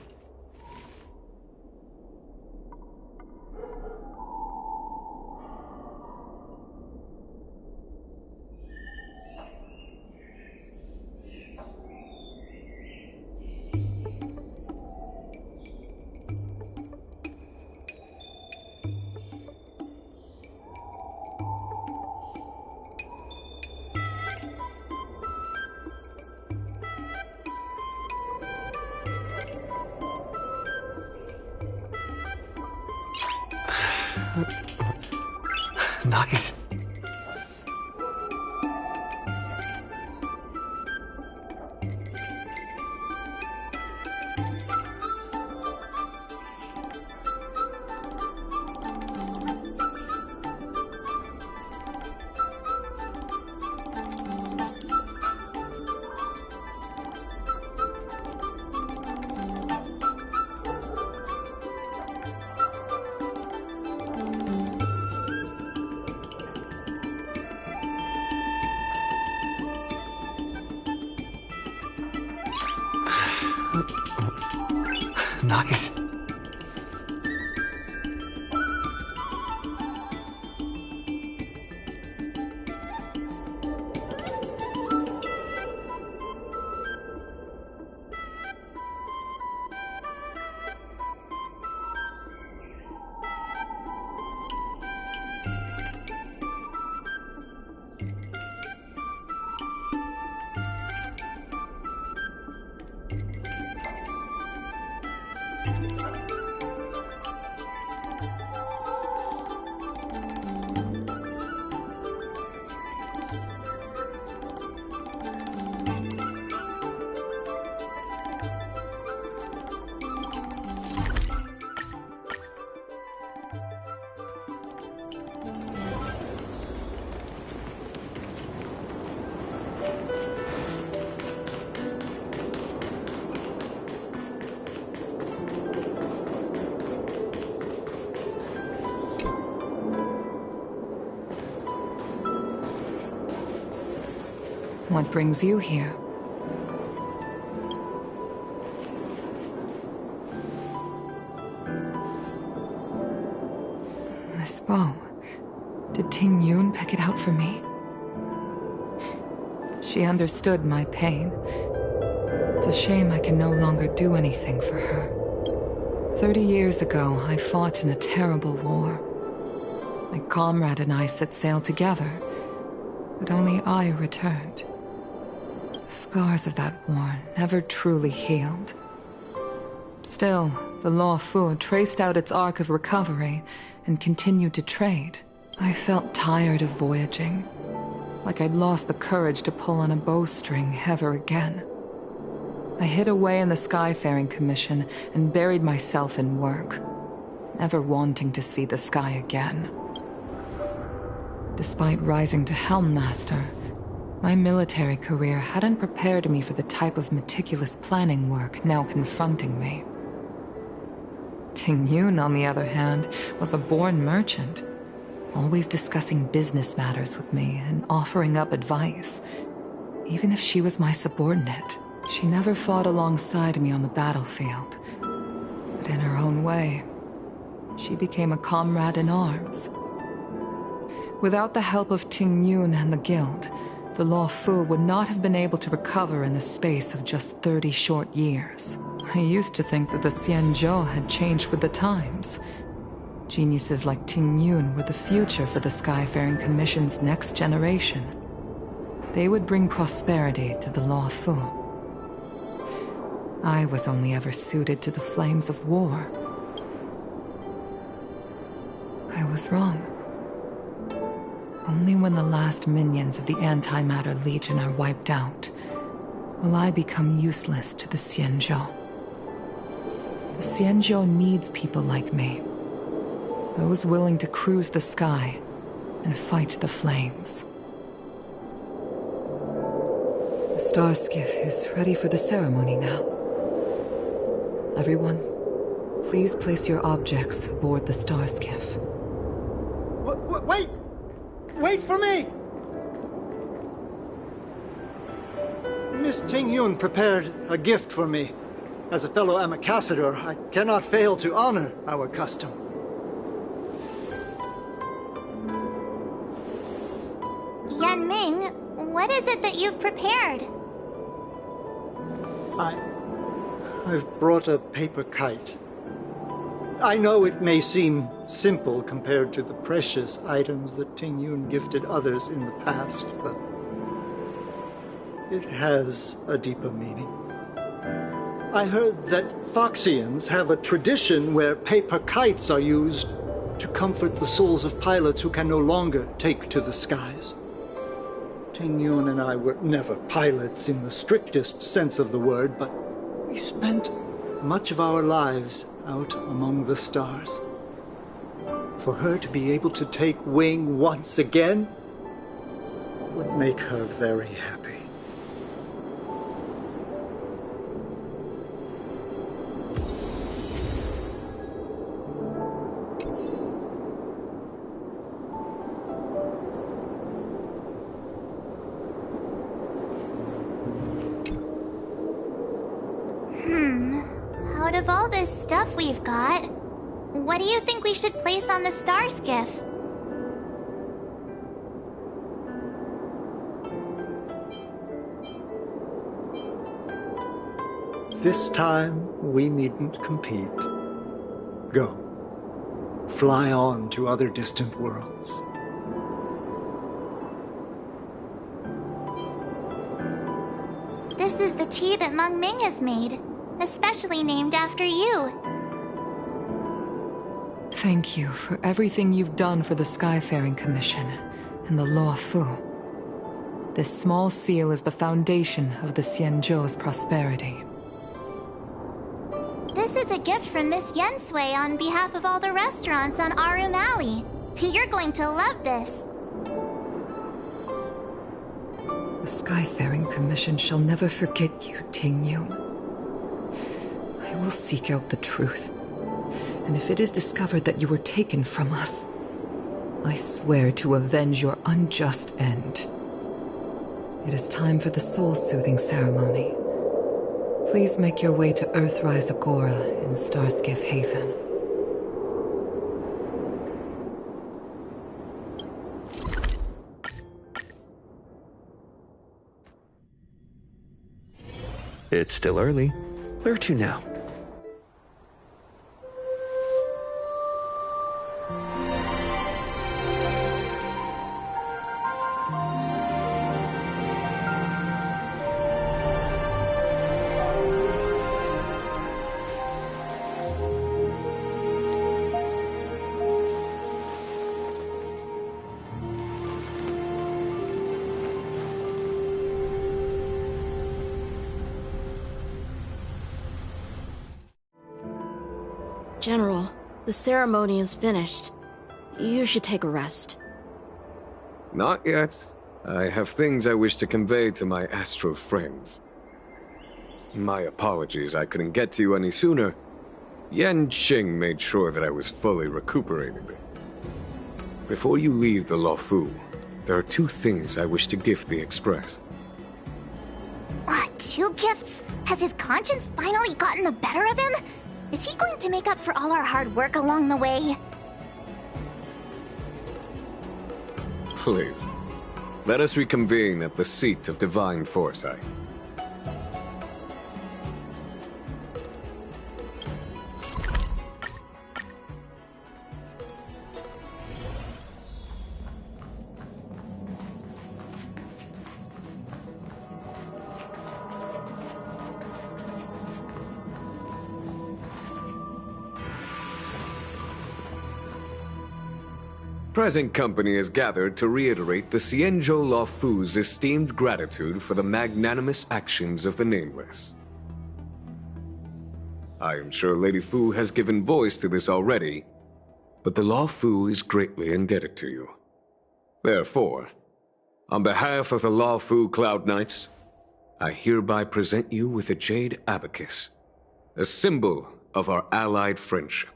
Nice. Nice. What brings you here? This bow. Did Ting Yun pick it out for me? She understood my pain. It's a shame I can no longer do anything for her. 30 years ago, I fought in a terrible war. My comrade and I set sail together, but only I returned. The scars of that war never truly healed. Still, the Law Fu traced out its arc of recovery and continued to trade. I felt tired of voyaging, like I'd lost the courage to pull on a bowstring ever again. I hid away in the Skyfaring Commission and buried myself in work, never wanting to see the sky again. Despite rising to Helm Master, my military career hadn't prepared me for the type of meticulous planning work now confronting me. Ting Yun, on the other hand, was a born merchant, always discussing business matters with me and offering up advice. Even if she was my subordinate, she never fought alongside me on the battlefield. But in her own way, she became a comrade in arms. Without the help of Ting Yun and the Guild, the Law Fu would not have been able to recover in the space of just 30 short years. I used to think that the Xianzhou had changed with the times. Geniuses like Ting Yun were the future for the Skyfaring Commission's next generation. They would bring prosperity to the Law Fu. I was only ever suited to the flames of war. I was wrong. Only when the last minions of the Antimatter Legion are wiped out will I become useless to the Xianzhou. The Xianzhou needs people like me, those willing to cruise the sky and fight the flames. The star skiff is ready for the ceremony now. Everyone, please place your objects aboard the star skiff. Wait! Wait for me! Miss Ting Yun prepared a gift for me. As a fellow ambassador, I cannot fail to honor our custom. Yan Ming, what is it that you've prepared? I've brought a paper kite. I know it may seem simple compared to the precious items that Ting Yun gifted others in the past, but it has a deeper meaning. I heard that Foxians have a tradition where paper kites are used to comfort the souls of pilots who can no longer take to the skies. Ting Yun and I were never pilots in the strictest sense of the word, but we spent much of our lives out among the stars. For her to be able to take wing once again would make her very happy. Out of all this stuff we've got, what do you think we should place on the star skiff? This time, we needn't compete. Go. Fly on to other distant worlds. This is the tea that Meng Ming has made, especially named after you. Thank you for everything you've done for the Skyfaring Commission and the Law Fu. This small seal is the foundation of the Xianzhou's prosperity. This is a gift from Miss Yensui on behalf of all the restaurants on Arum Alley. You're going to love this. The Skyfaring Commission shall never forget you, Ting Yun. I will seek out the truth. And if it is discovered that you were taken from us, I swear to avenge your unjust end. It is time for the soul-soothing ceremony. Please make your way to Earthrise Agora in Starskiff Haven. It's still early. Where to now? General, the ceremony is finished. You should take a rest. Not yet. I have things I wish to convey to my astral friends. My apologies I couldn't get to you any sooner. Yan Qing made sure that I was fully recuperated. Before you leave the Luofu, there are 2 things I wish to gift the Express. What, 2 gifts? Has his conscience finally gotten the better of him? Is he going to make up for all our hard work along the way? Please, let us reconvene at the seat of divine foresight. Present company is gathered to reiterate the Xianzhou Luofu's esteemed gratitude for the magnanimous actions of the Nameless. I am sure Lady Fu has given voice to this already, but the Luofu is greatly indebted to you. Therefore, on behalf of the Luofu Cloud Knights, I hereby present you with a jade abacus, a symbol of our allied friendship.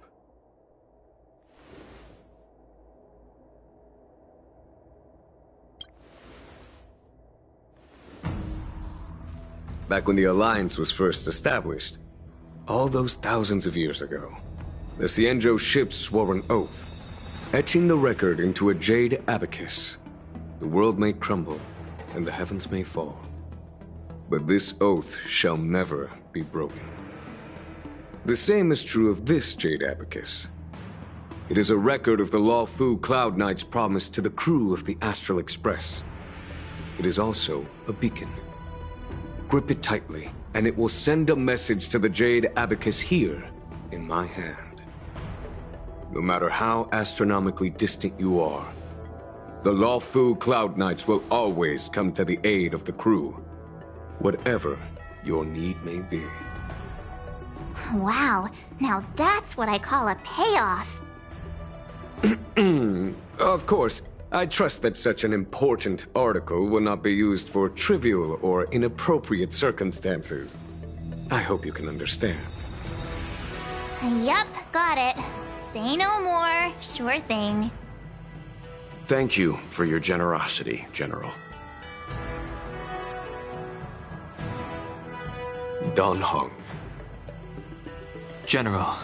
back when the Alliance was first established. All those thousands of years ago, the Cienjo ships swore an oath, etching the record into a jade abacus. The world may crumble, and the heavens may fall, but this oath shall never be broken. The same is true of this jade abacus. It is a record of the Luofu Cloud Knight's promise to the crew of the Astral Express. It is also a beacon. Grip it tightly, and it will send a message to the jade abacus here, in my hand. No matter how astronomically distant you are, the Luofu Cloud Knights will always come to the aid of the crew, whatever your need may be. Wow, now that's what I call a payoff. Of course, I trust that such an important article will not be used for trivial or inappropriate circumstances. I hope you can understand. Yup, got it. Say no more. Sure thing. Thank you for your generosity, General. Don Hong. General.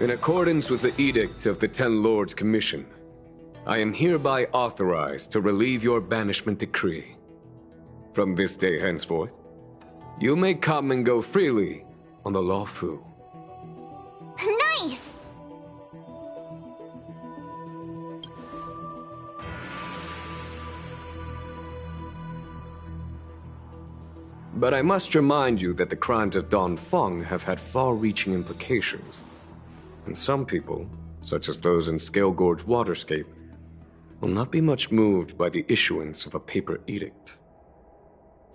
In accordance with the Edict of the Ten Lords Commission, I am hereby authorized to relieve your banishment decree. From this day henceforth, you may come and go freely on the Luofu. Nice! But I must remind you that the crimes of Don Feng have had far-reaching implications. And some people, such as those in Scale Gorge Waterscape, will not be much moved by the issuance of a paper edict.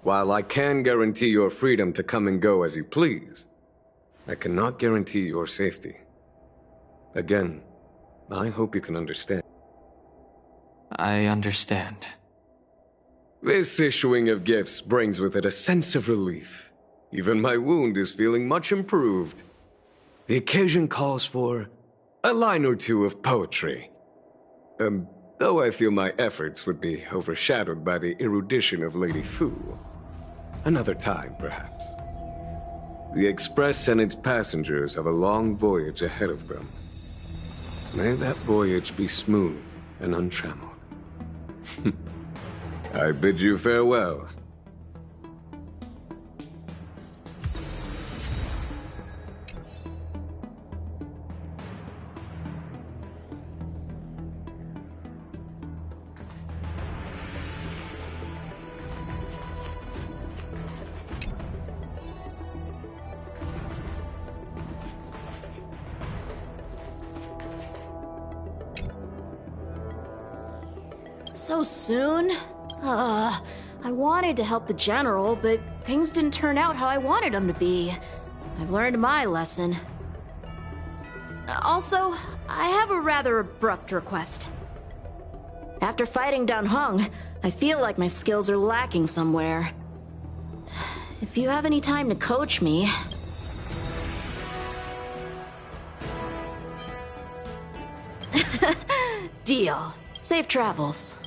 While I can guarantee your freedom to come and go as you please, I cannot guarantee your safety. Again, I hope you can understand. I understand. This issuing of gifts brings with it a sense of relief. Even my wound is feeling much improved. The occasion calls for a line or two of poetry. Though I feel my efforts would be overshadowed by the erudition of Lady Fu. Another time, perhaps. The Express and its passengers have a long voyage ahead of them. May that voyage be smooth and untrammeled. I bid you farewell. So soon? I wanted to help the General, but things didn't turn out how I wanted them to be. I've learned my lesson. Also, I have a rather abrupt request. After fighting Don Hong, I feel like my skills are lacking somewhere. If you have any time to coach me... Deal. Safe travels.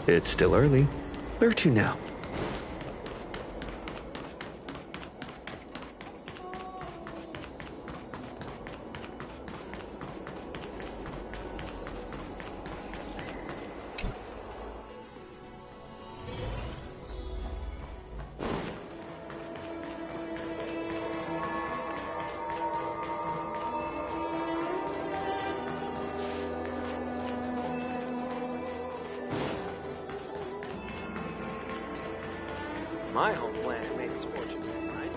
It's still early. Where to now? My home planet made its fortune, right?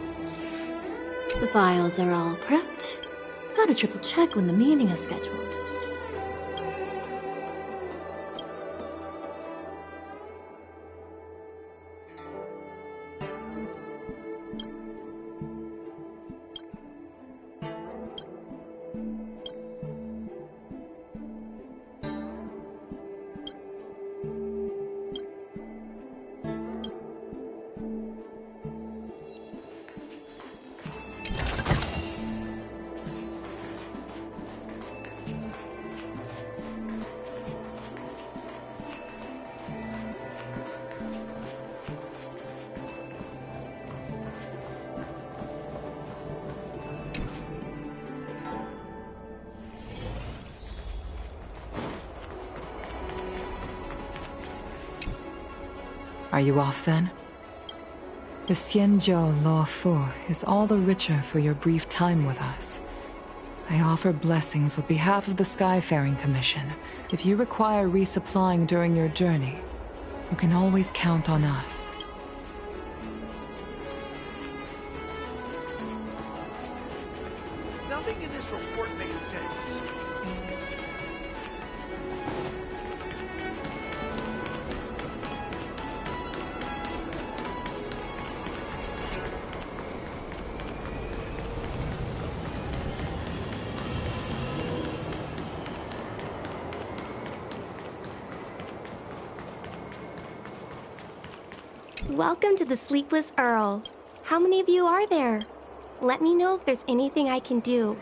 The files are all prepped. Gotta triple check when the meeting is scheduled. Are you off then? The Xianzhou Law Fu is all the richer for your brief time with us. I offer blessings on behalf of the Skyfaring Commission. If you require resupplying during your journey, you can always count on us. Nothing in this report makes sense. Welcome to the Sleepless Earl. How many of you are there? Let me know if there's anything I can do.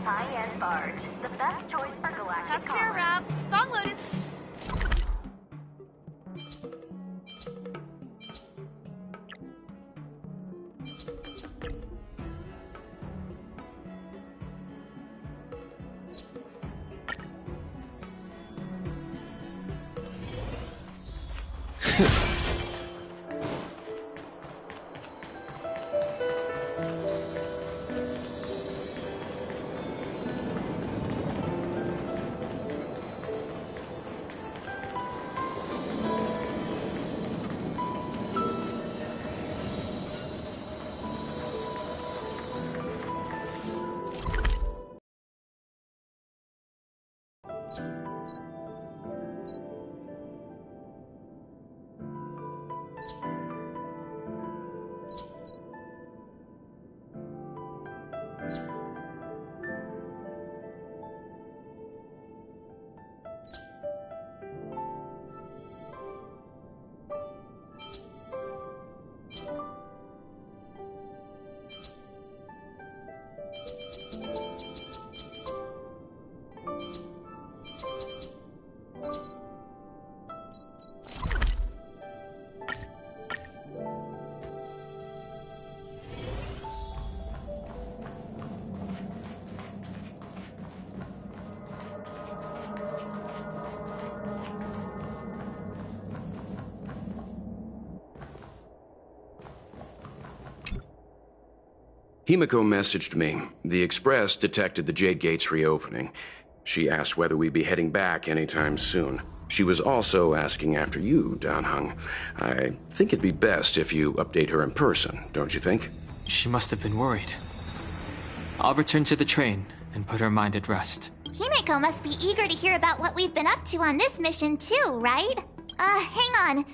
High-end barge. The best choice for galactic Tusk Bear Wrap. Song Lotus. Himiko messaged me. The Express detected the Jade Gates reopening. She asked whether we'd be heading back anytime soon. She was also asking after you, Danheng. I think it'd be best if you update her in person, don't you think? She must have been worried. I'll return to the train and put her mind at rest. Himiko must be eager to hear about what we've been up to on this mission too, right? Hang on.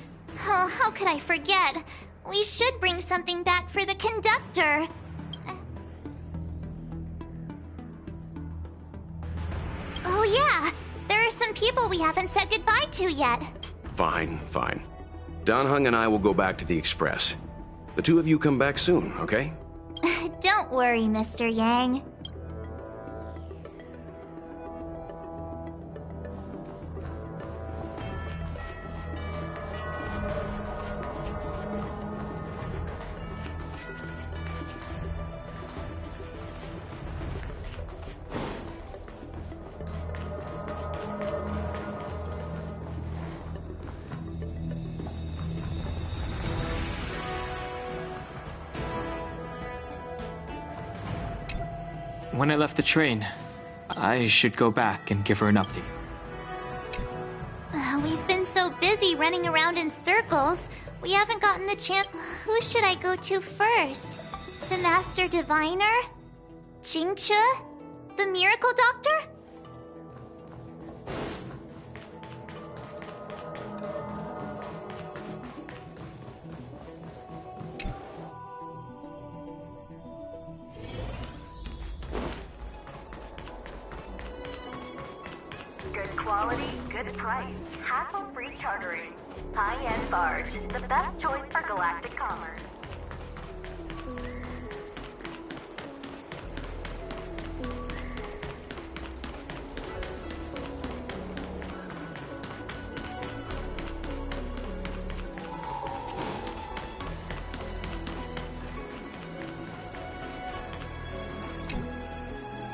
Oh, how could I forget? We should bring something back for the conductor. Oh yeah, there are some people we haven't said goodbye to yet. Fine, fine. Dan Heng and I will go back to the Express. The two of you come back soon, okay? Don't worry, Mr. Yang. When I left the train, I should go back and give her an update. We've been so busy running around in circles, we haven't gotten the chance. Who should I go to first? The Master Diviner? Jingche? The Miracle Doctor? Good quality, good price, hassle-free chartering. High-end barge, the best choice for galactic commerce.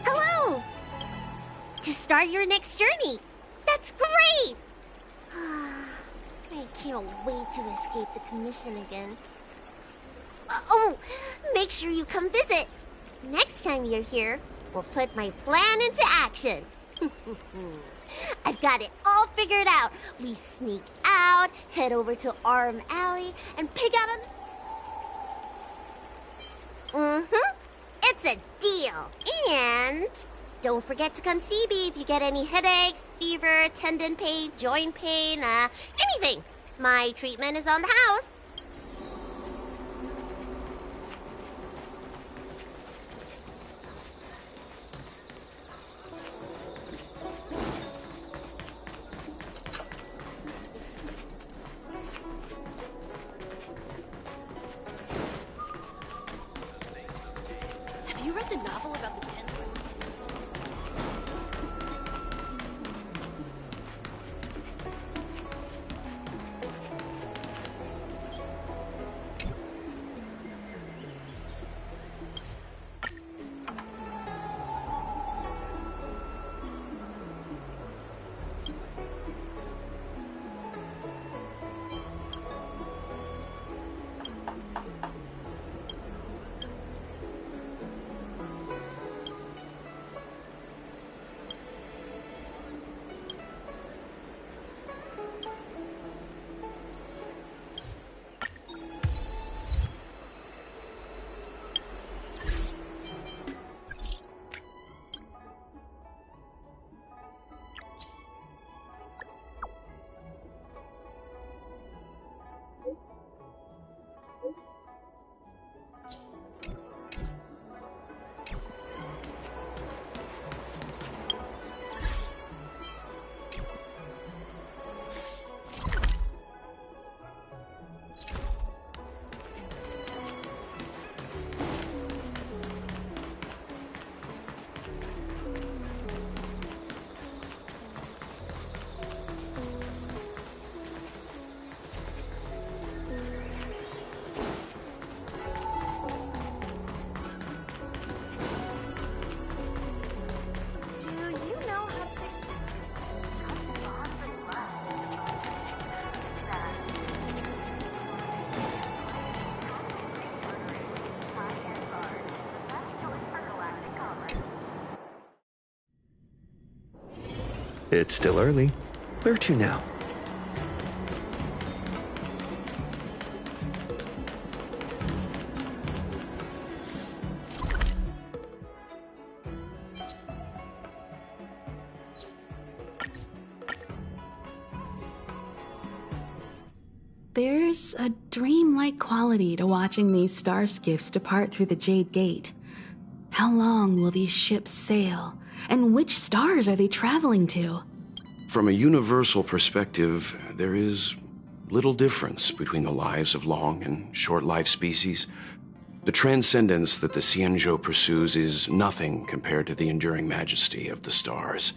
Hello! To start your next journey. That's great! I can't wait to escape the commission again. Oh, make sure you come visit. Next time you're here, we'll put my plan into action. I've got it all figured out. We sneak out, head over to Arm Alley, and pick out a... It's a deal. And don't forget to come see me if you get any headaches, fever, tendon pain, joint pain, anything. My treatment is on the house. Have you read the novel about the 10? It's still early. Where to now? There's a dreamlike quality to watching these star skiffs depart through the Jade Gate. How long will these ships sail? And which stars are they traveling to? From a universal perspective, there is little difference between the lives of long and short-lived species. The transcendence that the Xianzhou pursues is nothing compared to the enduring majesty of the stars.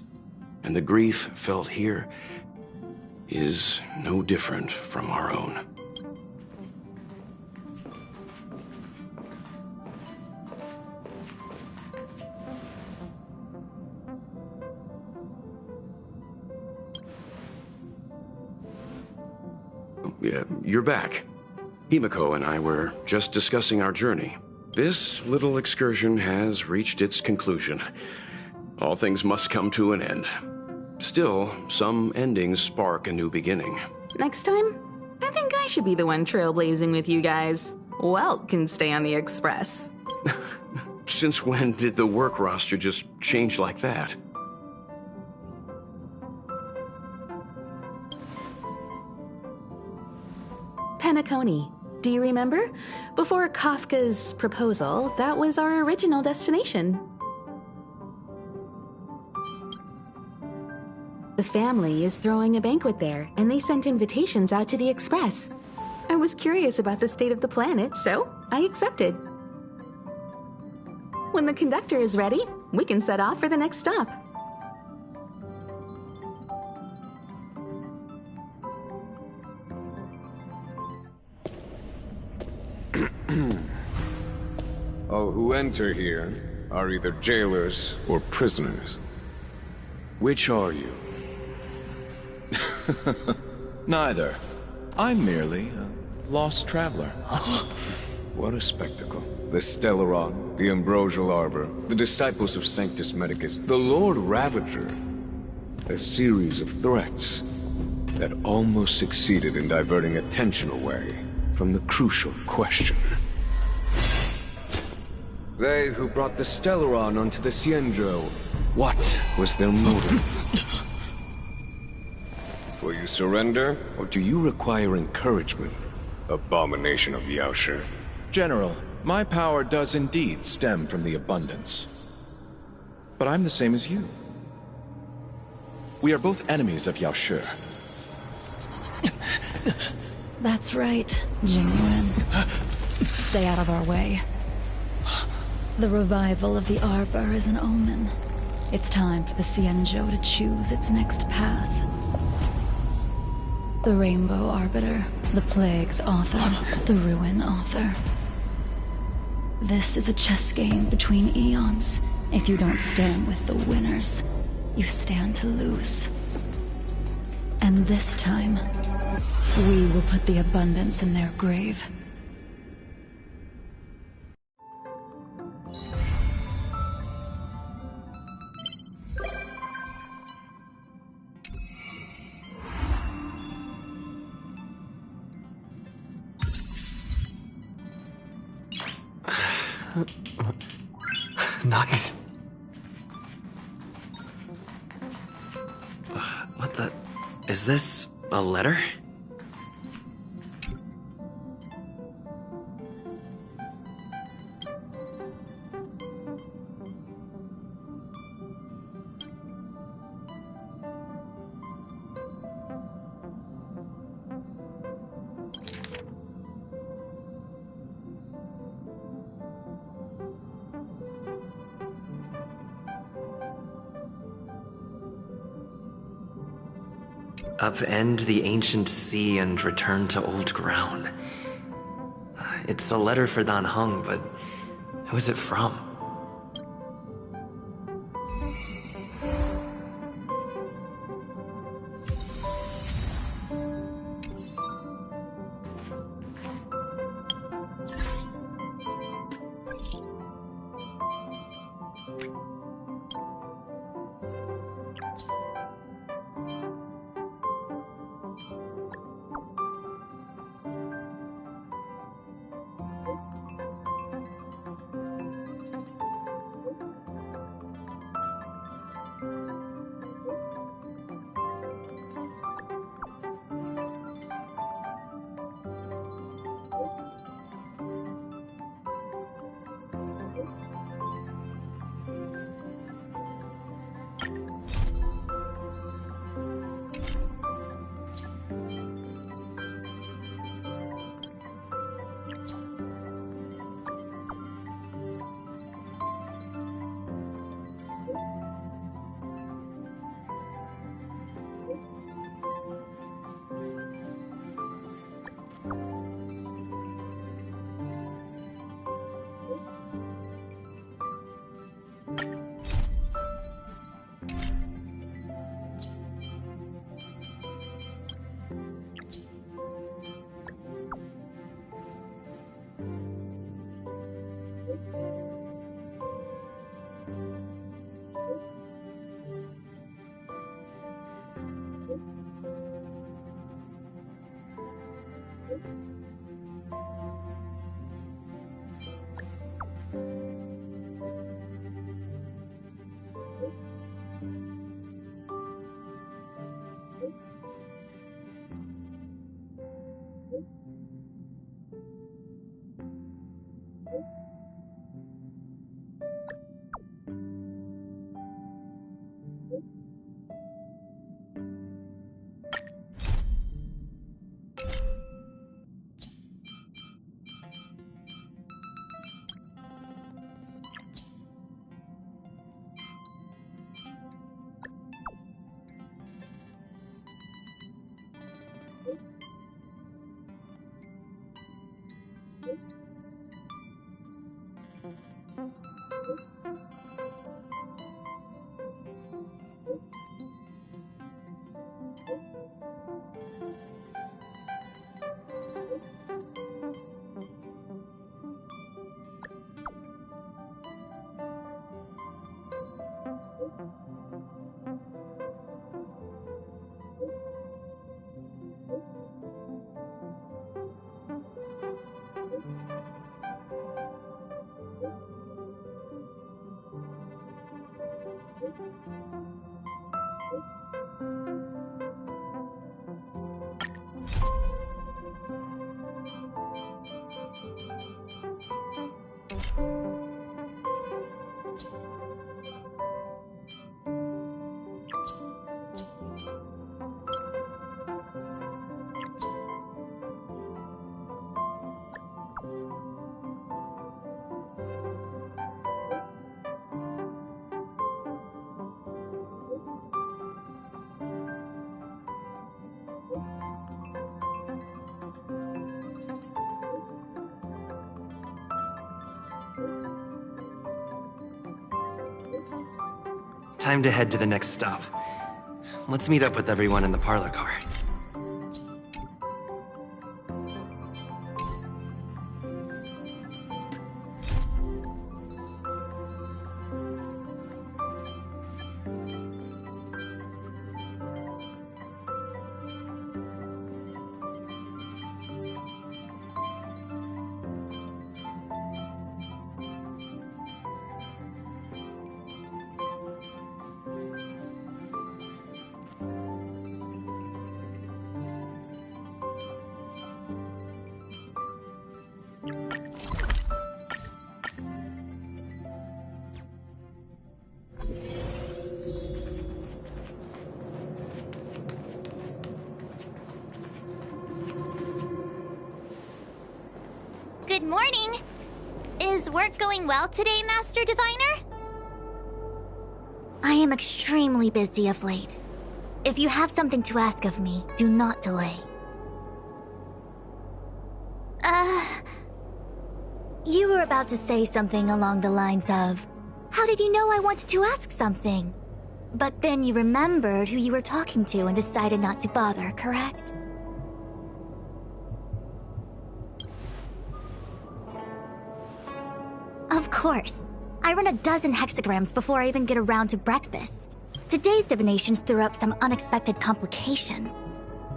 And the grief felt here is no different from our own. Yeah, you're back. Himiko and I were just discussing our journey. This little excursion has reached its conclusion. All things must come to an end. Still, some endings spark a new beginning. Next time, I think I should be the one trailblazing with you guys. Welt can stay on the Express. Since when did the work roster just change like that? Penacony. Do you remember? Before Kafka's proposal, that was our original destination. The family is throwing a banquet there, and they sent invitations out to the Express. I was curious about the state of the planet, so I accepted. When the conductor is ready, we can set off for the next stop. All who enter here are either jailers or prisoners. Which are you? Neither. I'm merely a lost traveler. What a spectacle. The Stellaron, the Ambrosial Arbor, the disciples of Sanctus Medicus, the Lord Ravager. A series of threats that almost succeeded in diverting attention away from the crucial question. They who brought the Stellaron onto the Xianzhou, what was their motive? Will you surrender, or do you require encouragement? Abomination of Yaoshi. General, my power does indeed stem from the abundance. But I'm the same as you. We are both enemies of Yaoshi. That's right, Jingyuan. Stay out of our way. The revival of the Arbor is an omen. It's time for the Xianzhou to choose its next path. The Rainbow Arbiter, the Plague's author, the Ruin author. This is a chess game between eons. If you don't stand with the winners, you stand to lose. And this time, we will put the abundance in their grave. Nice. What the... Is this a letter? Upend the ancient sea and return to old ground. It's a letter for Dan Heng, but who is it from? Time to head to the next stop. Let's meet up with everyone in the parlor car. Good morning! Is work going well today, Master Diviner? I am extremely busy of late. If you have something to ask of me, do not delay. You were about to say something along the lines of, how did you know I wanted to ask something? But then you remembered who you were talking to and decided not to bother, correct? Of course. I run a dozen hexagrams before I even get around to breakfast. Today's divinations threw up some unexpected complications.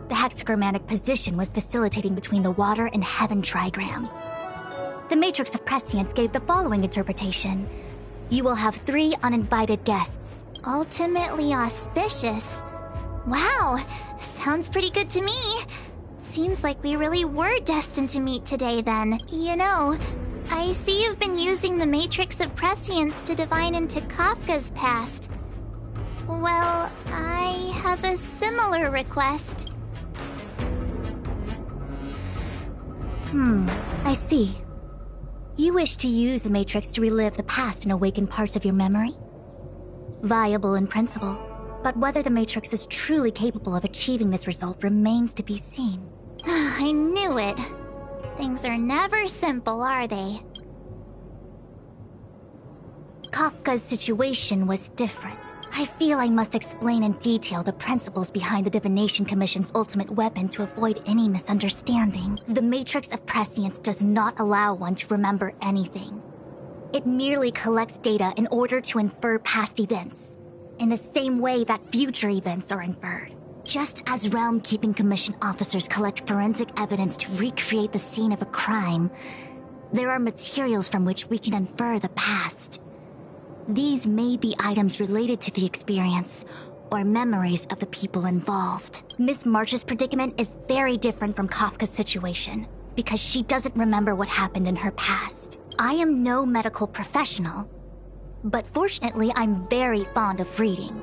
The hexagrammatic position was facilitating between the water and heaven trigrams. The Matrix of Prescience gave the following interpretation. You will have 3 uninvited guests. Ultimately auspicious. Wow, sounds pretty good to me. Seems like we really were destined to meet today then. You know, I see you've been using the Matrix of Prescience to divine into Kafka's past. Well, I have a similar request. I see. You wish to use the Matrix to relive the past and awaken parts of your memory? Viable in principle, but whether the Matrix is truly capable of achieving this result remains to be seen. I knew it. Things are never simple, are they? But Kafka's situation was different. I feel I must explain in detail the principles behind the Divination Commission's ultimate weapon to avoid any misunderstanding. The Matrix of Prescience does not allow one to remember anything. It merely collects data in order to infer past events, in the same way that future events are inferred. Just as Realm-Keeping Commission officers collect forensic evidence to recreate the scene of a crime, there are materials from which we can infer the past. These may be items related to the experience, or memories of the people involved. Miss March's predicament is very different from Kafka's situation, because she doesn't remember what happened in her past. I am no medical professional, but fortunately I'm very fond of reading.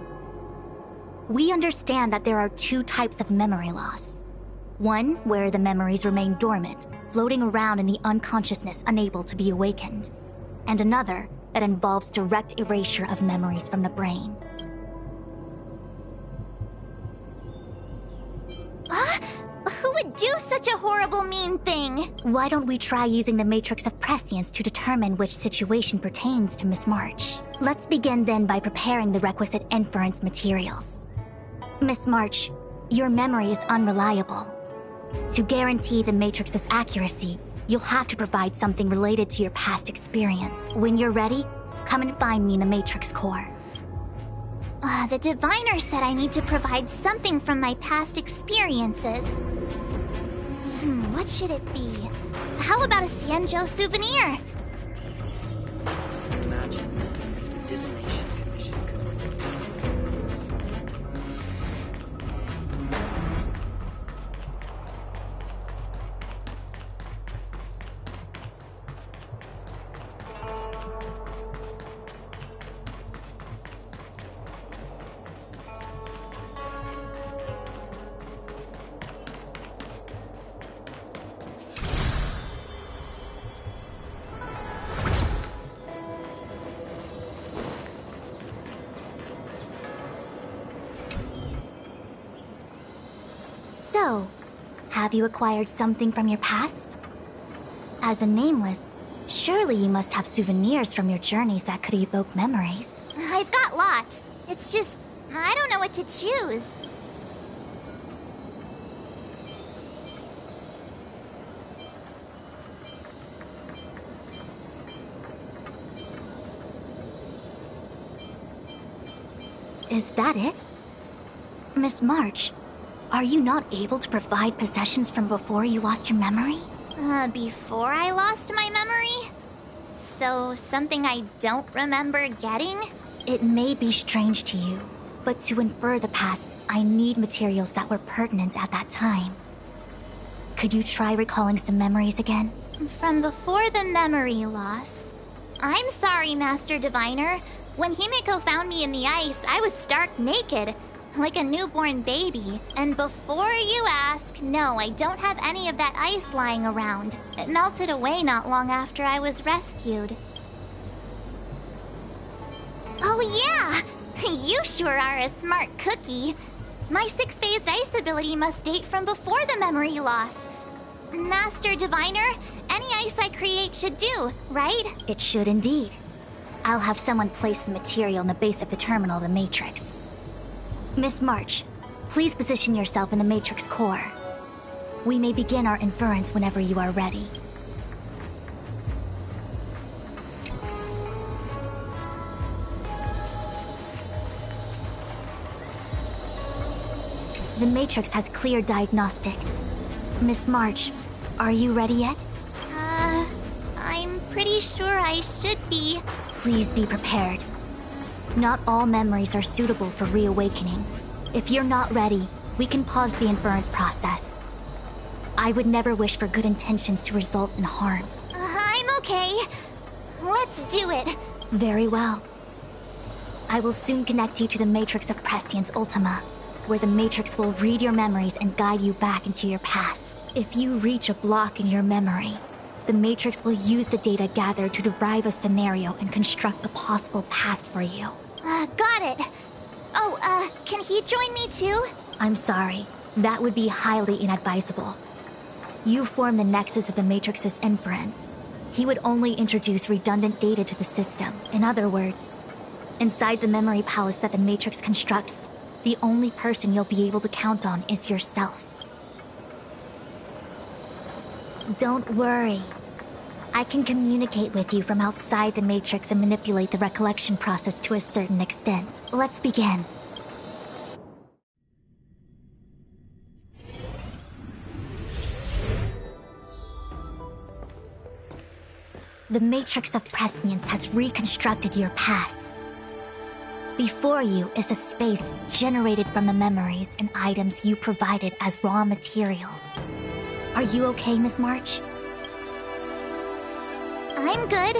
We understand that there are two types of memory loss. One where the memories remain dormant, floating around in the unconsciousness unable to be awakened. And another that involves direct erasure of memories from the brain. Who would do such a horrible, mean thing? Why don't we try using the Matrix of Prescience to determine which situation pertains to Miss March? Let's begin then by preparing the requisite inference materials. Miss March, your memory is unreliable. To guarantee the Matrix's accuracy, you'll have to provide something related to your past experience. When you're ready, come and find me in the Matrix core. The diviner said I need to provide something from my past experiences. What should it be? How about a Xianzhou souvenir? Imagine if the Divination Commission could predict. So, have you acquired something from your past? As a nameless, surely you must have souvenirs from your journeys that could evoke memories. I've got lots. It's just, I don't know what to choose. Is that it? Miss March, are you not able to provide possessions from before you lost your memory? Before I lost my memory? So, something I don't remember getting? It may be strange to you, but to infer the past, I need materials that were pertinent at that time. Could you try recalling some memories again? From before the memory loss. I'm sorry, Master Diviner. When Himiko found me in the ice, I was stark naked, like a newborn baby. And before you ask, no, I don't have any of that ice lying around. It melted away not long after I was rescued. Oh yeah! You sure are a smart cookie. My six-phased ice ability must date from before the memory loss. Master Diviner, any ice I create should do, right? It should indeed. I'll have someone place the material in the base of the terminal of the Matrix. Miss March, please position yourself in the Matrix core. We may begin our inference whenever you are ready. The Matrix has clear diagnostics. Miss March, are you ready yet? I'm pretty sure I should be. Please be prepared. Not all memories are suitable for reawakening. If you're not ready, we can pause the inference process. I would never wish for good intentions to result in harm. I'm okay. Let's do it. Very well. I will soon connect you to the Matrix of Prescience Ultima, where the Matrix will read your memories and guide you back into your past. If you reach a block in your memory, the Matrix will use the data gathered to derive a scenario and construct a possible past for you. Got it. Oh, can he join me too? I'm sorry. That would be highly inadvisable. You form the nexus of the Matrix's inference. He would only introduce redundant data to the system. In other words, inside the memory palace that the Matrix constructs, the only person you'll be able to count on is yourself. Don't worry. I can communicate with you from outside the Matrix and manipulate the recollection process to a certain extent. Let's begin. The Matrix of Prescience has reconstructed your past. Before you is a space generated from the memories and items you provided as raw materials. Are you okay, Miss March? I'm good.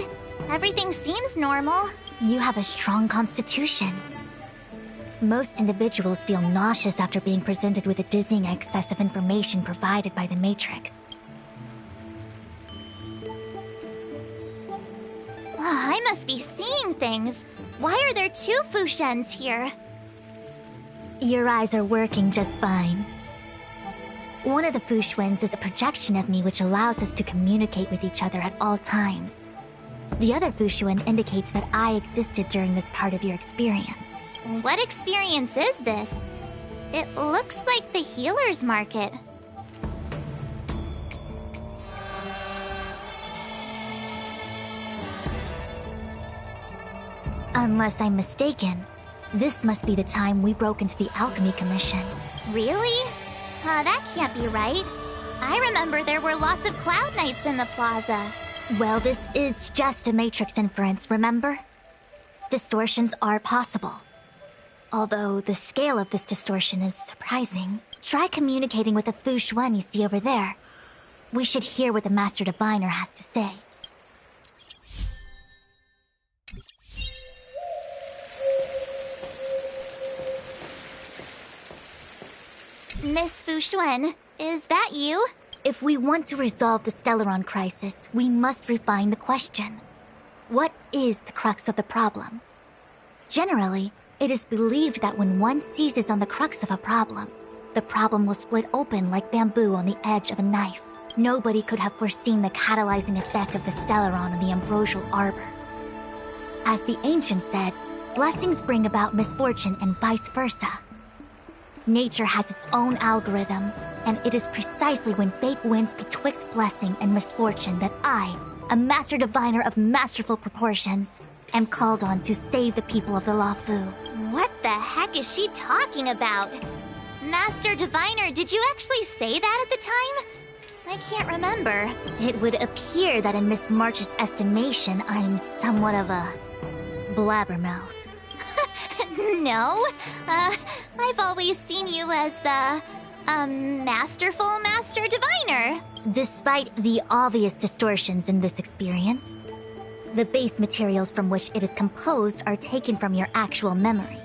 Everything seems normal. You have a strong constitution. Most individuals feel nauseous after being presented with a dizzying excess of information provided by the Matrix. I must be seeing things. Why are there 2 Fushens here? Your eyes are working just fine. One of the Fushwens is a projection of me which allows us to communicate with each other at all times. The other Fushuen indicates that I existed during this part of your experience. What experience is this? It looks like the healer's market. Unless I'm mistaken, this must be the time we broke into the Alchemy Commission. Really? That can't be right. I remember there were lots of Cloud Knights in the plaza. Well, this is just a Matrix inference, remember? Distortions are possible. Although the scale of this distortion is surprising. Try communicating with the Fushuen you see over there. We should hear what the Master Diviner has to say. Miss Fushuen, is that you? If we want to resolve the Stellaron crisis, we must refine the question. What is the crux of the problem? Generally, it is believed that when one seizes on the crux of a problem, the problem will split open like bamboo on the edge of a knife. Nobody could have foreseen the catalyzing effect of the Stellaron on the ambrosial arbor. As the ancients said, blessings bring about misfortune and vice versa. Nature has its own algorithm, and it is precisely when fate wins betwixt blessing and misfortune that I, a Master Diviner of masterful proportions, am called on to save the people of the Luofu. What the heck is she talking about? Master Diviner, did you actually say that at the time? I can't remember. It would appear that in Miss March's estimation, I'm somewhat of a blabbermouth. No, I've always seen you as a masterful Master Diviner. Despite the obvious distortions in this experience, the base materials from which it is composed are taken from your actual memory.